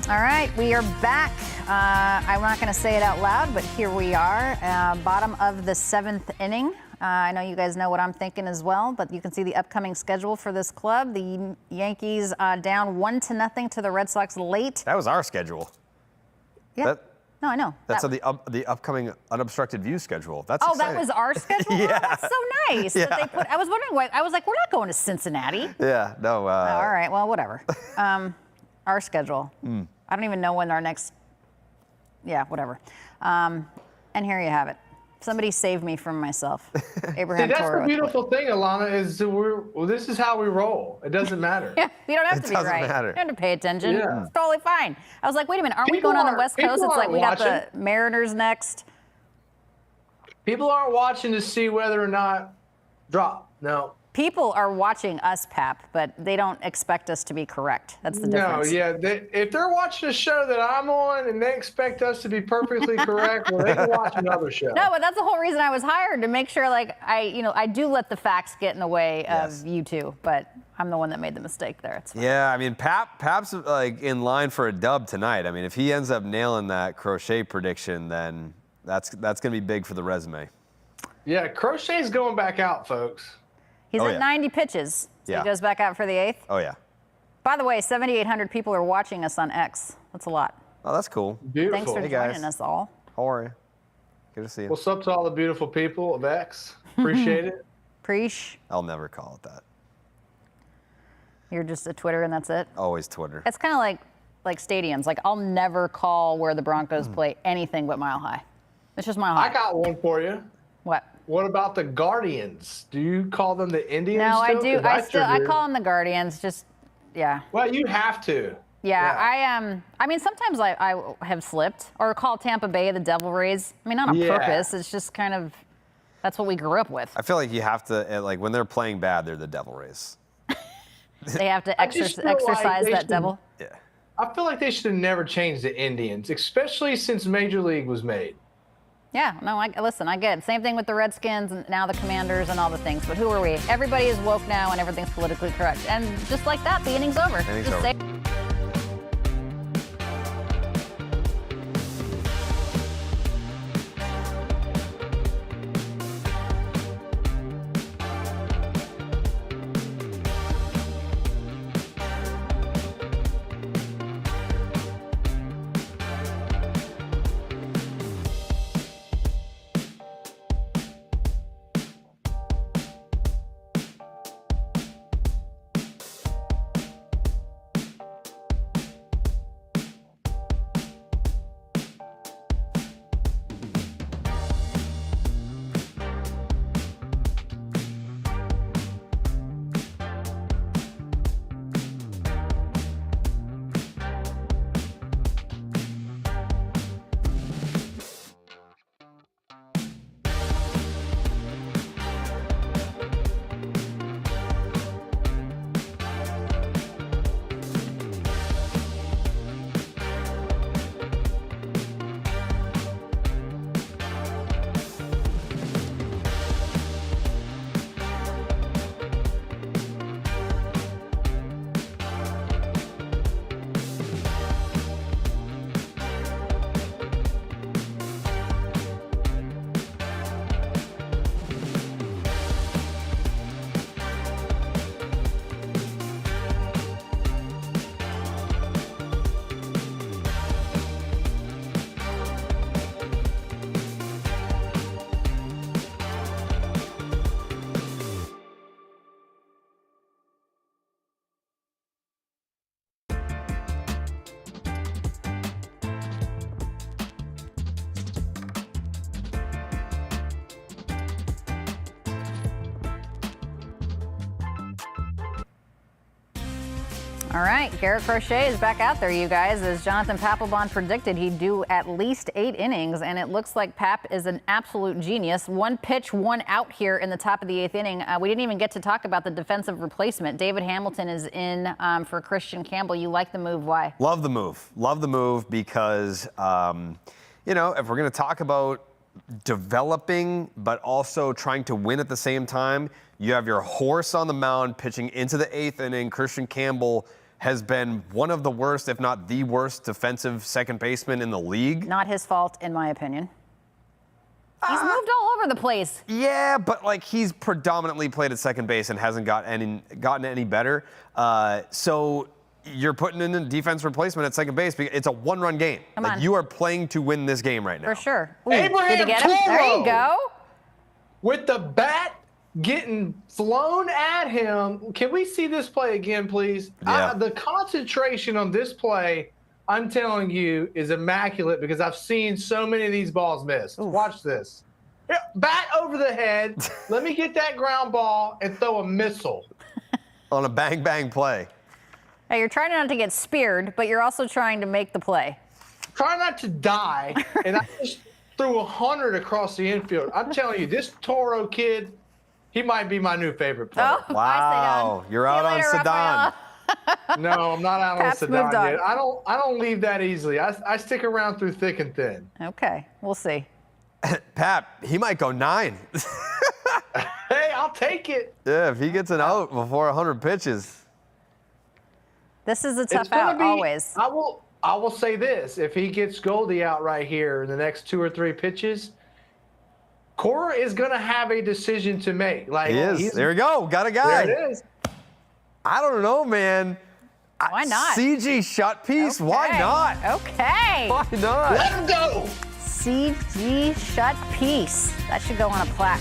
Speaker 1: All right, we are back. I'm not going to say it out loud, but here we are, bottom of the 7th inning. I know you guys know what I'm thinking as well, but you can see the upcoming schedule for this club. The Yankees down 1-0 to the Red Sox late.
Speaker 3: That was our schedule.
Speaker 1: Yeah. No, I know.
Speaker 3: That's the upcoming Unobstructed Views schedule. That's
Speaker 1: Oh,
Speaker 3: exciting.
Speaker 1: that was our schedule?
Speaker 3: Yeah.
Speaker 1: Oh, that's so nice.
Speaker 3: Yeah.
Speaker 1: That they put, I was wondering why. I was like, we're not going to Cincinnati.
Speaker 3: Yeah, no.
Speaker 1: All right, well, whatever. Our schedule. I don't even know when our next. Yeah, whatever. And here you have it. Somebody saved me from myself. Abraham
Speaker 2: See, that's
Speaker 1: Toro.
Speaker 2: the beautiful thing, Alanna, is this is how we roll. It doesn't matter.
Speaker 1: Yeah, you don't have to be
Speaker 3: doesn't
Speaker 1: right.
Speaker 3: matter.
Speaker 1: You don't have to pay attention.
Speaker 2: Yeah.
Speaker 1: It's totally fine. I was like, wait a minute, aren't we
Speaker 2: People
Speaker 1: going on the
Speaker 2: aren't-
Speaker 1: West Coast?
Speaker 2: people
Speaker 1: It's like
Speaker 2: aren't
Speaker 1: we got the
Speaker 2: watching.
Speaker 1: Mariners next.
Speaker 2: People aren't watching to see whether or not drop. No.
Speaker 1: People are watching us, Pap, but they don't expect us to be correct. That's the
Speaker 2: No,
Speaker 1: difference.
Speaker 2: yeah. If they're watching a show that I'm on and they expect us to be perfectly correct, well, they can watch another show.
Speaker 1: No, but that's the whole reason I was hired, to make sure, like, I do let the facts get in the way of you two, but I'm the one that made the mistake there. It's fine.
Speaker 3: Yeah, I mean, Pap's like in line for a dub tonight. I mean, if he ends up nailing that Crochet prediction, then that's going to be big for the resume.
Speaker 2: Yeah, Crochet's going back out, folks.
Speaker 1: He's
Speaker 3: Oh,
Speaker 1: at
Speaker 3: yeah.
Speaker 1: 90 pitches, so
Speaker 3: Yeah.
Speaker 1: he goes back out for the 8th.
Speaker 3: Oh, yeah.
Speaker 1: By the way, 7,800 people are watching us on X. That's a lot.
Speaker 3: Oh, that's cool.
Speaker 2: Beautiful.
Speaker 1: Thanks for
Speaker 3: Hey, guys.
Speaker 1: joining us all.
Speaker 3: How are you? Good to see you.
Speaker 2: What's up to all the beautiful people of X? Appreciate it.
Speaker 1: Preach.
Speaker 3: I'll never call it that.
Speaker 1: You're just a Twitter and that's it.
Speaker 3: Always Twitter.
Speaker 1: It's kind of like stadiums. Like, I'll never call where the Broncos play anything but Mile High. It's just Mile High.
Speaker 2: I got one for you.
Speaker 1: What?
Speaker 2: What about the Guardians? Do you call them the Indians?
Speaker 1: No, I
Speaker 2: still?
Speaker 1: do.
Speaker 2: 'Cause sure
Speaker 1: I
Speaker 2: do.
Speaker 1: call them the Guardians. Just, yeah.
Speaker 2: Well, you have to.
Speaker 1: Yeah, I mean, sometimes I have slipped or call Tampa Bay the Devil Rays. I mean, not on
Speaker 2: Yeah.
Speaker 1: purpose. It's just kind of, that's what we grew up with.
Speaker 3: I feel like you have to, like, when they're playing bad, they're the Devil Rays.
Speaker 1: They have to
Speaker 2: I just feel like
Speaker 1: exercise
Speaker 2: they
Speaker 1: that
Speaker 2: should-
Speaker 1: devil.
Speaker 3: Yeah.
Speaker 2: I feel like they should have never changed the Indians, especially since Major League was made.
Speaker 1: Yeah, no, listen, I get it. Same thing with the Redskins and now the Commanders and all the things. But who are we? Everybody is woke now and everything's politically correct. And just like that, the inning's over.
Speaker 3: Inning's
Speaker 1: Just
Speaker 3: over.
Speaker 1: say- All right, Garrett Crochet is back out there, you guys. As Jonathan Papelbon predicted, he'd do at least 8 innings, and it looks like Pap is an absolute genius. 1 pitch, 1 out here in the top of the 8th inning. We didn't even get to talk about the defensive replacement. David Hamilton is in for Christian Campbell. You like the move? Why?
Speaker 3: Love the move. Love the move because, you know, if we're going to talk about developing but also trying to win at the same time, you have your horse on the mound pitching into the 8th inning. Christian Campbell has been one of the worst, if not the worst, defensive second baseman in the league.
Speaker 1: Not his fault, in my opinion. He's moved all over the place.
Speaker 3: Yeah, but like he's predominantly played at second base and hasn't gotten any better. So you're putting in a defense replacement at second base because it's a one-run game.
Speaker 1: Come on.
Speaker 3: You are playing to win this game right now.
Speaker 1: For sure. Ooh,
Speaker 2: Abraham
Speaker 1: did you get him? There you
Speaker 2: Toro.
Speaker 1: go.
Speaker 2: With the bat getting flown at him. Can we see this play again, please?
Speaker 3: Yeah.
Speaker 2: The concentration on this play, I'm telling you, is immaculate because I've seen so many of these balls missed.
Speaker 1: Oof.
Speaker 2: Watch this. Yeah, bat over the head. Let me get that ground ball and throw a missile.
Speaker 3: On a bang-bang play.
Speaker 1: Hey, you're trying not to get speared, but you're also trying to make the play.
Speaker 2: Try not to die, and I just threw 100 across the infield. I'm telling you, this Toro kid, he might be my new favorite player.
Speaker 1: Oh,
Speaker 3: Wow,
Speaker 1: bye, Sedon.
Speaker 3: you're
Speaker 1: See you
Speaker 3: out on
Speaker 1: later,
Speaker 3: Sedon.
Speaker 1: Rafael.
Speaker 2: No, I'm not out on
Speaker 1: Pat's
Speaker 2: Sedon
Speaker 1: moved on.
Speaker 2: yet. I don't leave that easily. I stick around through thick and thin.
Speaker 1: Okay, we'll see.
Speaker 3: Pat, he might go 9.
Speaker 2: Hey, I'll take it.
Speaker 3: Yeah, if he gets an out before 100 pitches.
Speaker 1: This is a
Speaker 2: It's
Speaker 1: tough
Speaker 2: gonna
Speaker 1: out,
Speaker 2: be,
Speaker 1: always.
Speaker 2: I will say this: if he gets Goldie out right here in the next 2 or 3 pitches, Cora is gonna have a decision to make. Like
Speaker 3: He is. There we go. Got a guy.
Speaker 2: There it is.
Speaker 3: I don't know, man.
Speaker 1: Why not?
Speaker 3: CG shut piece. Why
Speaker 1: Okay.
Speaker 3: not?
Speaker 1: Okay.
Speaker 3: Why not?
Speaker 2: Let him go.
Speaker 1: CG shut piece. That should go on a plaque.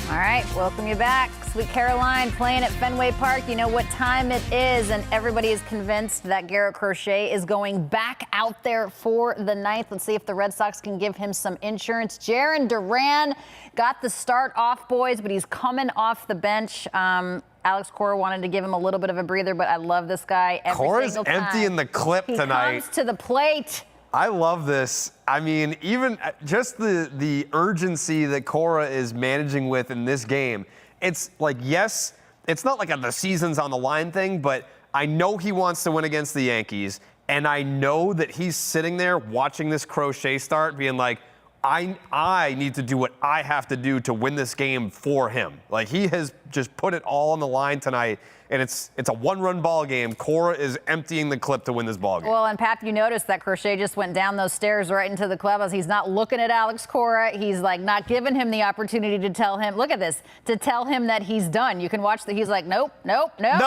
Speaker 1: All right, welcome you back. Sweet Caroline playing at Fenway Park. You know what time it is, and everybody is convinced that Garrett Crochet is going back out there for the 9th. Let's see if the Red Sox can give him some insurance. Jarren Duran got the start off, boys, but he's coming off the bench. Alex Cora wanted to give him a little bit of a breather, but I love this guy every
Speaker 3: Cora's
Speaker 1: single time.
Speaker 3: emptying the clip
Speaker 1: He
Speaker 3: tonight.
Speaker 1: comes to the plate.
Speaker 3: I love this. I mean, even just the urgency that Cora is managing with in this game. It's like, yes, it's not like the season's on the line thing, but I know he wants to win against the Yankees, and I know that he's sitting there watching this Crochet start being like, I need to do what I have to do to win this game for him. Like, he has just put it all on the line tonight, and it's a one-run ball game. Cora is emptying the clip to win this ball game.
Speaker 1: Well, and Pat, you noticed that Crochet just went down those stairs right into the clubhouse. He's not looking at Alex Cora. He's like not giving him the opportunity to tell him, look at this, to tell him that he's done. You can watch that. He's like, nope.
Speaker 3: Nope. I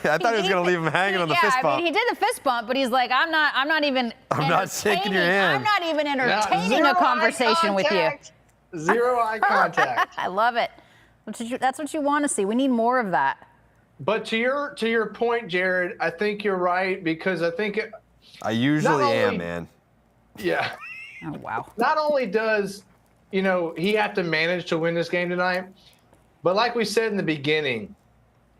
Speaker 3: thought he was going to leave him hanging on the fist bump.
Speaker 1: I mean, he did the fist bump, but he's like, I'm not even
Speaker 3: I'm not shaking your hand.
Speaker 1: I'm not even entertaining
Speaker 2: Zero
Speaker 1: a conversation
Speaker 2: eye
Speaker 1: with you.
Speaker 2: contact. Zero eye contact.
Speaker 1: I love it. That's what you want to see. We need more of that.
Speaker 2: But to your point, Jared, I think you're right because I think
Speaker 3: I usually am, man.
Speaker 2: Yeah.
Speaker 1: Oh, wow.
Speaker 2: Not only does, he have to manage to win this game tonight, but like we said in the beginning,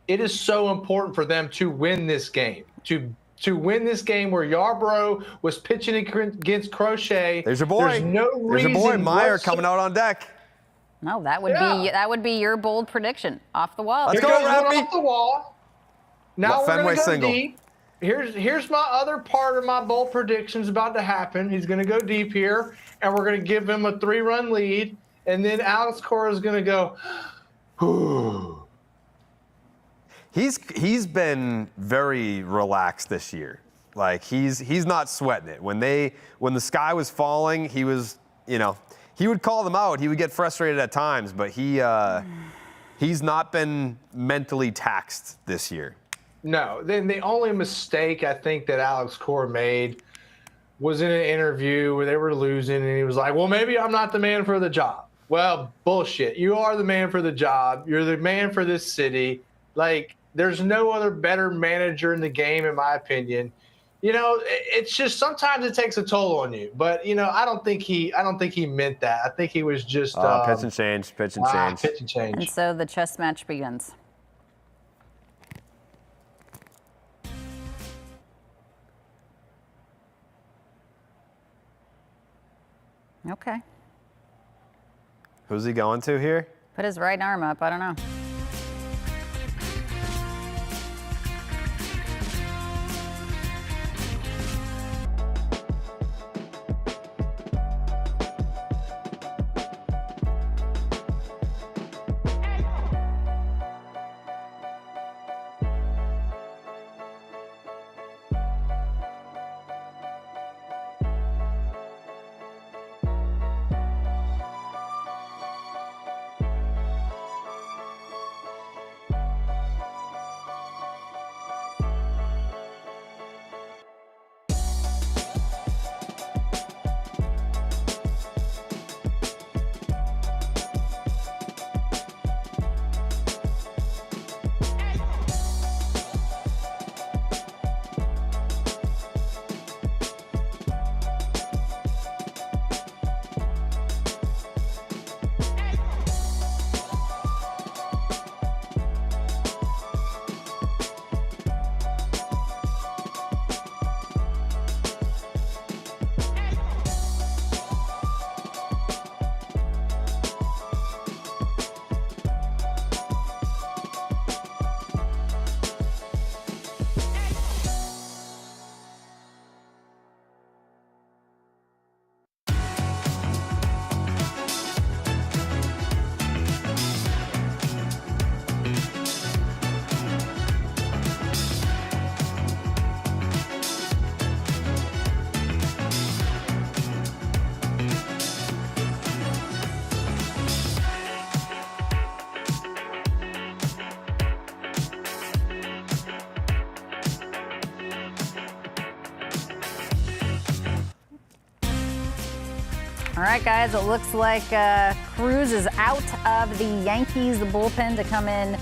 Speaker 2: it is so important for them to win this game. To win this game where Yarbrough was pitching against Crochet.
Speaker 3: There's your boy.
Speaker 2: There's no
Speaker 3: There's
Speaker 2: reason
Speaker 3: your boy, Meyer, coming out on deck.
Speaker 1: No, that would be your bold prediction. Off the wall.
Speaker 3: Let's go, Rappy.
Speaker 2: Off the wall. Now we're
Speaker 3: Fenway
Speaker 2: going to go
Speaker 3: single.
Speaker 2: deep. Here's my other part of my bold predictions about to happen. He's going to go deep here, and we're going to give him a 3-run lead, and then Alex Cora is going to go.
Speaker 3: He's been very relaxed this year. Like he's not sweating it. When the sky was falling, he was, he would call them out. He would get frustrated at times, but he's not been mentally taxed this year.
Speaker 2: No, then the only mistake I think that Alex Cora made was in an interview where they were losing, and he was like, well, maybe I'm not the man for the job. Well, bullshit. You are the man for the job. You're the man for this city. Like, there's no other better manager in the game, in my opinion. It's just sometimes it takes a toll on you. But I don't think he meant that. I think he was just
Speaker 3: pitch and change.
Speaker 2: Pitch and change.
Speaker 1: And so the chess match begins. Okay.
Speaker 3: Who's he going to here?
Speaker 1: Put his right arm up. I don't know. All right, guys, it looks like Cruz is out of the Yankees, the bullpen, to come in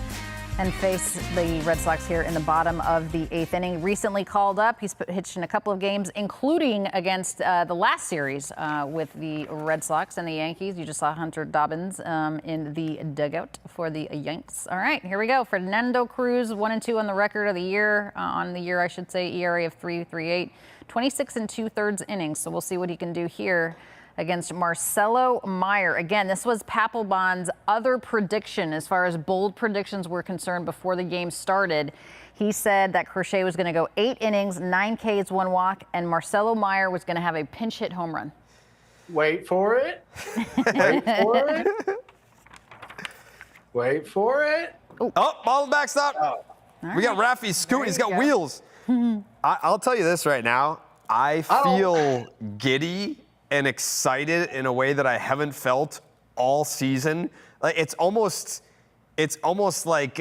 Speaker 1: and face the Red Sox here in the bottom of the 8th inning. Recently called up. He's pitched in a couple of games, including against the last series with the Red Sox and the Yankees. You just saw Hunter Dobbins in the dugout for the Yanks. All right, here we go. Fernando Cruz, 1-2 on the record of the year, I should say, ERA of 3.38, 26 2/3 innings. So we'll see what he can do here against Marcelo Meyer. Again, this was Papelbon's other prediction as far as bold predictions were concerned before the game started. He said that Crochet was going to go 8 innings, 9 Ks, 1 walk, and Marcelo Meyer was going to have a pinch hit home run.
Speaker 2: Wait for it. Wait for it. Wait for it.
Speaker 3: Oh, ball and backstop.
Speaker 2: Oh.
Speaker 3: We got Raffy scooting. He's got wheels. I'll tell you this right now. I feel giddy and excited in a way that I haven't felt all season. Like it's almost like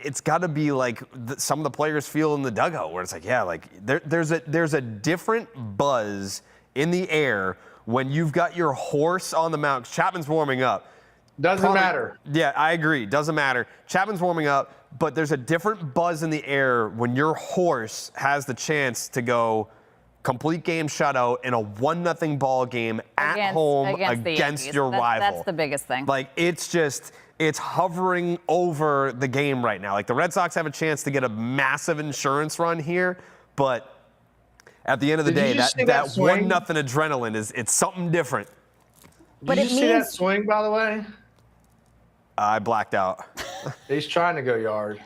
Speaker 3: it's got to be like some of the players feel in the dugout, where it's like, yeah, like there's a different buzz in the air when you've got your horse on the mound. Chapman's warming up.
Speaker 2: Doesn't matter.
Speaker 3: Yeah, I agree. Doesn't matter. Chapman's warming up, but there's a different buzz in the air when your horse has the chance to go complete game shutout in a 1-0 ball game at home against your rival.
Speaker 1: That's the biggest thing.
Speaker 3: Like, it's hovering over the game right now. Like, the Red Sox have a chance to get a massive insurance run here, but at the end of the day, that 1-0 adrenaline it's something different.
Speaker 2: Did you see that swing, by the way?
Speaker 3: I blacked out.
Speaker 2: He's trying to go yard.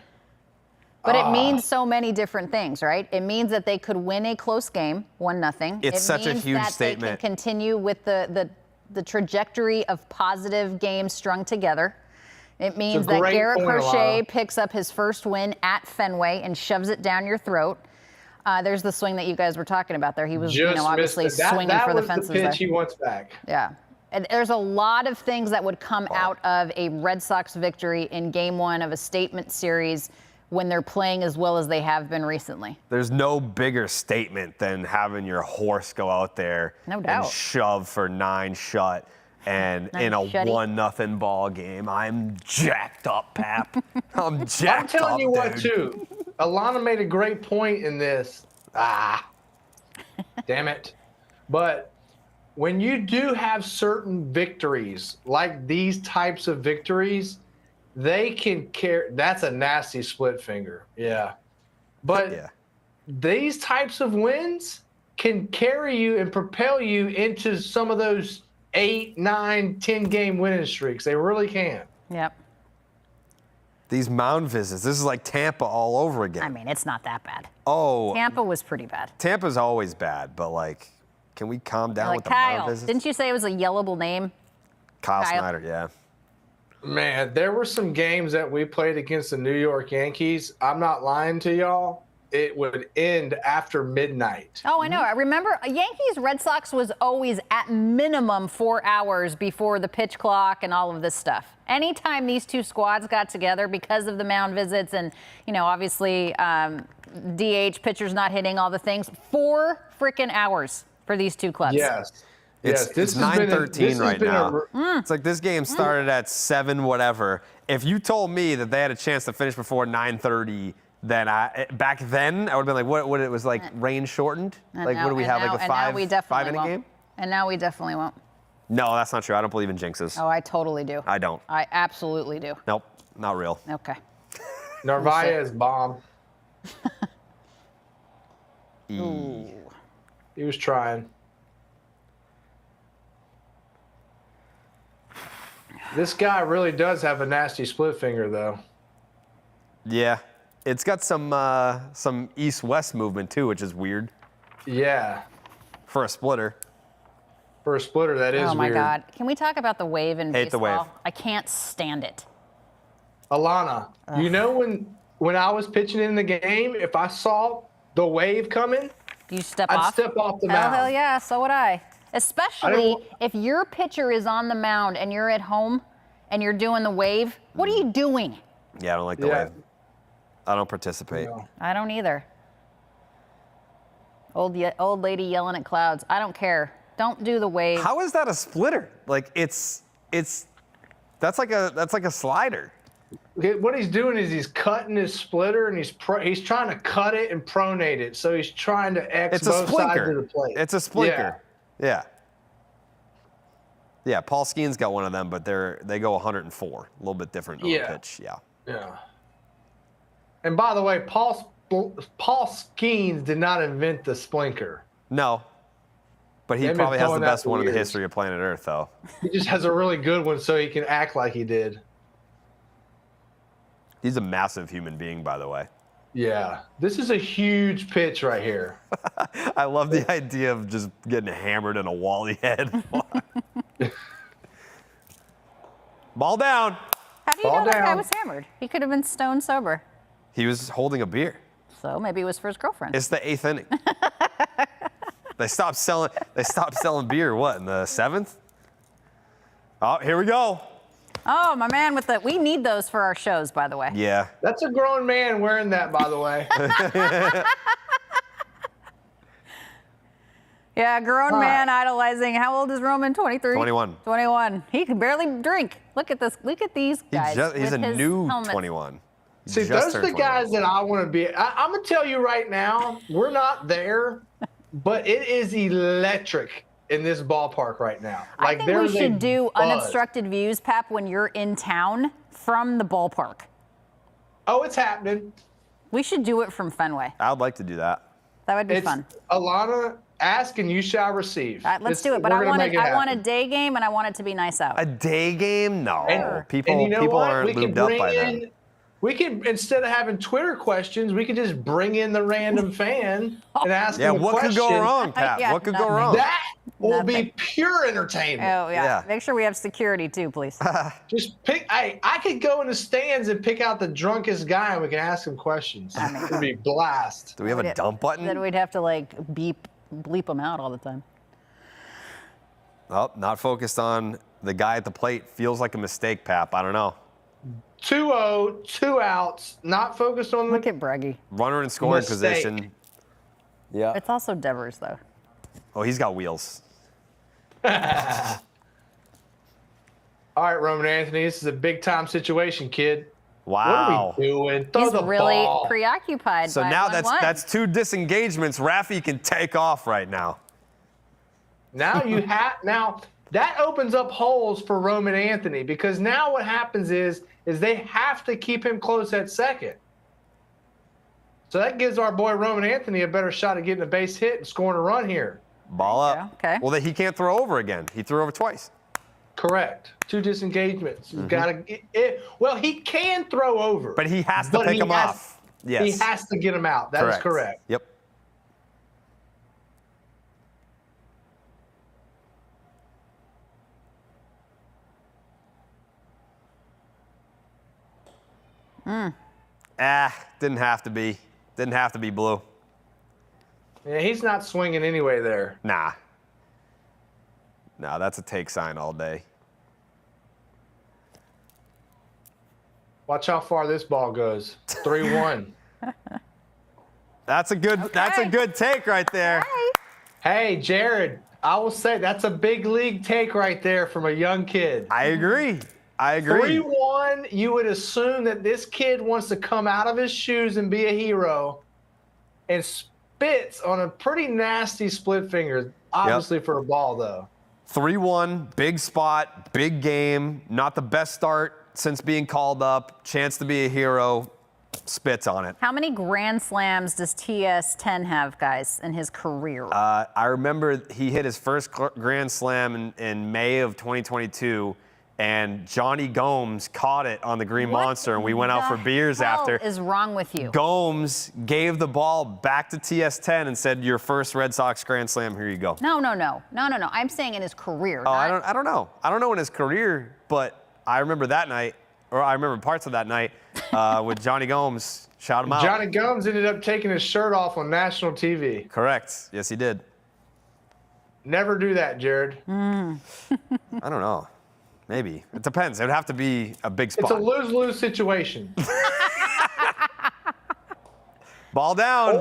Speaker 1: But it means so many different things, right? It means that they could win a close game, 1-0.
Speaker 3: It's such a huge statement.
Speaker 1: They can continue with the trajectory of positive games strung together. It means that Garrett Crochet picks up his first win at Fenway and shoves it down your throat. There's the swing that you guys were talking about there. He was, obviously swinging for the fences there.
Speaker 2: That was the pitch he wants back.
Speaker 1: Yeah. And there's a lot of things that would come out of a Red Sox victory in Game 1 of a statement series when they're playing as well as they have been recently.
Speaker 3: There's no bigger statement than having your horse go out there and shove for 9 shut. And in a 1-0 ball game, I'm jacked up, Pap. I'm jacked up,
Speaker 2: I'm telling you what, too. Alanna made a great point in this. Damn it. But when you do have certain victories, like these types of victories, they can carry. That's a nasty split finger. Yeah. But these types of wins can carry you and propel you into some of those 8, 9, 10 game winning streaks. They really can.
Speaker 1: Yep.
Speaker 3: These mound visits, this is like Tampa all over again.
Speaker 1: I mean, it's not that bad.
Speaker 3: Oh.
Speaker 1: Tampa was pretty bad.
Speaker 3: Tampa's always bad, but like, can we calm down with the mound visits?
Speaker 1: Didn't you say it was a yellable name?
Speaker 3: Kyle Snyder, yeah.
Speaker 2: Man, there were some games that we played against the New York Yankees. I'm not lying to y'all. It would end after midnight.
Speaker 1: Oh, I know. I remember Yankees Red Sox was always at minimum 4 hours before the pitch clock and all of this stuff. Anytime these two squads got together because of the mound visits and, obviously DH, pitchers not hitting all the things, 4 freaking hours for these two clubs.
Speaker 2: Yes.
Speaker 3: It's 9:13 right now. It's like this game started at 7 whatever. If you told me that they had a chance to finish before 9:30, then back then I would have been like, what it was like rain shortened? Like what do we have, like a 5 inning game?
Speaker 1: And now we definitely won't.
Speaker 3: No, that's not true. I don't believe in jinxes.
Speaker 1: Oh, I totally do.
Speaker 3: I don't.
Speaker 1: I absolutely do.
Speaker 3: Nope, not real.
Speaker 1: Okay.
Speaker 2: Narvaez bomb.
Speaker 1: Ooh.
Speaker 2: He was trying. This guy really does have a nasty split finger, though.
Speaker 3: Yeah. It's got some east-west movement, too, which is weird.
Speaker 2: Yeah.
Speaker 3: For a splitter.
Speaker 2: For a splitter, that is weird.
Speaker 1: Oh, my God. Can we talk about the wave in baseball?
Speaker 3: Hate the wave.
Speaker 1: I can't stand it.
Speaker 2: Alanna, you know when I was pitching in the game, if I saw the wave coming,
Speaker 1: I'd step off the mound. Hell yeah, so would I. Especially if your pitcher is on the mound and you're at home and you're doing the wave. What are you doing?
Speaker 3: Yeah, I don't like the wave. I don't participate. No.
Speaker 1: I don't either. Old lady yelling at clouds. I don't care. Don't do the wave.
Speaker 3: How is that a splitter? Like that's like a slider.
Speaker 2: What he's doing is he's cutting his splitter and he's trying to cut it and pronate it. So he's trying to X both sides of the plate.
Speaker 3: It's a splinker. Yeah. Yeah, Paul Skeen's got one of them, but they go 104. A little bit different on the pitch. Yeah.
Speaker 2: Yeah. And by the way, Paul Skeens did not invent the splinker.
Speaker 3: No. But he probably has the best one in the history of planet Earth, though.
Speaker 2: He just has a really good one so he can act like he did.
Speaker 3: He's a massive human being, by the way.
Speaker 2: Yeah. This is a huge pitch right here.
Speaker 3: I love the idea of just getting hammered in a Wally head. Ball down.
Speaker 1: How do you know that guy was hammered? He could have been stone sober.
Speaker 3: He was holding a beer.
Speaker 1: So maybe it was for his girlfriend.
Speaker 3: It's the 8th inning. They stopped selling beer, what, in the 7th? Oh, here we go.
Speaker 1: Oh, my man we need those for our shows, by the way.
Speaker 3: Yeah.
Speaker 2: That's a grown man wearing that, by the way.
Speaker 1: Yeah, grown man idolizing. How old is Roman? 23?
Speaker 3: 21.
Speaker 1: 21. He can barely drink. Look at this. Look at these guys.
Speaker 3: He's a
Speaker 1: with his
Speaker 3: new
Speaker 1: helmets.
Speaker 3: 21.
Speaker 2: See, those are the guys that I want to be. I'm going to tell you right now, we're not there, but it is electric in this ballpark right now.
Speaker 1: I think we should do unobstructed views, Pap, when you're in town from the ballpark.
Speaker 2: Oh, it's happening.
Speaker 1: We should do it from Fenway.
Speaker 3: I would like to do that.
Speaker 1: That would be fun.
Speaker 2: Alanna, ask and you shall receive.
Speaker 1: All right, let's do it. But I want a day game, and I want it to be nice out.
Speaker 3: A day game? No.
Speaker 2: And
Speaker 3: people
Speaker 2: you know what?
Speaker 3: aren't lubed up by then.
Speaker 2: We can, instead of having Twitter questions, we could just bring in the random fan and ask them a question.
Speaker 3: Yeah, what could go wrong, Pat?
Speaker 1: Yeah,
Speaker 3: what could go wrong?
Speaker 2: That will be pure entertainment.
Speaker 1: Oh, yeah. Make sure we have security, too, please.
Speaker 2: Just pick. I could go in the stands and pick out the drunkest guy, and we can ask him questions. It would be blast.
Speaker 3: Do we have a dump button?
Speaker 1: Then we'd have to, like, bleep them out all the time.
Speaker 3: Oh, not focused on the guy at the plate. Feels like a mistake, Pap. I don't know.
Speaker 2: 2-0, 2 outs, not focused on the.
Speaker 1: Look at Breggy.
Speaker 3: Runner in scoring
Speaker 2: Mistake.
Speaker 3: position. Yeah.
Speaker 1: It's also Devers, though.
Speaker 3: Oh, he's got wheels.
Speaker 2: All right, Roman Anthony, this is a big-time situation, kid.
Speaker 3: Wow.
Speaker 2: What are we doing? Throw
Speaker 1: He's
Speaker 2: the
Speaker 1: really
Speaker 2: ball.
Speaker 1: preoccupied.
Speaker 3: So
Speaker 1: by
Speaker 3: now
Speaker 1: 1-1.
Speaker 3: that's 2 disengagements. Rafi can take off right now.
Speaker 2: Now you have that opens up holes for Roman Anthony, because now what happens is they have to keep him close at second. So that gives our boy Roman Anthony a better shot at getting a base hit and scoring a run here.
Speaker 3: Ball up.
Speaker 1: Okay.
Speaker 3: Well, he can't throw over again. He threw over twice.
Speaker 2: Correct. 2 disengagements. You've got to. Well, he can throw over,
Speaker 3: But he has to pick him off. Yes.
Speaker 2: He has to get him out. That is correct.
Speaker 3: Yep. Didn't have to be. Didn't have to be blue.
Speaker 2: Yeah, he's not swinging anyway there.
Speaker 3: Nah. Nah, that's a take sign all day.
Speaker 2: Watch how far this ball goes. 3-1.
Speaker 3: That's a good take right there.
Speaker 2: Hey, Jared, I will say that's a big league take right there from a young kid.
Speaker 3: I agree.
Speaker 2: 3-1, you would assume that this kid wants to come out of his shoes and be a hero, and spits on a pretty nasty split finger, obviously for a ball, though.
Speaker 3: 3-1, big spot, big game, not the best start since being called up, chance to be a hero, spits on it.
Speaker 1: How many Grand Slams does TS10 have, guys, in his career?
Speaker 3: I remember he hit his first Grand Slam in May of 2022, and Johnny Gomes caught it on the Green Monster, and we went out for beers after.
Speaker 1: What is wrong with you?
Speaker 3: Gomes gave the ball back to TS10 and said, "Your first Red Sox Grand Slam, here you go."
Speaker 1: No. I'm saying in his career.
Speaker 3: Oh, I don't know. I don't know in his career, but I remember that night, or I remember parts of that night with Johnny Gomes. Shout him out.
Speaker 2: Johnny Gomes ended up taking his shirt off on national TV.
Speaker 3: Correct. Yes, he did.
Speaker 2: Never do that, Jared.
Speaker 3: I don't know. Maybe. It depends. It would have to be a big spot.
Speaker 2: It's a lose-lose situation.
Speaker 3: Ball down.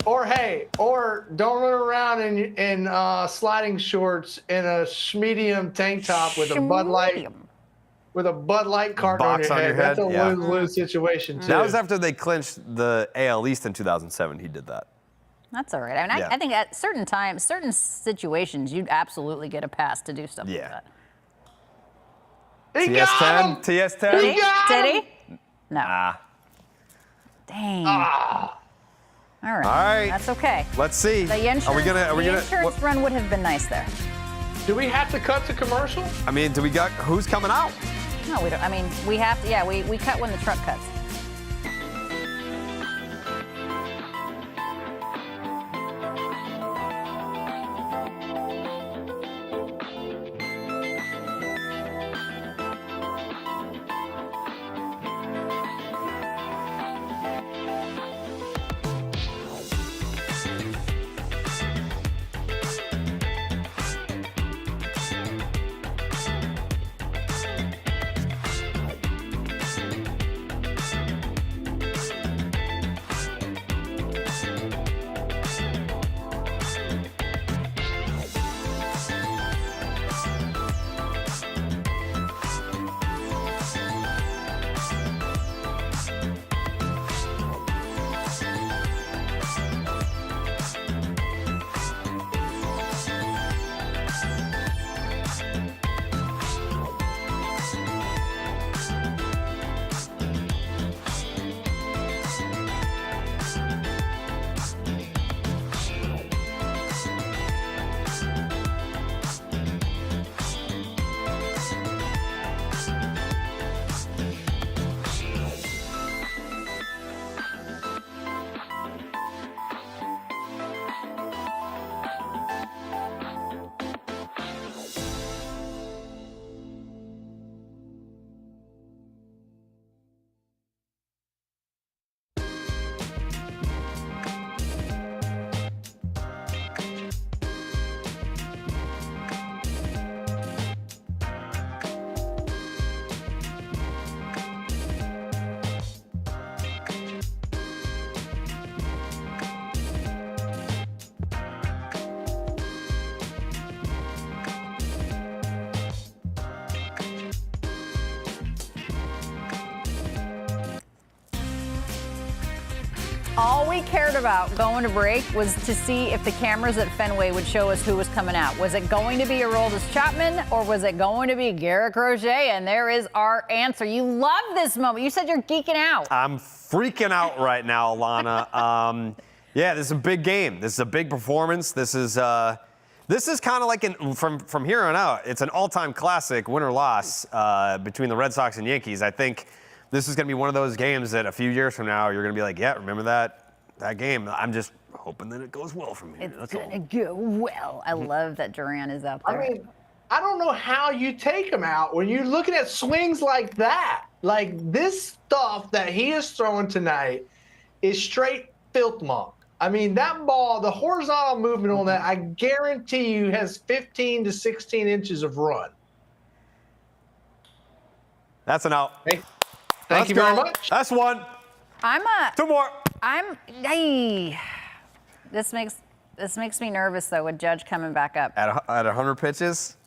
Speaker 2: Or don't run around in sliding shorts in a medium tank top with a Bud Light carton on your head. That's a lose-lose situation, too.
Speaker 3: That was after they clinched the AL East in 2007. He did that.
Speaker 1: That's all right. I mean, I think at certain times, certain situations, you'd absolutely get a pass to do stuff like that.
Speaker 2: He got him.
Speaker 3: TS10.
Speaker 1: Did he? No. Dang. All right. That's okay.
Speaker 3: Let's see.
Speaker 1: The insurance run would have been nice there.
Speaker 2: Do we have to cut to commercial?
Speaker 3: I mean, who's coming out?
Speaker 1: No, we don't. I mean, we have to. Yeah, we cut when the truck cuts. All we cared about going to break was to see if the cameras at Fenway would show us who was coming out. Was it going to be Aroldis Chapman or was it going to be Garrett Crochet? And there is our answer. You love this moment. You said you're geeking out.
Speaker 3: I'm freaking out right now, Alanna. Yeah, this is a big game. This is a big performance. This is kind of like from here on out. It's an all-time classic, win or loss, between the Red Sox and Yankees. I think this is going to be one of those games that a few years from now you're going to be like, yeah, remember that game. I'm just hoping that it goes well from here.
Speaker 1: It's going to go well. I love that Duran is out there.
Speaker 2: I mean, I don't know how you take him out when you're looking at swings like that. Like this stuff that he is throwing tonight is straight filth monk. I mean, that ball, the horizontal movement on that, I guarantee you has 15 to 16 inches of run.
Speaker 3: That's an out.
Speaker 2: Hey. Thank you very much.
Speaker 3: That's one. Two more.
Speaker 1: This makes me nervous though with Judge coming back up.
Speaker 3: At 100 pitches?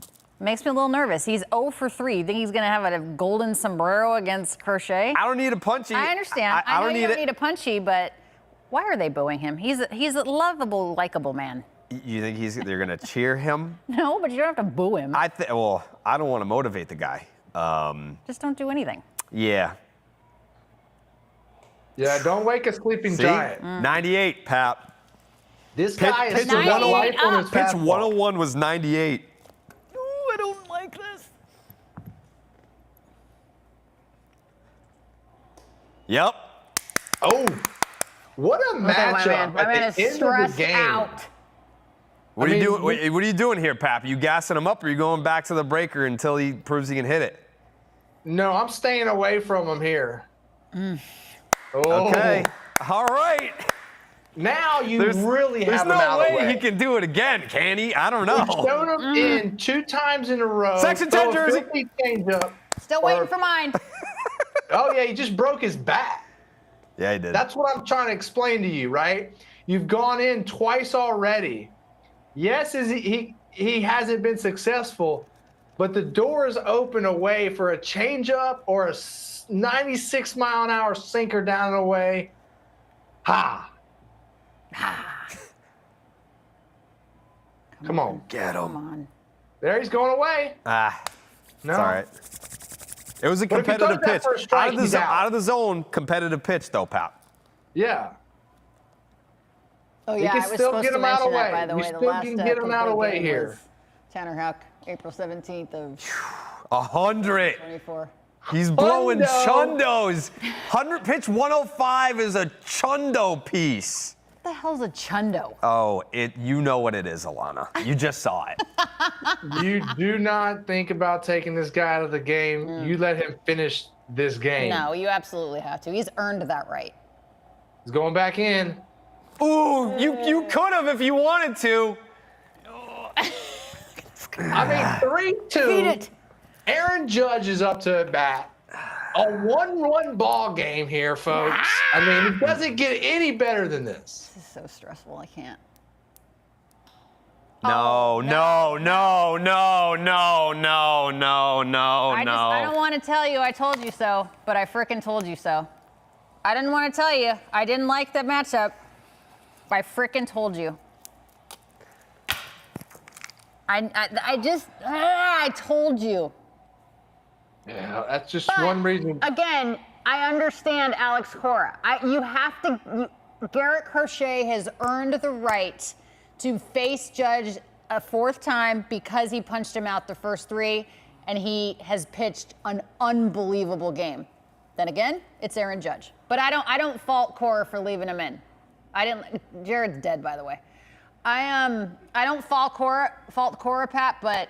Speaker 1: Makes me a little nervous. He's 0 for 3. You think he's going to have a golden sombrero against Crochet?
Speaker 3: I don't need a punchy.
Speaker 1: I understand. I know you don't need a punchy, but why are they booing him? He's a lovable, likable man.
Speaker 3: You think they're going to cheer him?
Speaker 1: No, but you don't have to boo him.
Speaker 3: I don't want to motivate the guy.
Speaker 1: Just don't do anything.
Speaker 3: Yeah.
Speaker 2: Yeah, don't wake a sleeping giant.
Speaker 3: 98, Pap.
Speaker 2: This guy is
Speaker 3: pitch 101 was 98.
Speaker 1: Ooh, I don't like this.
Speaker 3: Yep.
Speaker 2: Oh, what a matchup
Speaker 1: my man
Speaker 2: at the
Speaker 1: is
Speaker 2: end of the
Speaker 1: stressed
Speaker 2: game.
Speaker 1: out.
Speaker 3: What are you doing? What are you doing here, Pap? Are you gassing him up, or are you going back to the breaker until he proves he can hit it?
Speaker 2: No, I'm staying away from him here. Oh.
Speaker 3: Okay. All right.
Speaker 2: Now you really have him
Speaker 3: There's
Speaker 2: out
Speaker 3: no
Speaker 2: of the
Speaker 3: way
Speaker 2: way.
Speaker 3: he can do it again, can he? I don't know.
Speaker 2: We've shown him in 2 times in a row.
Speaker 3: Section 10
Speaker 2: throw a
Speaker 3: jersey.
Speaker 2: filthy changeup.
Speaker 1: Still waiting for mine.
Speaker 2: Oh, yeah, he just broke his bat.
Speaker 3: Yeah, he did.
Speaker 2: That's what I'm trying to explain to you, right? You've gone in twice already. Yes, he hasn't been successful, but the door is open away for a changeup or a 96-mile-an-hour sinker down and away. Ha! Come on.
Speaker 3: Get him.
Speaker 1: Come on.
Speaker 2: There he's going away.
Speaker 3: No. It's all right. It was a
Speaker 2: But if he
Speaker 3: competitive
Speaker 2: throws that
Speaker 3: pitch.
Speaker 2: first strike, he's out.
Speaker 3: Out of the zone, competitive pitch, though, Pap.
Speaker 2: Yeah.
Speaker 1: Oh
Speaker 2: You
Speaker 1: yeah,
Speaker 2: can
Speaker 1: I was
Speaker 2: still
Speaker 1: supposed
Speaker 2: get
Speaker 1: to
Speaker 2: him out
Speaker 1: mention
Speaker 2: of
Speaker 1: that,
Speaker 2: way.
Speaker 1: by the
Speaker 2: You
Speaker 1: way.
Speaker 2: still
Speaker 1: The last
Speaker 2: can get him out of
Speaker 1: complete
Speaker 2: way
Speaker 1: game
Speaker 2: here.
Speaker 1: was Tanner Houck, April 17th of
Speaker 3: 100.
Speaker 1: 24.
Speaker 3: He's blowing
Speaker 2: Hundo.
Speaker 3: chundos. 100 pitch 105 is a chundo piece.
Speaker 1: What the hell's a chundo?
Speaker 3: Oh, you know what it is, Alanna. You just saw it.
Speaker 2: You do not think about taking this guy out of the game. You let him finish this game.
Speaker 1: No, you absolutely have to. He's earned that right.
Speaker 2: He's going back in.
Speaker 3: Ooh, you could have if you wanted to.
Speaker 2: I mean, 3-2.
Speaker 1: Beat it.
Speaker 2: Aaron Judge is up to bat. A 1-run ball game here, folks. I mean, it doesn't get any better than this.
Speaker 1: This is so stressful. I can't.
Speaker 3: No.
Speaker 1: I don't want to tell you I told you so, but I frickin' told you so. I didn't want to tell you. I didn't like that matchup. I frickin' told you. I told you.
Speaker 2: Yeah, that's just
Speaker 1: But,
Speaker 2: one reason.
Speaker 1: Again, I understand Alex Cora. Garrett Crochet has earned the right to face Judge a 4th time because he punched him out the first 3, and he has pitched an unbelievable game. Then again, it's Aaron Judge. But I don't fault Cora for leaving him in. Jared's dead, by the way. I don't fault Cora, Pat, but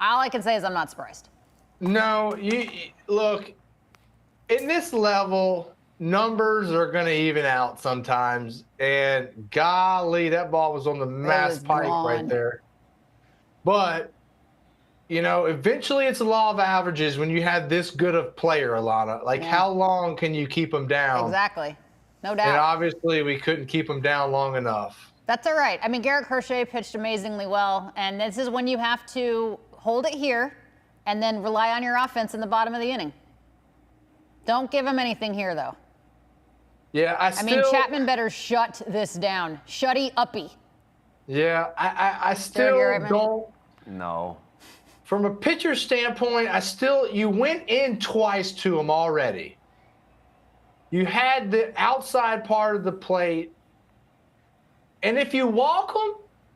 Speaker 1: all I can say is I'm not surprised.
Speaker 2: No, look, in this level, numbers are going to even out sometimes. And golly, that ball was on the mass pipe right there. But, eventually it's a law of averages when you have this good of player, Alanna. Like, how long can you keep them down?
Speaker 1: Exactly. No doubt.
Speaker 2: And obviously we couldn't keep them down long enough.
Speaker 1: That's all right. I mean, Garrett Crochet pitched amazingly well, and this is when you have to hold it here and then rely on your offense in the bottom of the inning. Don't give him anything here, though.
Speaker 2: Yeah,
Speaker 1: I mean, Chapman better shut this down. Shutty uppy.
Speaker 2: Yeah, I still don't.
Speaker 3: No.
Speaker 2: From a pitcher standpoint, you went in twice to him already. You had the outside part of the plate. And if you walk them,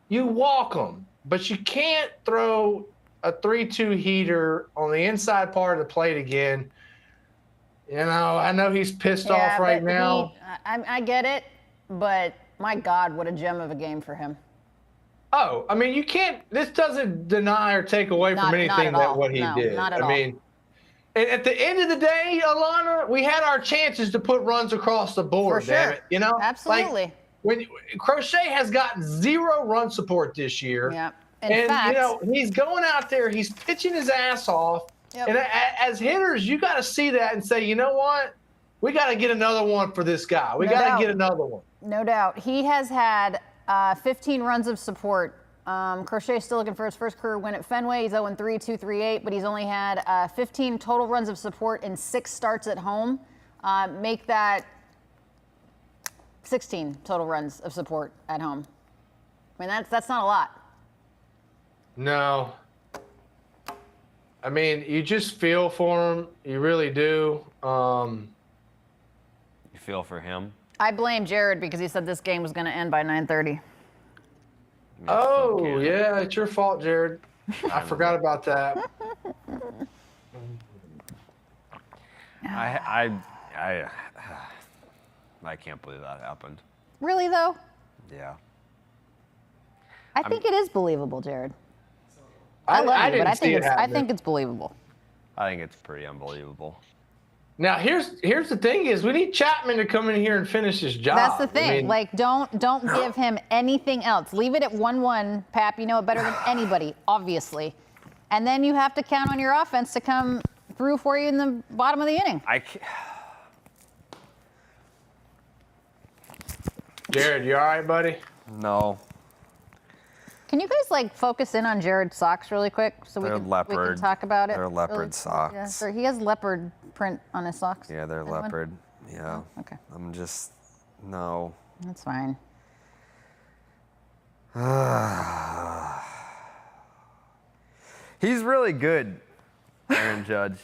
Speaker 2: you walk them. But you can't throw a 3-2 heater on the inside part of the plate again. You know, I know he's pissed off right now.
Speaker 1: I get it, but my God, what a gem of a game for him.
Speaker 2: Oh, I mean, you can't. This doesn't deny or take away from anything that what he did.
Speaker 1: Not at all.
Speaker 2: I mean, and at the end of the day, Alanna, we had our chances to put runs across the board.
Speaker 1: For sure.
Speaker 2: Damn it, you know,
Speaker 1: absolutely.
Speaker 2: Like, when Crochet has gotten 0 run support this year.
Speaker 1: Yeah.
Speaker 2: In fact, you know, he's going out there, he's pitching his ass off. Yep. And as hitters, you got to see that and say, you know what? We got to get another one for this guy. We got to get another one.
Speaker 1: No doubt. He has had 15 runs of support. Crochet's still looking for his first career win at Fenway. He's 0-3, 2.38, but he's only had 15 total runs of support in 6 starts at home. Make that 16 total runs of support at home. I mean, that's not a lot.
Speaker 2: No. I mean, you just feel for him. You really do. You
Speaker 3: feel for him?
Speaker 1: I blame Jared because he said this game was going to end by 9:30.
Speaker 2: Oh, yeah, it's your fault, Jared. I forgot about that.
Speaker 3: I can't believe that happened.
Speaker 1: Really, though?
Speaker 3: Yeah.
Speaker 1: I think it is believable, Jared. I love you, but I think it's believable.
Speaker 3: I think it's pretty unbelievable.
Speaker 2: Now here's the thing is we need Chapman to come in here and finish his job.
Speaker 1: That's the thing. I mean, like don't give him anything else. Leave it at 1-1, Pap. You know it better than anybody, obviously. And then you have to count on your offense to come through for you in the bottom of the inning.
Speaker 2: Jared, you all right, buddy?
Speaker 3: No.
Speaker 1: Can you guys like focus in on Jared's socks really quick so we can talk about it?
Speaker 3: They're leopard socks.
Speaker 1: Yeah, so he has leopard print on his socks.
Speaker 3: Yeah, they're leopard. Yeah.
Speaker 1: Oh, okay.
Speaker 3: I'm just no.
Speaker 1: That's fine.
Speaker 3: He's really good, Aaron Judge.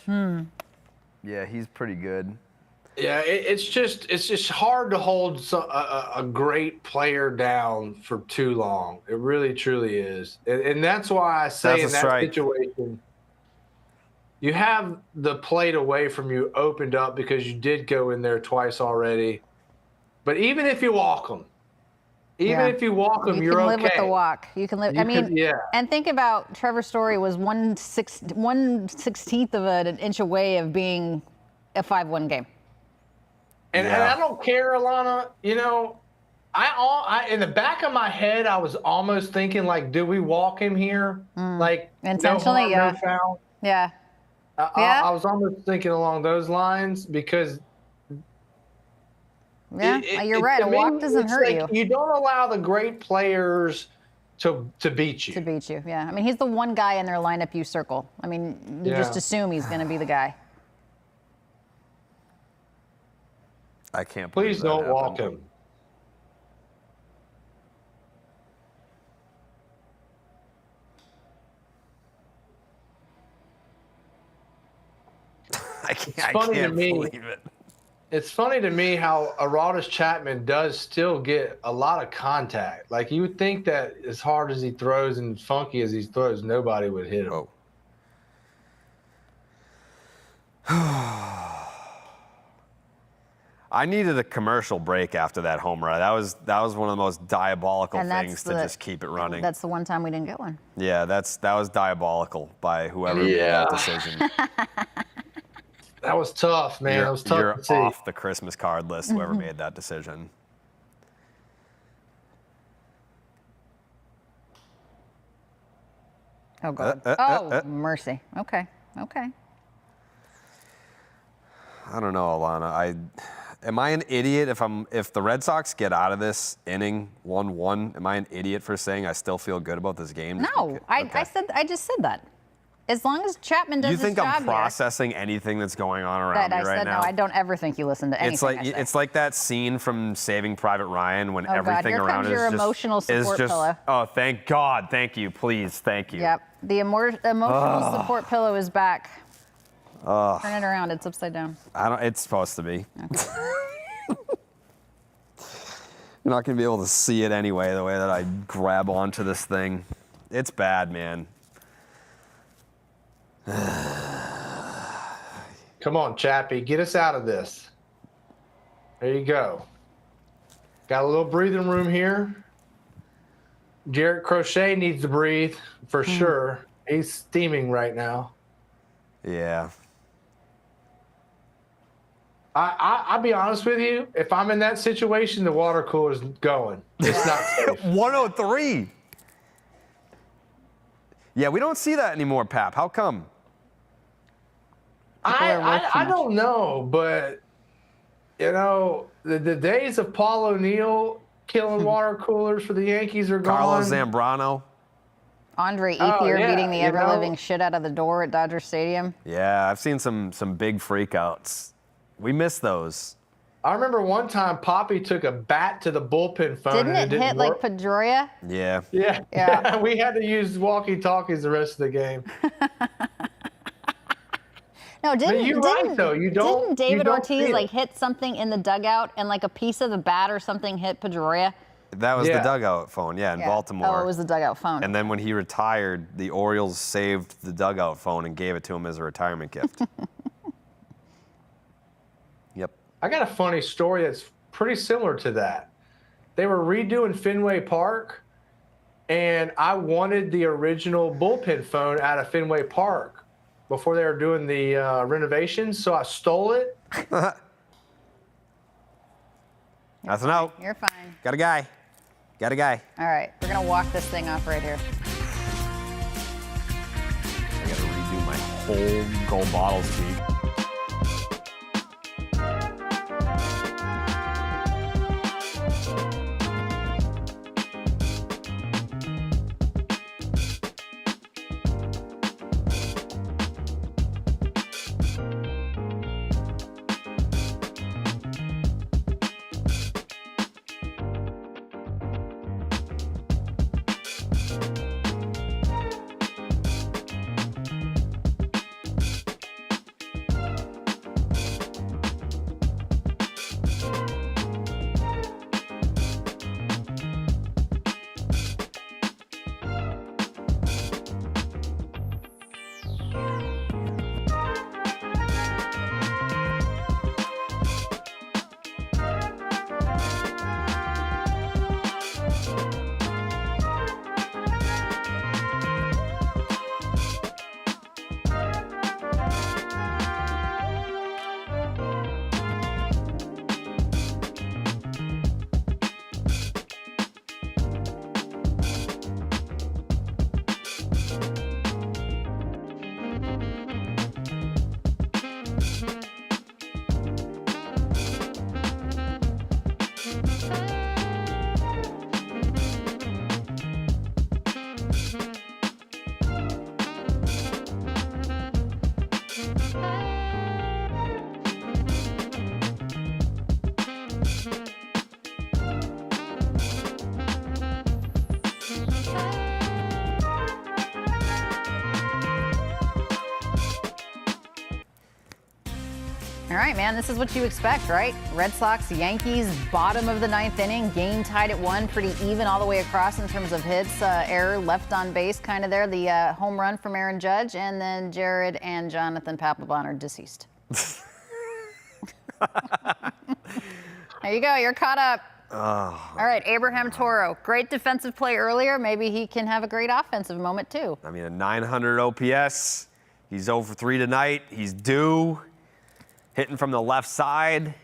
Speaker 3: Yeah, he's pretty good.
Speaker 2: Yeah, it's just hard to hold a great player down for too long. It really, truly is. And that's why I say in that situation, you have the plate away from you opened up because you did go in there twice already. But even if you walk them, if you walk them, you're okay.
Speaker 1: You can live with the walk. You can live. And think about Trevor Story was 1/16 of an inch away of being a 5-1 game.
Speaker 2: And I don't care, Alanna. You know, I in the back of my head, I was almost thinking, like, do we walk him here? Like,
Speaker 1: intentionally,
Speaker 2: no harm, no foul.
Speaker 1: Yeah.
Speaker 2: I was almost thinking along those lines because.
Speaker 1: Yeah, you're right. A walk doesn't hurt you.
Speaker 2: You don't allow the great players to beat you.
Speaker 1: To beat you, yeah. I mean, he's the one guy in their lineup you circle. I mean, you just assume he's going to be the guy.
Speaker 3: I can't believe
Speaker 2: Please don't walk him.
Speaker 3: I can't believe it.
Speaker 2: It's funny to me how Aroldis Chapman does still get a lot of contact. Like, you would think that as hard as he throws and funky as he throws, nobody would hit him.
Speaker 3: I needed a commercial break after that home run. That was one of the most diabolical things to just keep it running.
Speaker 1: That's the one time we didn't get one.
Speaker 3: Yeah, that was diabolical by whoever made that decision.
Speaker 2: That was tough, man. That was tough to see.
Speaker 3: You're off the Christmas card list, whoever made that decision.
Speaker 1: Oh, God. Mercy. Okay.
Speaker 3: I don't know, Alanna. Am I an idiot if the Red Sox get out of this inning 1-1? Am I an idiot for saying I still feel good about this game?
Speaker 1: No, I just said that. As long as Chapman does
Speaker 3: You
Speaker 1: his
Speaker 3: think
Speaker 1: job
Speaker 3: I'm processing anything that's going on around me
Speaker 1: I
Speaker 3: right
Speaker 1: said
Speaker 3: now?
Speaker 1: no. I don't ever think you listen to anything.
Speaker 3: It's like that scene from Saving Private Ryan when
Speaker 1: God,
Speaker 3: everything
Speaker 1: here
Speaker 3: around
Speaker 1: comes
Speaker 3: is
Speaker 1: your
Speaker 3: just
Speaker 1: emotional support pillow.
Speaker 3: Oh, thank God, thank you, please, thank you.
Speaker 1: Yep. The emotional support pillow is back. Turn it around. It's upside down.
Speaker 3: It's supposed to be.
Speaker 1: Okay.
Speaker 3: You're not gonna be able to see it anyway. The way that I grab onto this thing, it's bad, man.
Speaker 2: Come on, Chappie, get us out of this. There you go. Got a little breathing room here. Jarrett Crochet needs to breathe for sure. He's steaming right now.
Speaker 3: Yeah.
Speaker 2: I'll be honest with you. If I'm in that situation, the water cooler's going. It's not safe.
Speaker 3: 103. Yeah, we don't see that anymore, Pap. How come?
Speaker 2: I don't know, but you know, the days of Paul O'Neill killing water coolers for the Yankees are gone.
Speaker 3: Carlos Zambrano.
Speaker 1: Andre Ethier
Speaker 2: yeah,
Speaker 1: beating the
Speaker 2: you know.
Speaker 1: ever-living shit out of the door at Dodger Stadium.
Speaker 3: Yeah, I've seen some big freakouts. We miss those.
Speaker 2: I remember one time Poppy took a bat to the bullpen phone.
Speaker 1: Didn't
Speaker 2: and
Speaker 1: it hit like
Speaker 2: work.
Speaker 1: Pedroia?
Speaker 3: Yeah.
Speaker 2: Yeah.
Speaker 1: Yeah.
Speaker 2: We had to use walkie-talkies the rest of the game.
Speaker 1: No, didn't
Speaker 2: you're right, though. You don't-
Speaker 1: Didn't David
Speaker 2: you don't
Speaker 1: Ortiz
Speaker 2: see
Speaker 1: like
Speaker 2: it.
Speaker 1: hit something in the dugout and like a piece of the bat or something hit Pedroia?
Speaker 3: That was the
Speaker 2: Yeah.
Speaker 3: dugout phone, in Baltimore.
Speaker 1: Oh, it was the dugout phone.
Speaker 3: And then when he retired, the Orioles saved the dugout phone and gave it to him as a retirement gift. Yep.
Speaker 2: I got a funny story that's pretty similar to that. They were redoing Fenway Park, and I wanted the original bullpen phone out of Fenway Park before they were doing the renovations, so I stole it.
Speaker 3: That's an out.
Speaker 1: You're fine.
Speaker 3: Got a guy. Got a guy.
Speaker 1: All right, we're gonna walk this thing off right here.
Speaker 3: I gotta redo my whole gold bottles feed.
Speaker 1: All right, man, this is what you expect, right? Red Sox, Yankees, bottom of the ninth inning, game tied at 1, pretty even all the way across in terms of hits, error, left on base kind of there, the home run from Aaron Judge, and then Jared and Jonathan Papelbon are deceased. There you go, you're caught up.
Speaker 3: Oh.
Speaker 1: All right, Abraham Toro, great defensive play earlier. Maybe he can have a great offensive moment too.
Speaker 3: I mean, a 900 OPS. He's 0 for 3 tonight. He's due. Hitting from the left side.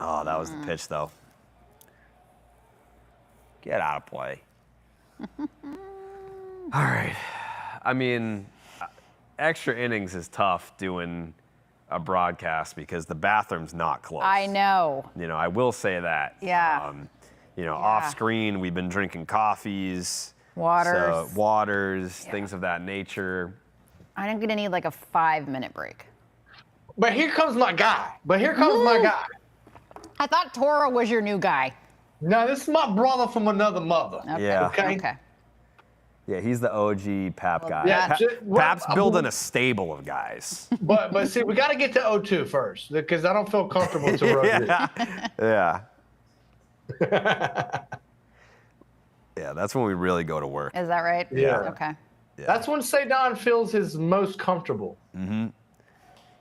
Speaker 3: Oh, that was the pitch, though. Get out of play. All right. I mean, extra innings is tough doing a broadcast because the bathroom's not close.
Speaker 1: I know.
Speaker 3: You know, I will say that.
Speaker 1: Yeah.
Speaker 3: You know, off screen, we've been drinking coffees.
Speaker 1: Waters.
Speaker 3: So waters, things of that nature.
Speaker 1: I'm going to need like a 5-minute break.
Speaker 2: But here comes my guy.
Speaker 1: I thought Toro was your new guy.
Speaker 2: No, this is my brother from another mother.
Speaker 1: Okay.
Speaker 3: Yeah.
Speaker 1: Okay.
Speaker 3: Yeah, he's the OG Pap guy.
Speaker 2: Yeah,
Speaker 3: Pap's building a stable of guys.
Speaker 2: But see, we got to get to 0-2 first because I don't feel comfortable until we're 0-2.
Speaker 3: Yeah. Yeah, that's when we really go to work.
Speaker 1: Is that right?
Speaker 2: Yeah.
Speaker 1: Okay.
Speaker 3: Yeah.
Speaker 2: That's when Cedon feels his most comfortable.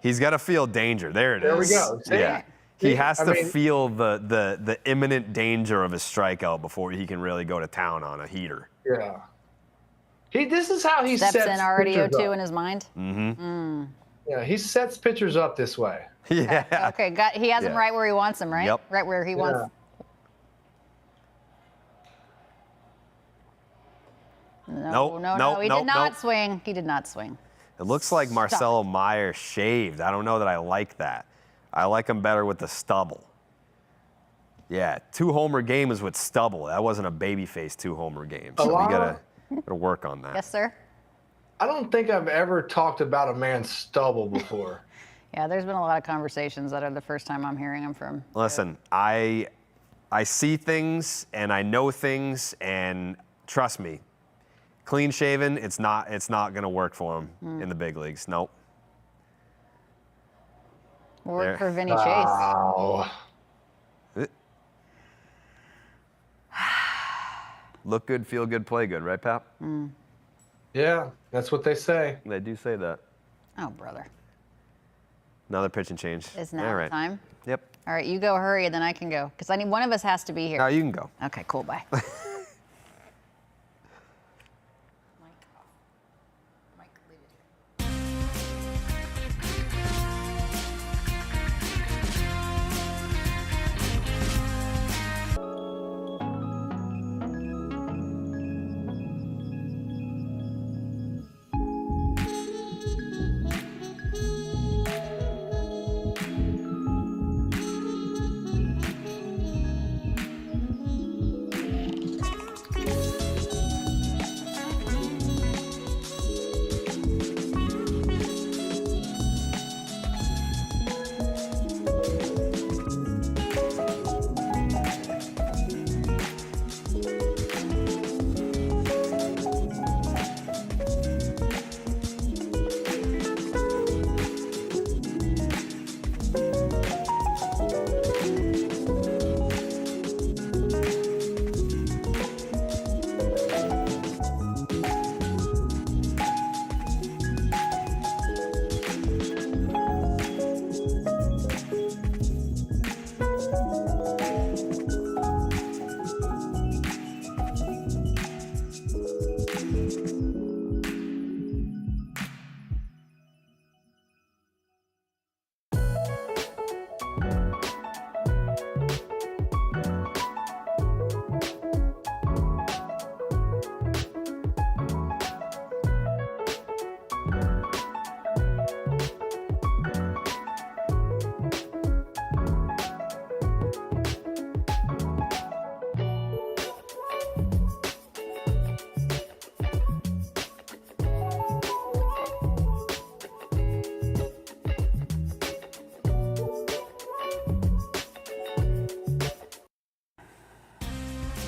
Speaker 3: He's got to feel danger. There it is.
Speaker 2: There we go. See?
Speaker 3: Yeah. He
Speaker 2: See?
Speaker 3: has
Speaker 2: I
Speaker 3: to
Speaker 2: mean-
Speaker 3: feel the imminent danger of a strikeout before he can really go to town on a heater.
Speaker 2: Yeah. This is how he
Speaker 1: Steps
Speaker 2: sets
Speaker 1: in already
Speaker 2: pitchers
Speaker 1: 0-2
Speaker 2: up.
Speaker 1: in his mind.
Speaker 2: Yeah, he sets pitchers up this way.
Speaker 3: Yeah.
Speaker 1: Okay. He has him
Speaker 3: Yeah.
Speaker 1: right where he wants him, right?
Speaker 3: Yep.
Speaker 1: Right where he wants.
Speaker 3: Nope,
Speaker 1: No.
Speaker 3: nope,
Speaker 1: He
Speaker 3: nope,
Speaker 1: did not
Speaker 3: nope.
Speaker 1: swing. He did not swing.
Speaker 3: It looks like Marcelo Meyer shaved. I don't know that I like that. I like him better with the stubble. Yeah, 2-homer game is with stubble. That wasn't a babyface 2-homer game. So we
Speaker 2: Alanna?
Speaker 3: gotta work on that.
Speaker 1: Yes, sir.
Speaker 2: I don't think I've ever talked about a man's stubble before.
Speaker 1: Yeah, there's been a lot of conversations that are the first time I'm hearing them from.
Speaker 3: Listen, I see things and I know things, and trust me, clean shaven, it's not gonna work for him in the big leagues. Nope.
Speaker 1: Work for Vinny Chase.
Speaker 2: Wow.
Speaker 3: Look good, feel good, play good, right, Pap?
Speaker 2: Yeah, that's what they say.
Speaker 3: They do say that.
Speaker 1: Oh, brother.
Speaker 3: Another pitch and change.
Speaker 1: It's now
Speaker 3: All right.
Speaker 1: time.
Speaker 3: Yep.
Speaker 1: All right, you go, hurry, and then I can go. Because one of us has to be here.
Speaker 3: No, you can go.
Speaker 1: Okay, cool, bye.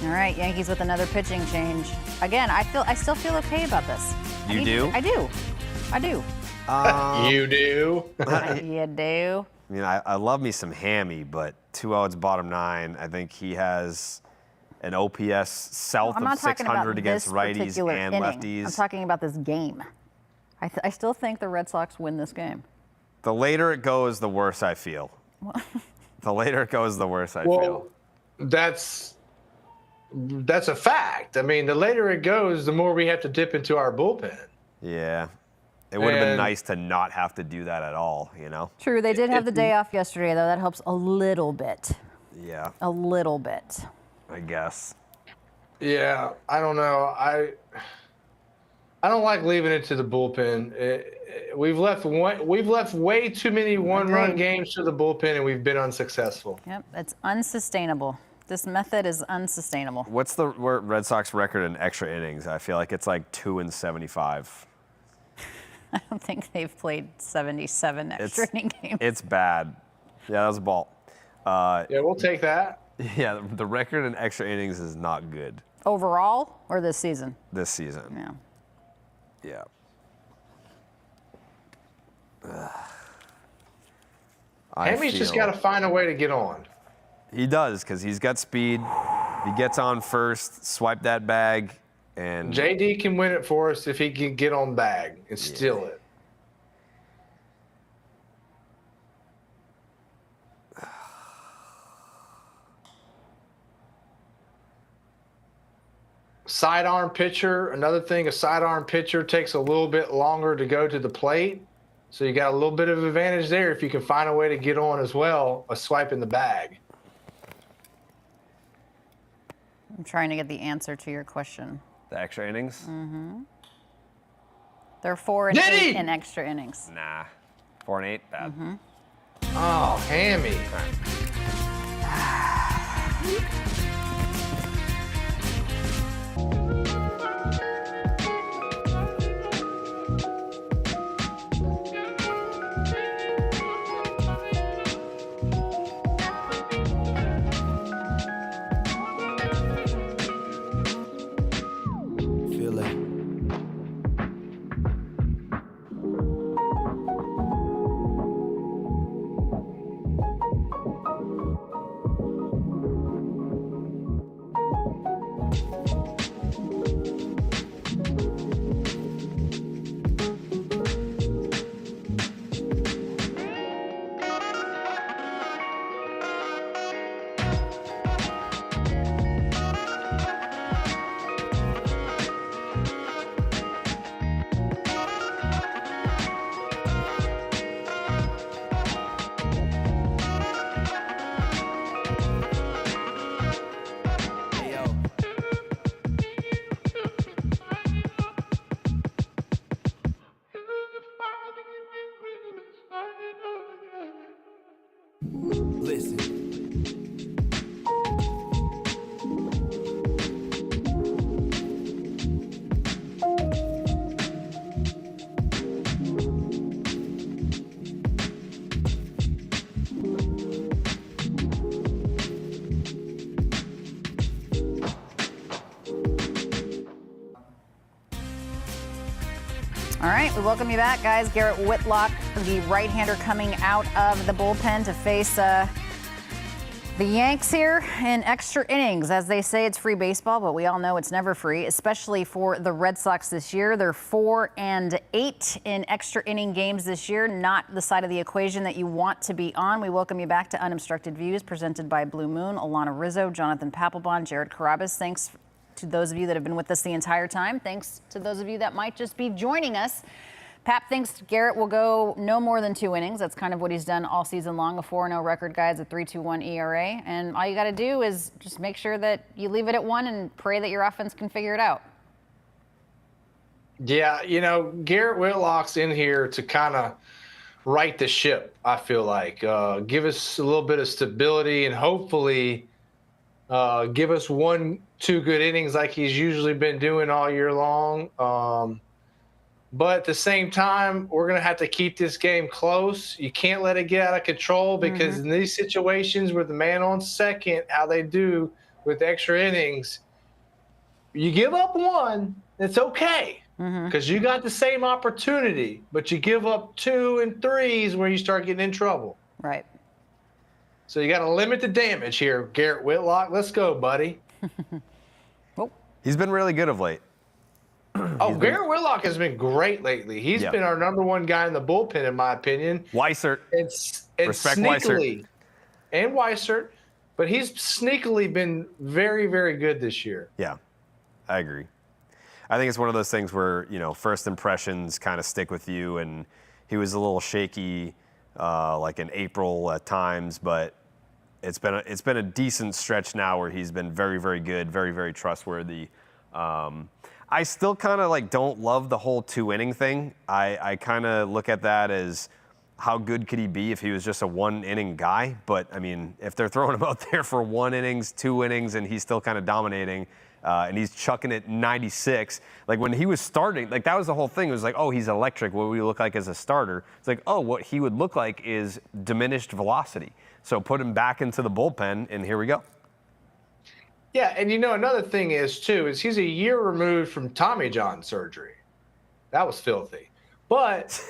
Speaker 1: All right, Yankees with another pitching change. Again, I still feel okay about this.
Speaker 3: You do?
Speaker 1: I do.
Speaker 2: You do?
Speaker 1: You do.
Speaker 3: I mean, I love me some Hammy, but 2 outs, bottom 9. I think he has an OPS south
Speaker 1: I'm
Speaker 3: of
Speaker 1: not talking about
Speaker 3: 600 against
Speaker 1: this
Speaker 3: righties
Speaker 1: particular
Speaker 3: and
Speaker 1: inning.
Speaker 3: lefties.
Speaker 1: I'm talking about this game. I still think the Red Sox win this game.
Speaker 3: The later it goes, the worse I feel. The later it goes, the worse I
Speaker 2: Well,
Speaker 3: feel.
Speaker 2: that's a fact. I mean, the later it goes, the more we have to dip into our bullpen.
Speaker 3: Yeah. It would have been
Speaker 2: And-
Speaker 3: nice to not have to do that at all, you know?
Speaker 1: True, they did have the day off yesterday, though. That helps a little bit.
Speaker 3: Yeah,
Speaker 1: A little bit.
Speaker 3: I guess.
Speaker 2: Yeah, I don't know. I don't like leaving it to the bullpen. We've left way too many one-run
Speaker 1: Agreed.
Speaker 2: games to the bullpen, and we've been unsuccessful.
Speaker 1: Yep, it's unsustainable. This method is unsustainable.
Speaker 3: What's the Red Sox record in extra innings? I feel like it's like 2-75.
Speaker 1: I don't think they've played 77 extra inning games.
Speaker 3: It's bad. Yeah, that was a ball.
Speaker 2: Yeah, we'll take that.
Speaker 3: Yeah, the record in extra innings is not good.
Speaker 1: Overall or this season?
Speaker 3: This season.
Speaker 1: Yeah.
Speaker 3: Yeah.
Speaker 2: Hammy's just got to find a way to get on.
Speaker 3: He does, because he's got speed. He gets on first, swipe that bag, and
Speaker 2: JD can win it for us if he can get on bag and steal it. Sidearm pitcher, another thing, a sidearm pitcher takes a little bit longer to go to the plate. So you got a little bit of advantage there if you can find a way to get on as well, a swipe in the bag.
Speaker 1: I'm trying to get the answer to your question.
Speaker 3: the extra innings.
Speaker 1: Mm-hmm. They're 4 and 8 in extra innings.
Speaker 3: Nah, 4 and 8, bad.
Speaker 1: Mm-hmm.
Speaker 2: Oh, Hammy.
Speaker 1: All right, we welcome you back, guys. Garrett Whitlock, the right-hander, coming out of the bullpen to face the Yanks here in extra innings. As they say, it's free baseball, but we all know it's never free, especially for the Red Sox this year. They're 4 and 8 in extra inning games this year, not the side of the equation that you want to be on. We welcome you back to Unobstructed Views, presented by Blue Moon, Alanna Rizzo, Jonathan Papelbon, Jared Carrabis. Thanks to those of you that have been with us the entire time. Thanks to those of you that might just be joining us. Pap thinks Garrett will go no more than 2 innings. That's kind of what he's done all season long. A 4-0 record, guys, a 3.21 ERA. And all you got to do is just make sure that you leave it at 1 and pray that your offense can figure it out.
Speaker 2: Yeah, you know, Garrett Whitlock's in here to kind of right the ship, I feel like. Give us a little bit of stability and hopefully give us 1-2 good innings like he's usually been doing all year long. But at the same time, we're going to have to keep this game close. You can't let it get out of control because in these situations with the man on second, how they do with extra innings, you give up 1, it's okay because you got the same opportunity, but you give up 2 and 3s where you start getting in trouble.
Speaker 1: Right.
Speaker 2: So you got to limit the damage here, Garrett Whitlock. Let's go, buddy.
Speaker 3: He's been really good of late.
Speaker 2: Garrett Whitlock has been great lately. He's been our #1 guy in the bullpen, in my opinion.
Speaker 3: Weissert.
Speaker 2: And
Speaker 3: Respect
Speaker 2: sneakily,
Speaker 3: Weissert.
Speaker 2: And Weissert, but he's sneakily been very, very good this year.
Speaker 3: Yeah, I agree. I think it's one of those things where, you know, first impressions kind of stick with you, and he was a little shaky like in April at times, but it's been a decent stretch now where he's been very, very good, very, very trustworthy. I still kind of like don't love the whole 2 inning thing. I kind of look at that as how good could he be if he was just a one-inning guy? But, I mean, if they're throwing him out there for 1 innings, 2 innings, and he's still kind of dominating, and he's chucking it 96, like when he was starting, like that was the whole thing. It was like, oh, he's electric. What would he look like as a starter? It's like, oh, what he would look like is diminished velocity. So put him back into the bullpen, and here we go.
Speaker 2: Yeah, and another thing is, too, is he's a year removed from Tommy John surgery. That was filthy. But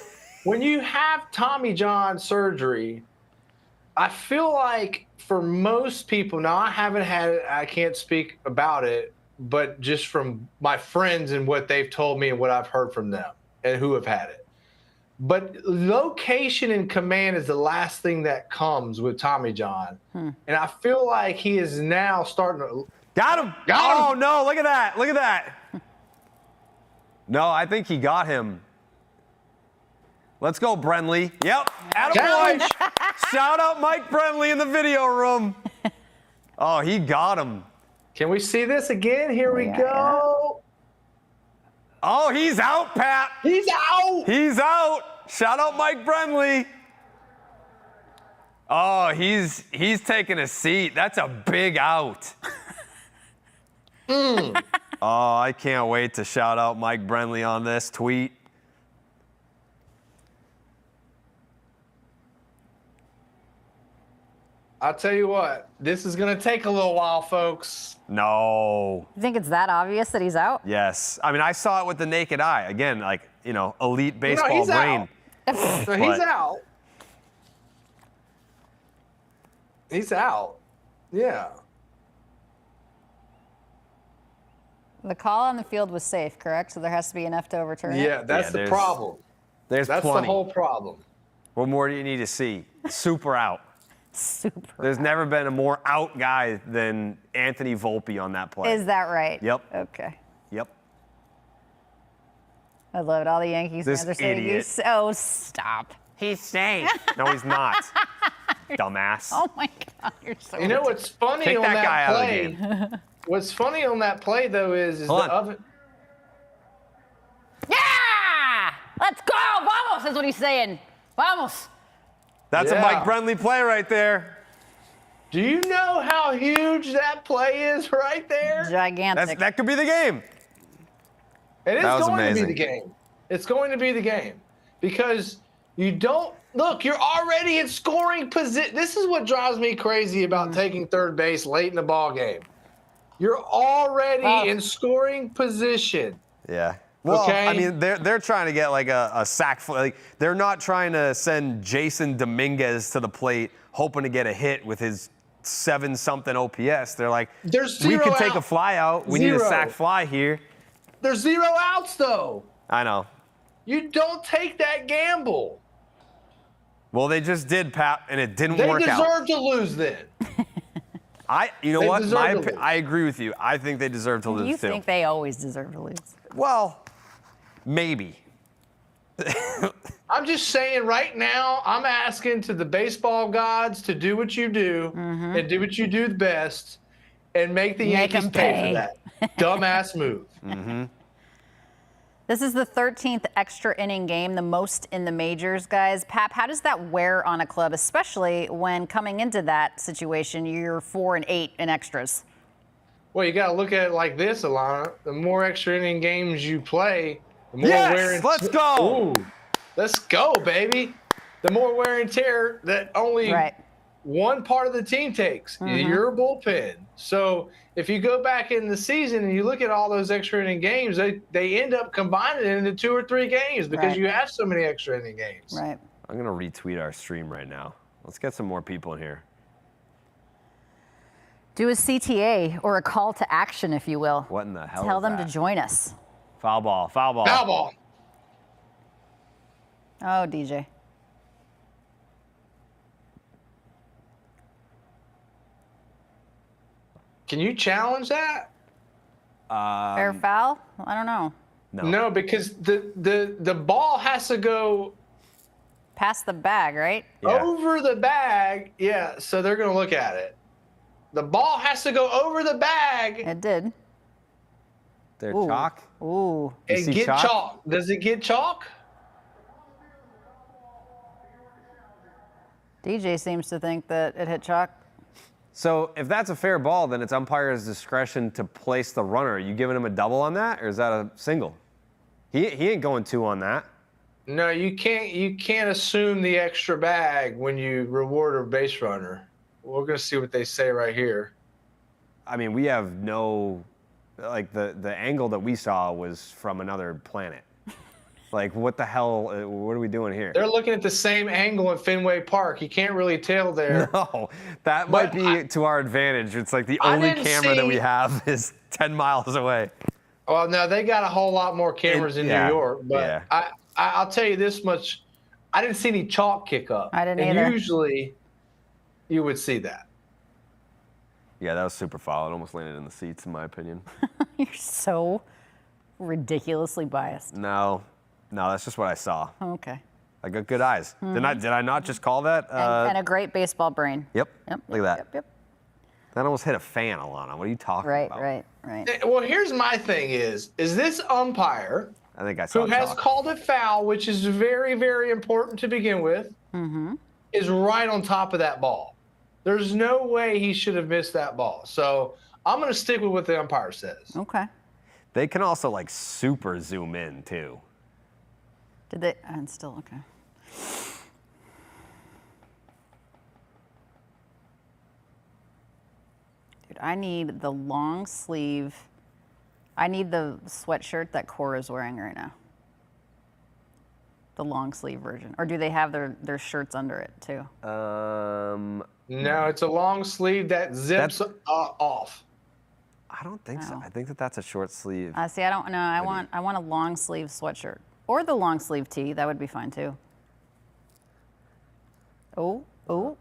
Speaker 2: when you have Tommy John surgery, I feel like for most people, now I haven't had it, I can't speak about it, but just from my friends and what they've told me and what I've heard from them and who have had it. But location and command is the last thing that comes with Tommy John. And I feel like he is now starting to.
Speaker 3: Got him. Oh, no, look at that. Look at that. No, I think he got him. Let's go, Brenly. Yep. Attaboy. Shout out Mike Brenly in the video room. Oh, he got him.
Speaker 2: Can we see this again? Here we go.
Speaker 3: Oh, he's out, Pat.
Speaker 2: He's out.
Speaker 3: He's out. Shout out Mike Brenly. Oh, he's taking a seat. That's a big out. Oh, I can't wait to shout out Mike Brenly on this tweet.
Speaker 2: I'll tell you what, this is going to take a little while, folks.
Speaker 3: No.
Speaker 1: You think it's that obvious that he's out?
Speaker 3: Yes. I mean, I saw it with the naked eye. Again, like, elite baseball
Speaker 2: he's
Speaker 3: brain.
Speaker 2: Out. No, he's out. He's out. Yeah.
Speaker 1: The call on the field was safe, correct? So there has to be enough to overturn it?
Speaker 2: Yeah, that's the problem.
Speaker 3: That's
Speaker 2: the
Speaker 3: plenty.
Speaker 2: whole problem.
Speaker 3: What more do you need to see? Super out.
Speaker 1: Super.
Speaker 3: There's never been a more out guy than Anthony Volpe on that play.
Speaker 1: Is that right?
Speaker 3: Yep.
Speaker 1: Okay.
Speaker 3: Yep.
Speaker 1: I love it. All the Yankees
Speaker 3: This
Speaker 1: fans are saying,
Speaker 3: idiot.
Speaker 1: oh, stop.
Speaker 3: He's safe. No, he's not. Dumbass.
Speaker 1: Oh, my God. You're so
Speaker 2: You know what's funny
Speaker 3: Take
Speaker 2: on
Speaker 3: that
Speaker 2: that
Speaker 3: guy out of the
Speaker 2: play?
Speaker 3: game.
Speaker 2: What's funny on that play, though, is the
Speaker 3: Hold on.
Speaker 2: oven.
Speaker 1: Yeah! Let's go! Vamos is what he's saying. Vamos.
Speaker 3: That's a
Speaker 2: Yeah.
Speaker 3: Mike Brenly play right there.
Speaker 2: Do you know how huge that play is right there?
Speaker 1: Gigantic.
Speaker 3: That could be the game.
Speaker 2: And it's
Speaker 3: That was
Speaker 2: going to be
Speaker 3: amazing.
Speaker 2: the game. It's going to be the game. Because you don't look, you're already in scoring position. This is what drives me crazy about taking third base late in the ball game. You're already in scoring position.
Speaker 3: Yeah. Well,
Speaker 2: Okay.
Speaker 3: I mean, they're trying to get like a sack. Like they're not trying to send Jason Dominguez to the plate hoping to get a hit with his 7-something OPS. They're like,
Speaker 2: There's
Speaker 3: we
Speaker 2: zero
Speaker 3: could take
Speaker 2: out.
Speaker 3: a fly out. We need a
Speaker 2: Zero.
Speaker 3: sack fly here.
Speaker 2: There's 0 outs, though.
Speaker 3: I know.
Speaker 2: You don't take that gamble.
Speaker 3: Well, they just did, Pat, and it didn't
Speaker 2: They
Speaker 3: work out.
Speaker 2: deserve to lose then.
Speaker 3: You know
Speaker 2: They
Speaker 3: what?
Speaker 2: deserve to lose.
Speaker 3: I agree with you. I think they deserve to lose
Speaker 1: You
Speaker 3: too.
Speaker 1: think they always deserve to lose?
Speaker 3: Well, maybe.
Speaker 2: I'm just saying right now, I'm asking to the baseball gods to do what you do and do what you do the best and make the
Speaker 1: Make
Speaker 2: Yankees
Speaker 1: 'em
Speaker 2: pay
Speaker 1: pay.
Speaker 2: for that dumbass move.
Speaker 1: This is the 13th extra inning game, the most in the majors, guys. Pap, how does that wear on a club, especially when coming into that situation, you're 4 and 8 in extras?
Speaker 2: Well, you got to look at it like this, Alanna. The more extra inning games you play, the more wear
Speaker 3: Yes,
Speaker 2: and
Speaker 3: let's go.
Speaker 2: Ooh, let's go, baby. The more wear and tear that only one part of the team takes, your bullpen. So if you go back in the season and you look at all those extra inning games, they end up combining it into 2 or 3 games because you have so many extra inning games.
Speaker 1: Right.
Speaker 3: I'm going to retweet our stream right now. Let's get some more people in here.
Speaker 1: Do a CTA or a call to action, if you will.
Speaker 3: What in the hell
Speaker 1: Tell
Speaker 3: is
Speaker 1: them
Speaker 3: that?
Speaker 1: to join us.
Speaker 3: Foul ball, foul ball.
Speaker 2: Foul ball.
Speaker 1: Oh, DJ.
Speaker 2: Can you challenge that?
Speaker 1: Fair foul? I don't know.
Speaker 2: No, because the ball has to go
Speaker 1: Past the bag, right?
Speaker 3: Yeah.
Speaker 2: over the bag. Yeah, so they're going to look at it. The ball has to go over the bag
Speaker 1: It did.
Speaker 3: They're
Speaker 1: Ooh.
Speaker 3: chalk.
Speaker 1: Ooh.
Speaker 3: You
Speaker 2: and
Speaker 3: see
Speaker 2: get
Speaker 3: chalk?
Speaker 2: chalk. Does it get chalk?
Speaker 1: DJ seems to think that it hit chalk.
Speaker 3: So if that's a fair ball, then it's umpire's discretion to place the runner. Are you giving him a double on that, or is that a single? He ain't going 2 on that.
Speaker 2: No, you can't assume the extra bag when you reward a base runner. We're gonna see what they say right here.
Speaker 3: I mean, we have no, like the angle that we saw was from another planet. Like, what the hell? What are we doing here?
Speaker 2: They're looking at the same angle at Fenway Park. You can't really tell there.
Speaker 3: No, that might be to our advantage. It's like the only camera that we have is 10 miles away.
Speaker 2: Well, no, they got a whole lot more cameras in New York. But I'll tell you this much: I didn't see any chalk kick up.
Speaker 1: I didn't
Speaker 2: and
Speaker 1: either.
Speaker 2: Usually, you would see that.
Speaker 3: Yeah, that was super foul. It almost landed in the seats, in my opinion.
Speaker 1: You're so ridiculously biased.
Speaker 3: No, that's just what I saw.
Speaker 1: Okay.
Speaker 3: I got good eyes. Did I not just call that?
Speaker 1: And a great baseball brain.
Speaker 3: Yep.
Speaker 1: Yep.
Speaker 3: Look at that.
Speaker 1: Yep.
Speaker 3: That almost hit a fan, Alanna. What are you talking about?
Speaker 1: Right.
Speaker 2: Well, here's my thing: is this umpire
Speaker 3: I think I saw
Speaker 2: who has
Speaker 3: chalk.
Speaker 2: called it foul, which is very, very important to begin with, is right on top of that ball. There's no way he should have missed that ball. So I'm going to stick with what the umpire says.
Speaker 1: Okay.
Speaker 3: They can also like super zoom in too.
Speaker 1: Did they? And still okay. Dude, I need the long sleeve. I need the sweatshirt that Cora's wearing right now. The long sleeve version. Or do they have their shirts under it too?
Speaker 2: No, it's a long sleeve that zips off.
Speaker 3: I don't think so. I think that's a short sleeve.
Speaker 1: See, I don't know. I want a long sleeve sweatshirt or the long sleeve tee. That would be fine too.
Speaker 3: What do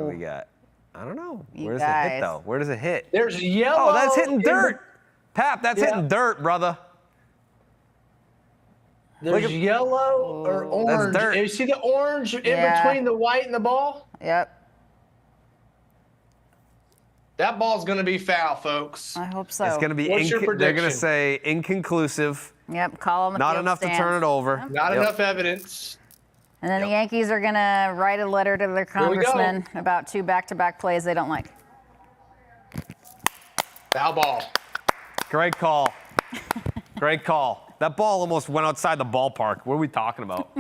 Speaker 3: we got? I don't know. Where does it hit though? Where does it hit?
Speaker 2: There's yellow.
Speaker 3: Oh, that's hitting dirt. Pap, that's hitting dirt, brother.
Speaker 2: There's yellow or orange.
Speaker 3: That's dirt.
Speaker 2: You see the orange in between the white and the ball?
Speaker 1: Yep.
Speaker 2: That ball's going to be foul, folks.
Speaker 1: I hope so.
Speaker 3: It's going to be.
Speaker 2: What's your
Speaker 3: They're
Speaker 2: prediction?
Speaker 3: going to say inconclusive.
Speaker 1: Yep. Call them.
Speaker 3: Not enough to turn it over.
Speaker 2: Not enough evidence.
Speaker 1: And then the Yankees are going to write a letter to their congressman about 2 back-to-back plays they don't like.
Speaker 2: Foul ball.
Speaker 3: Great call. Great call. That ball almost went outside the ballpark. What are we talking about?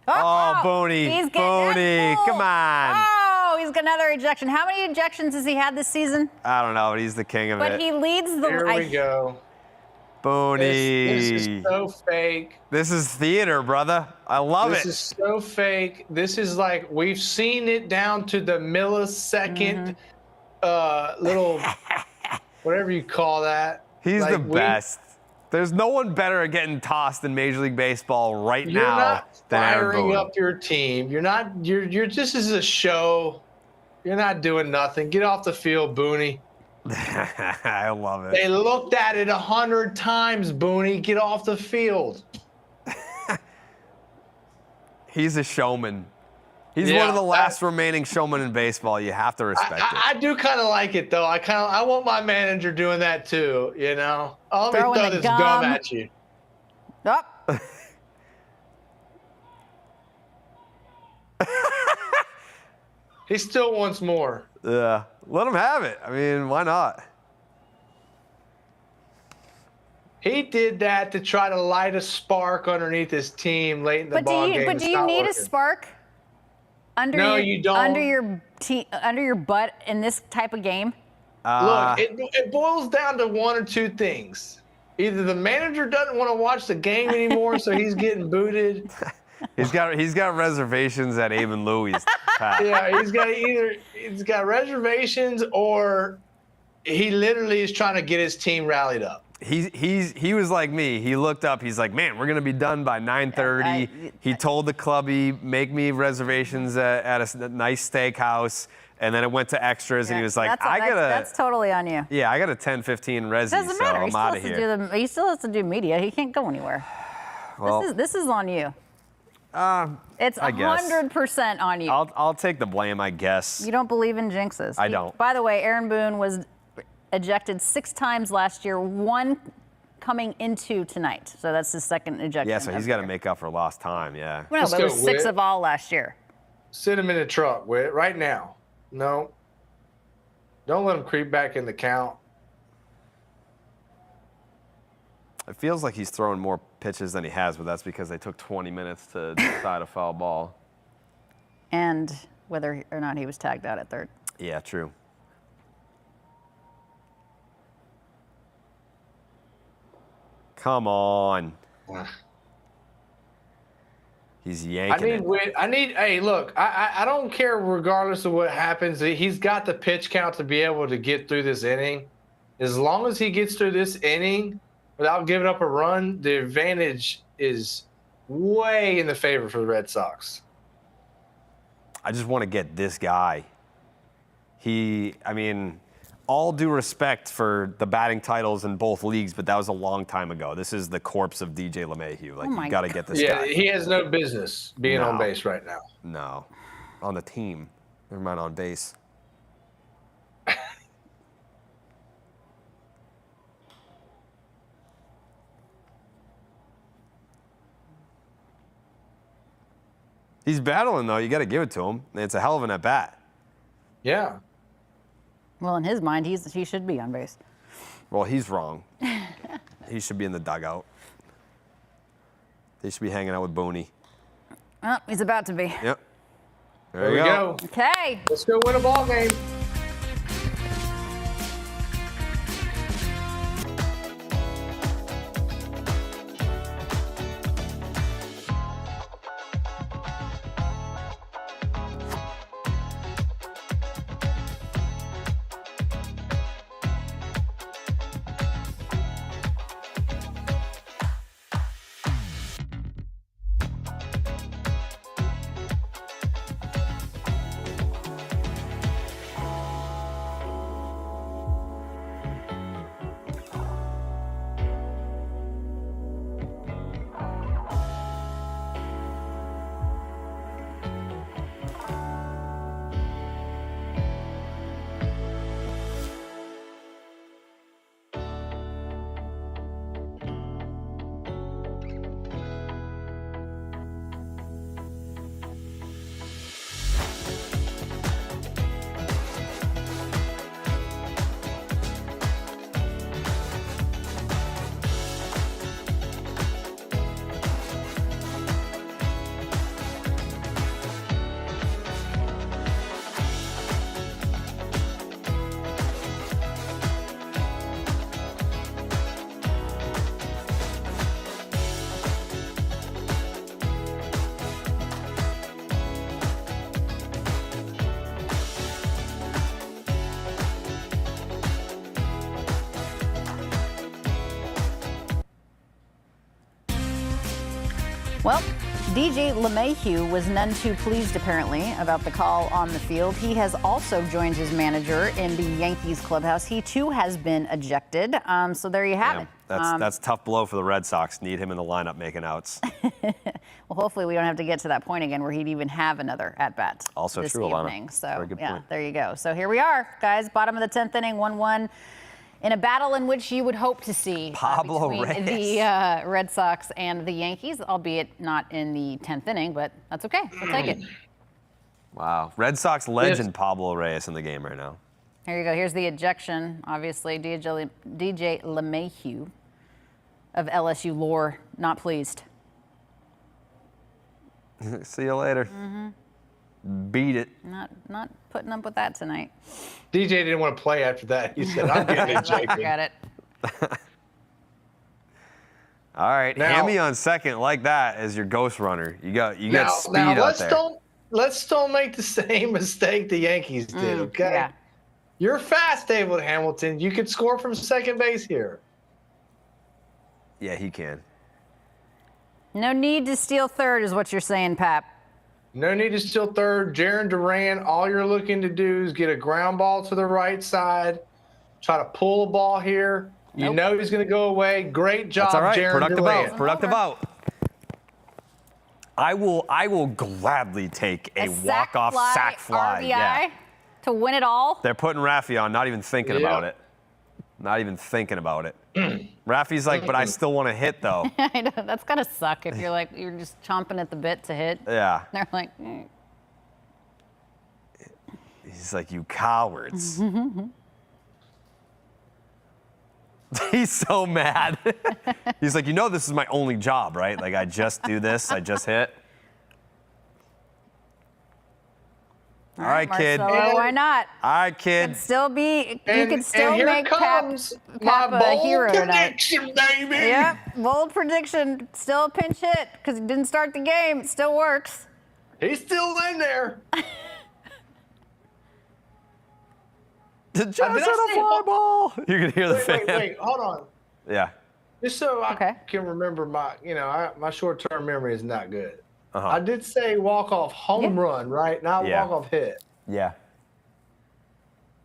Speaker 3: Oh, Booney.
Speaker 1: He's getting
Speaker 3: Booney. Come on.
Speaker 1: Oh, he's got another ejection. How many ejections has he had this season?
Speaker 3: I don't know, but he's the king of it.
Speaker 1: But he leads the.
Speaker 2: Here we go.
Speaker 3: Booney.
Speaker 2: This is so fake.
Speaker 3: This is theater, brother. I love it.
Speaker 2: This is so fake. This is like we've seen it down to the millisecond little whatever you call that.
Speaker 3: He's the best. There's no one better at getting tossed in Major League Baseball right
Speaker 2: You're
Speaker 3: now
Speaker 2: not
Speaker 3: than Aaron
Speaker 2: firing
Speaker 3: Boone.
Speaker 2: up your team. You're not. You're just as a show. You're not doing nothing. Get off the field, Booney.
Speaker 3: I love it.
Speaker 2: They looked at it 100 times, Booney. Get off the field.
Speaker 3: He's a showman. He's one of the last remaining showmen in baseball. You have to respect it.
Speaker 2: I do kind of like it though. I want my manager doing that too. You know, let me throw this gum at you.
Speaker 1: Up.
Speaker 2: He still wants more.
Speaker 3: Yeah, let him have it. I mean, why not?
Speaker 2: He did that to try to light a spark underneath his team late in the ball game.
Speaker 1: But do you need a spark under
Speaker 2: you don't.
Speaker 1: under your butt in this type of game?
Speaker 2: Look, it boils down to one or two things. Either the manager doesn't want to watch the game anymore, so he's getting booted.
Speaker 3: He's got reservations at Abe and Louie's.
Speaker 2: Yeah, he's got reservations, or he literally is trying to get his team rallied up.
Speaker 3: He was like me. He looked up. He's like, man, we're gonna be done by 9:30. He told the clubby, make me reservations at a nice steakhouse, and then it went to extras, and he was like,
Speaker 1: That's totally on you.
Speaker 3: Yeah, I got a 10:15 resi,
Speaker 1: Doesn't
Speaker 3: so
Speaker 1: matter.
Speaker 3: I'm out of here.
Speaker 1: He still has to do media. He can't go anywhere.
Speaker 3: Well,
Speaker 1: This is on you. It's
Speaker 3: I guess.
Speaker 1: 100% on you.
Speaker 3: I'll take the blame, I guess.
Speaker 1: You don't believe in jinxes.
Speaker 3: I don't.
Speaker 1: By the way, Aaron Boone was ejected 6 times last year. 1 coming into tonight. So that's his second ejection.
Speaker 3: Yeah, so he's got to make up for lost time, yeah.
Speaker 1: Well,
Speaker 2: Let's
Speaker 1: but it was
Speaker 2: go,
Speaker 1: 6
Speaker 2: Whit.
Speaker 1: of all last year.
Speaker 2: Sit him in the truck, Whit, right now. No. Don't let him creep back in the count.
Speaker 3: It feels like he's throwing more pitches than he has, but that's because they took 20 minutes to decide a foul ball.
Speaker 1: And whether or not he was tagged out at third.
Speaker 3: Yeah, true. Come on. He's yanking it.
Speaker 2: Hey, look, I don't care regardless of what happens. He's got the pitch count to be able to get through this inning. As long as he gets through this inning without giving up a run, the advantage is way in the favor for the Red Sox.
Speaker 3: I just want to get this guy. All due respect for the batting titles in both leagues, but that was a long time ago. This is the corpse of DJ LeMahieu. Like, you got to get this guy.
Speaker 2: Yeah, he has no business being on base right now.
Speaker 3: No. On the team. Never mind on base. He's battling, though. You got to give it to him. It's a hell of an at-bat.
Speaker 2: Yeah.
Speaker 1: Well, in his mind, he should be on base.
Speaker 3: Well, he's wrong. He should be in the dugout. They should be hanging out with Booney.
Speaker 1: Oh, he's about to be.
Speaker 3: Yep.
Speaker 2: There we go.
Speaker 1: Okay.
Speaker 2: Let's go win a ball game.
Speaker 1: Well, DJ LeMahieu was none too pleased, apparently, about the call on the field. He has also joined his manager in the Yankees clubhouse. He, too, has been ejected. So there you have it.
Speaker 3: That's a tough blow for the Red Sox. Need him in the lineup making outs.
Speaker 1: Well, hopefully we don't have to get to that point again where he'd even have another at-bat
Speaker 3: Also
Speaker 1: this
Speaker 3: true,
Speaker 1: evening.
Speaker 3: Alanna.
Speaker 1: So,
Speaker 3: Very good point.
Speaker 1: there you go. So here we are, guys. Bottom of the 10th inning, 1-1. In a battle in which you would hope to see
Speaker 3: Pablo
Speaker 1: between
Speaker 3: Reyes.
Speaker 1: the Red Sox and the Yankees, albeit not in the 10th inning, but that's okay. We'll take it.
Speaker 3: Wow. Red Sox legend Pablo Reyes in the game right now.
Speaker 1: Here you go. Here's the ejection. Obviously, DJ LeMahieu of LSU lore, not pleased.
Speaker 3: See you later. Beat it.
Speaker 1: Not putting up with that tonight.
Speaker 2: DJ didn't want to play after that. He said, I'm getting ejected.
Speaker 1: Forget it.
Speaker 3: All right,
Speaker 2: Now-
Speaker 3: Hammy on second like that as your ghost runner. You got speed out there.
Speaker 2: Let's don't make the same mistake the Yankees did, okay?
Speaker 1: Yeah.
Speaker 2: You're fast, David Hamilton. You could score from second base here.
Speaker 3: Yeah, he can.
Speaker 1: No need to steal third is what you're saying, Pap.
Speaker 2: No need to steal third. Jaron Duran, all you're looking to do is get a ground ball to the right side, try to pull a ball here. You know he's going to go away. Great job,
Speaker 3: That's all right.
Speaker 2: Jaron
Speaker 3: Productive
Speaker 2: Duran.
Speaker 3: out. Productive out. I will gladly take a walk-off sack fly.
Speaker 1: RBI
Speaker 3: Yeah.
Speaker 1: to win it all.
Speaker 3: They're putting Raffy on, not even thinking
Speaker 2: Yeah.
Speaker 3: about it. Not even thinking about it. Rafi's like, but I still want to hit, though.
Speaker 1: I know, that's gotta suck if you're like, you're just chomping at the bit to hit.
Speaker 3: Yeah.
Speaker 1: They're like, mm.
Speaker 3: He's like, you cowards. He's so mad. He's like, you know this is my only job, right? Like, I just do this. I just hit. All right, kid.
Speaker 1: Marcelo, why not?
Speaker 3: All right, kid.
Speaker 1: Could still be, you could still
Speaker 2: here
Speaker 1: make
Speaker 2: comes
Speaker 1: Pap
Speaker 2: my
Speaker 1: a
Speaker 2: bold
Speaker 1: hero tonight.
Speaker 2: prediction, baby.
Speaker 1: Yep, bold prediction. Still a pinch hit because he didn't start the game. It still works.
Speaker 2: He's still in there.
Speaker 3: Just hit a fly ball. You can hear the fan.
Speaker 2: Wait, hold on.
Speaker 3: Yeah.
Speaker 2: Just so
Speaker 1: Okay.
Speaker 2: I can remember my short-term memory is not good.
Speaker 3: Uh-huh.
Speaker 2: I did say walk-off home run, right? Not
Speaker 3: Yeah.
Speaker 2: walk-off hit.
Speaker 3: Yeah.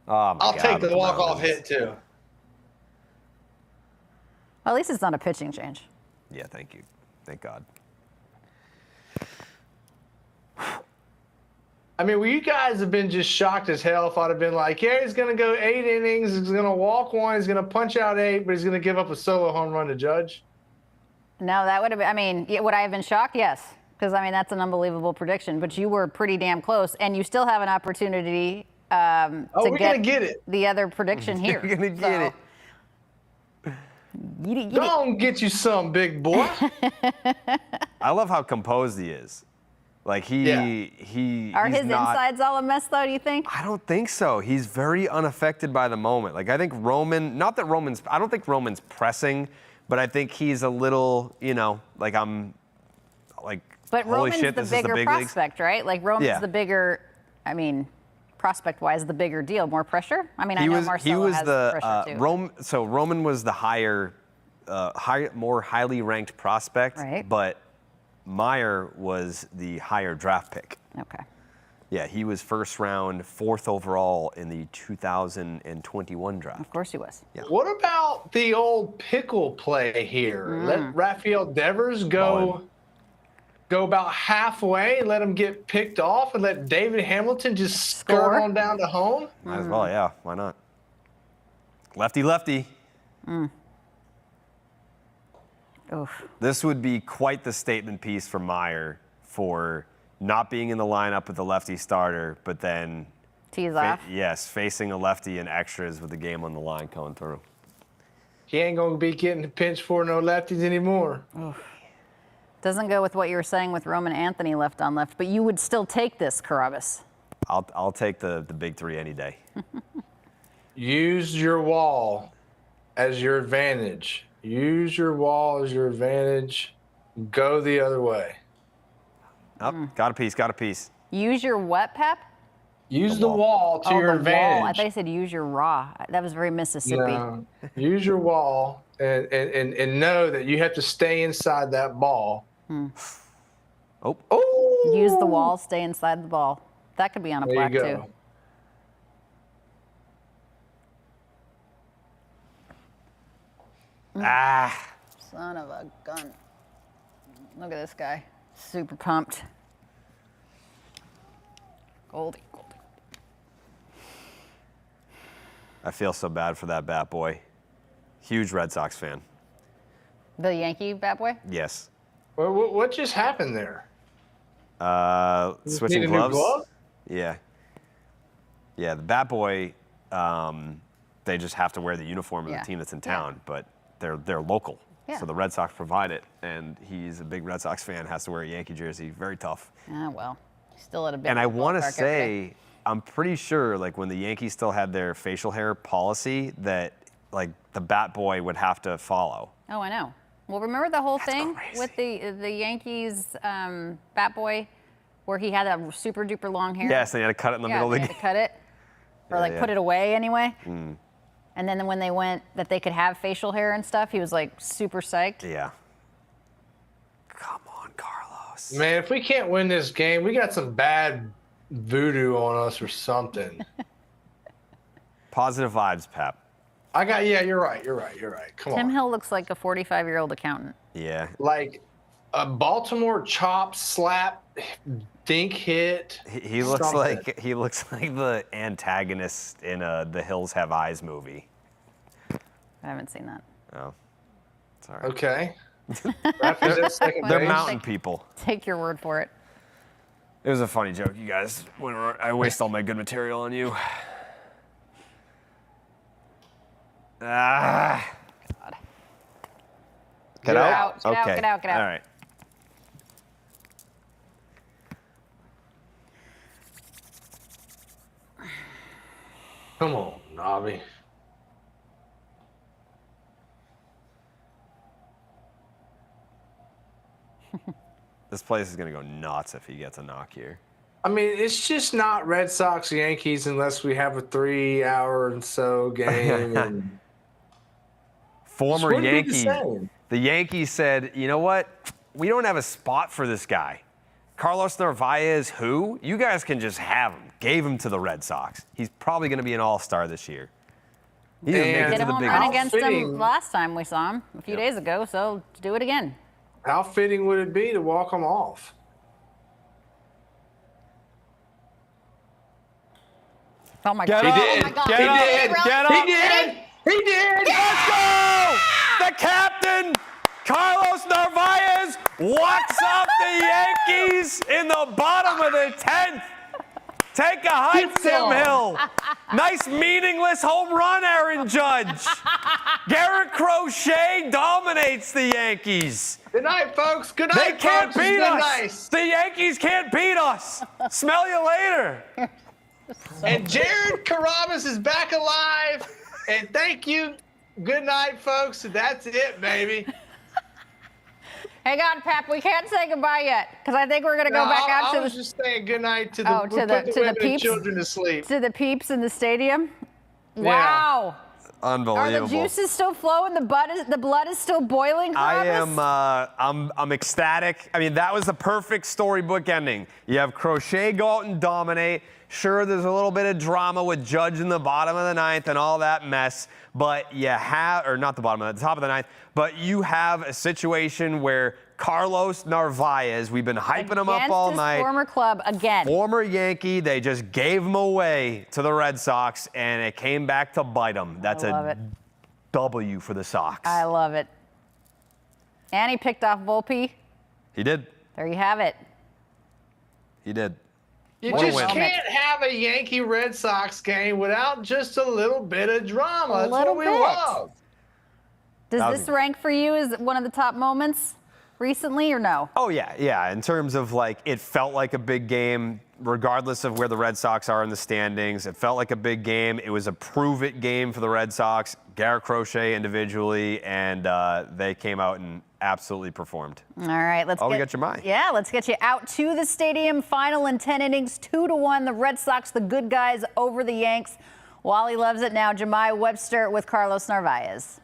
Speaker 3: Oh, my
Speaker 2: I'll
Speaker 3: God.
Speaker 2: take the walk-off hit, too.
Speaker 1: Well, at least it's not a pitching change.
Speaker 3: Yeah, thank you. Thank God.
Speaker 2: I mean, well, you guys have been just shocked as hell if I'd have been like, yeah, he's going to go 8 innings, he's going to walk 1, he's going to punch out 8, but he's going to give up a solo home run to Judge.
Speaker 1: No, that would have been, I mean, would I have been shocked? Yes. Because, I mean, that's an unbelievable prediction. But you were pretty damn close, and you still have an opportunity to
Speaker 2: we're gonna get it.
Speaker 1: The other prediction here.
Speaker 3: You're going to get it.
Speaker 1: Get it.
Speaker 2: Don't get you some, big boy.
Speaker 3: I love how composed he is. Like,
Speaker 1: Are
Speaker 3: he's
Speaker 1: his
Speaker 3: not,
Speaker 1: insides all a mess, though, do you think?
Speaker 3: I don't think so. He's very unaffected by the moment. Like, I think I don't think Roman's pressing, but I think he's a little, like,
Speaker 1: But
Speaker 3: holy
Speaker 1: Roman's
Speaker 3: shit,
Speaker 1: the
Speaker 3: this is
Speaker 1: bigger
Speaker 3: the big leagues.
Speaker 1: prospect, right? Like, Roman's
Speaker 3: Yeah.
Speaker 1: the bigger, I mean, prospect-wise, the bigger deal. More pressure? I mean, I know Marcelo has pressure, too.
Speaker 3: So Roman was the more highly ranked prospect,
Speaker 1: Right.
Speaker 3: but Meyer was the higher draft pick.
Speaker 1: Okay.
Speaker 3: Yeah, he was first round, 4th overall in the 2021 draft.
Speaker 1: Of course he was.
Speaker 3: Yeah.
Speaker 2: What about the old pickle play here? Let Rafael Devers go about halfway and let him get picked off and let David Hamilton just skirt on down to home?
Speaker 3: Might as well, yeah. Why not? Lefty.
Speaker 1: Oof.
Speaker 3: This would be quite the statement piece for Meyer for not being in the lineup with the lefty starter, but then
Speaker 1: Tease off.
Speaker 3: facing a lefty in extras with the game on the line coming through.
Speaker 2: He ain't going to be getting pinched for no lefties anymore.
Speaker 1: Doesn't go with what you were saying with Roman Anthony left on left, but you would still take this, Carrabis.
Speaker 3: I'll take the big 3 any day.
Speaker 2: Use your wall as your advantage. Use your wall as your advantage. Go the other way.
Speaker 3: Oh, got a piece.
Speaker 1: Use your what, Pep?
Speaker 2: Use the wall to your
Speaker 1: the
Speaker 2: advantage.
Speaker 1: wall. I thought you said use your raw. That was very Mississippi.
Speaker 2: No. Use your wall and know that you have to stay inside that ball.
Speaker 3: Oh.
Speaker 1: Use the wall, stay inside the ball. That could be on a
Speaker 2: There
Speaker 1: plaque,
Speaker 2: you go.
Speaker 1: too. Son of a gun. Look at this guy. Super pumped. Goldie.
Speaker 3: I feel so bad for that bat boy. Huge Red Sox fan.
Speaker 1: The Yankee bat boy?
Speaker 3: Yes.
Speaker 2: What just happened there?
Speaker 3: Switching
Speaker 2: need a new
Speaker 3: gloves.
Speaker 2: glove?
Speaker 3: Yeah. Yeah, the bat boy, they just have to wear the uniform of
Speaker 1: Yeah.
Speaker 3: the team that's in town, but they're local.
Speaker 1: Yeah.
Speaker 3: So the Red Sox provide it, and he's a big Red Sox fan, has to wear a Yankee jersey. Very tough.
Speaker 1: Ah, well. Still at a big
Speaker 3: And I want to
Speaker 1: ballpark every day.
Speaker 3: say, I'm pretty sure, like, when the Yankees still had their facial hair policy, that, like, the bat boy would have to follow.
Speaker 1: Oh, I know. Well, remember the whole thing
Speaker 3: crazy.
Speaker 1: with the Yankees bat boy where he had a super duper long hair?
Speaker 3: Yes, they had to cut it in the middle
Speaker 1: they
Speaker 3: of
Speaker 1: had
Speaker 3: the
Speaker 1: to
Speaker 3: game.
Speaker 1: cut it or like
Speaker 3: yeah.
Speaker 1: put it away anyway. And then when they went that they could have facial hair and stuff, he was like super psyched.
Speaker 3: Yeah. Come on, Carlos.
Speaker 2: Man, if we can't win this game, we got some bad voodoo on us or something.
Speaker 3: Positive vibes, Pep.
Speaker 2: You're right. Come
Speaker 1: Tim
Speaker 2: on.
Speaker 1: Hill looks like a 45-year-old accountant.
Speaker 3: Yeah.
Speaker 2: Like a Baltimore chop, slap, dink hit.
Speaker 3: He looks
Speaker 2: something.
Speaker 3: like the antagonist in the Hills Have Eyes movie.
Speaker 1: I haven't seen that.
Speaker 3: Oh, it's all right.
Speaker 2: Okay. Raffy's at second
Speaker 3: They're
Speaker 2: base.
Speaker 3: mountain people.
Speaker 1: Take your word for it.
Speaker 3: It was a funny joke, you guys. I waste all my good material on you. Ah.
Speaker 1: God.
Speaker 3: Get out?
Speaker 1: Out, get out,
Speaker 3: Okay.
Speaker 1: get out, get out.
Speaker 3: All right.
Speaker 2: Come on, Nobby.
Speaker 3: This place is going to go nuts if he gets a knock here.
Speaker 2: I mean, it's just not Red Sox Yankees unless we have a 3-hour and so game. And
Speaker 3: Former
Speaker 2: wouldn't be the
Speaker 3: Yankee.
Speaker 2: same.
Speaker 3: The Yankees said, you know what? We don't have a spot for this guy. Carlos Narvaez, who? You guys can just have him. Gave him to the Red Sox. He's probably going to be an all-star this year. He didn't make it
Speaker 1: Hit
Speaker 3: to
Speaker 1: a
Speaker 3: the
Speaker 1: home
Speaker 3: big
Speaker 1: run
Speaker 3: leagues.
Speaker 1: against
Speaker 2: fitting.
Speaker 1: him last time we saw him a few days ago, so do it again.
Speaker 2: How fitting would it be to walk him off?
Speaker 1: Oh my
Speaker 3: Get
Speaker 1: God.
Speaker 3: up.
Speaker 1: Oh my God.
Speaker 3: Get
Speaker 1: Did
Speaker 3: up.
Speaker 1: he
Speaker 2: did.
Speaker 1: really?
Speaker 3: Get up.
Speaker 2: He did. He did.
Speaker 3: Let's go! The captain, Carlos Narvaez, walks off the Yankees in the bottom of the 10th. Take a hike, Tim Hill. Nice meaningless home run, Aaron Judge. Garrett Crochet dominates the Yankees.
Speaker 2: Good night, folks. Good
Speaker 3: They
Speaker 2: night,
Speaker 3: can't
Speaker 2: folks. It's
Speaker 3: beat
Speaker 2: been
Speaker 3: us.
Speaker 2: nice.
Speaker 3: The Yankees can't beat us. Smell you later.
Speaker 2: And Jared Carrabis is back alive. And thank you. Good night, folks. That's it, baby.
Speaker 1: Hang on, Pap. We can't say goodbye yet because I think we're going to go back out
Speaker 2: I
Speaker 1: to
Speaker 2: was
Speaker 1: the
Speaker 2: just saying good night to the,
Speaker 1: Oh, to
Speaker 2: we'll
Speaker 1: the-
Speaker 2: put
Speaker 1: to the
Speaker 2: women and
Speaker 1: peeps?
Speaker 2: children to sleep.
Speaker 1: peeps in the stadium. Wow. Are the
Speaker 3: Unbelievable.
Speaker 1: juices still flowing? The blood is still boiling?
Speaker 3: I
Speaker 1: Carrabis?
Speaker 3: am. I'm ecstatic. I mean, that was the perfect storybook ending. You have Crochet go out and dominate. Sure, there's a little bit of drama with Judge in the bottom of the 9th and all that mess, but you have, or not the bottom of the top of the 9th, but you have a situation where Carlos Narvaez, we've been hyping him up
Speaker 1: Against
Speaker 3: all
Speaker 1: his
Speaker 3: night.
Speaker 1: former club again.
Speaker 3: Former Yankee, they just gave him away to the Red Sox, and it came back to bite them. That's
Speaker 1: love
Speaker 3: a
Speaker 1: it.
Speaker 3: W for the Sox.
Speaker 1: I love it. And he picked off Volpe.
Speaker 3: He did.
Speaker 1: There you have it.
Speaker 3: He did.
Speaker 2: You
Speaker 3: What a
Speaker 2: just
Speaker 3: win.
Speaker 2: can't have a Yankee Red Sox game without just a little bit of drama. That's
Speaker 1: little
Speaker 2: what we
Speaker 1: bit.
Speaker 2: love.
Speaker 1: Does
Speaker 3: That
Speaker 1: this
Speaker 3: was-
Speaker 1: rank for you as one of the top moments recently or no?
Speaker 3: Oh, yeah. In terms of, like, it felt like a big game, regardless of where the Red Sox are in the standings. It felt like a big game. It was a prove-it game for the Red Sox. Garrett Crochet individually, and they came out and absolutely performed.
Speaker 1: All right, let's
Speaker 3: we got your mind.
Speaker 1: Yeah, let's get you out to the stadium. Final in 10 innings, 2-1. The Red Sox, the good guys over the Yanks. Wally loves it now. Jemai Webster with Carlos Narvaez.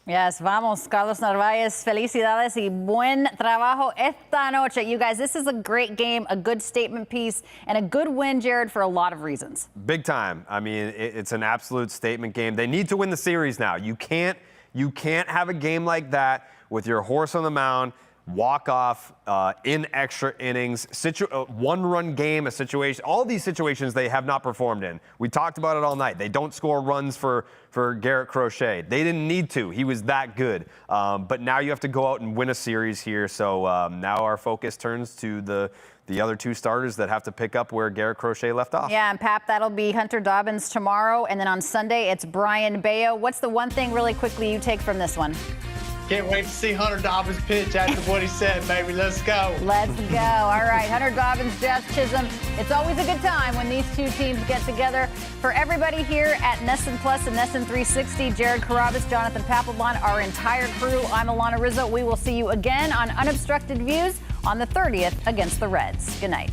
Speaker 1: Yes, vamos, Carlos Narvaez. Felicidades y buen trabajo esta noche. You guys, this is a great game, a good statement piece, and a good win, Jared, for a lot of reasons.
Speaker 3: Big time. I mean, it's an absolute statement game. They need to win the series now. You can't have a game like that with your horse on the mound, walk off in extra innings, one-run game, a situation. All these situations they have not performed in. We talked about it all night. They don't score runs for Garrett Crochet. They didn't need to. He was that good. But now you have to go out and win a series here. So now our focus turns to the other two starters that have to pick up where Garrett Crochet left off.
Speaker 1: Yeah, and Pap, that'll be Hunter Dobbins tomorrow. And then on Sunday, it's Brian Bayo. What's the one thing really quickly you take from this one?
Speaker 2: Can't wait to see Hunter Dobbins pitch after what he said, baby. Let's go.
Speaker 1: Let's go. All right, Hunter Dobbins, Jazz Chisholm. It's always a good time when these two teams get together. For everybody here at NESN Plus and NESN360, Jared Carrabis, Jonathan Papelbon, our entire crew, I'm Alanna Rizzo. We will see you again on Unobstructed Views on the 30th against the Reds. Good night.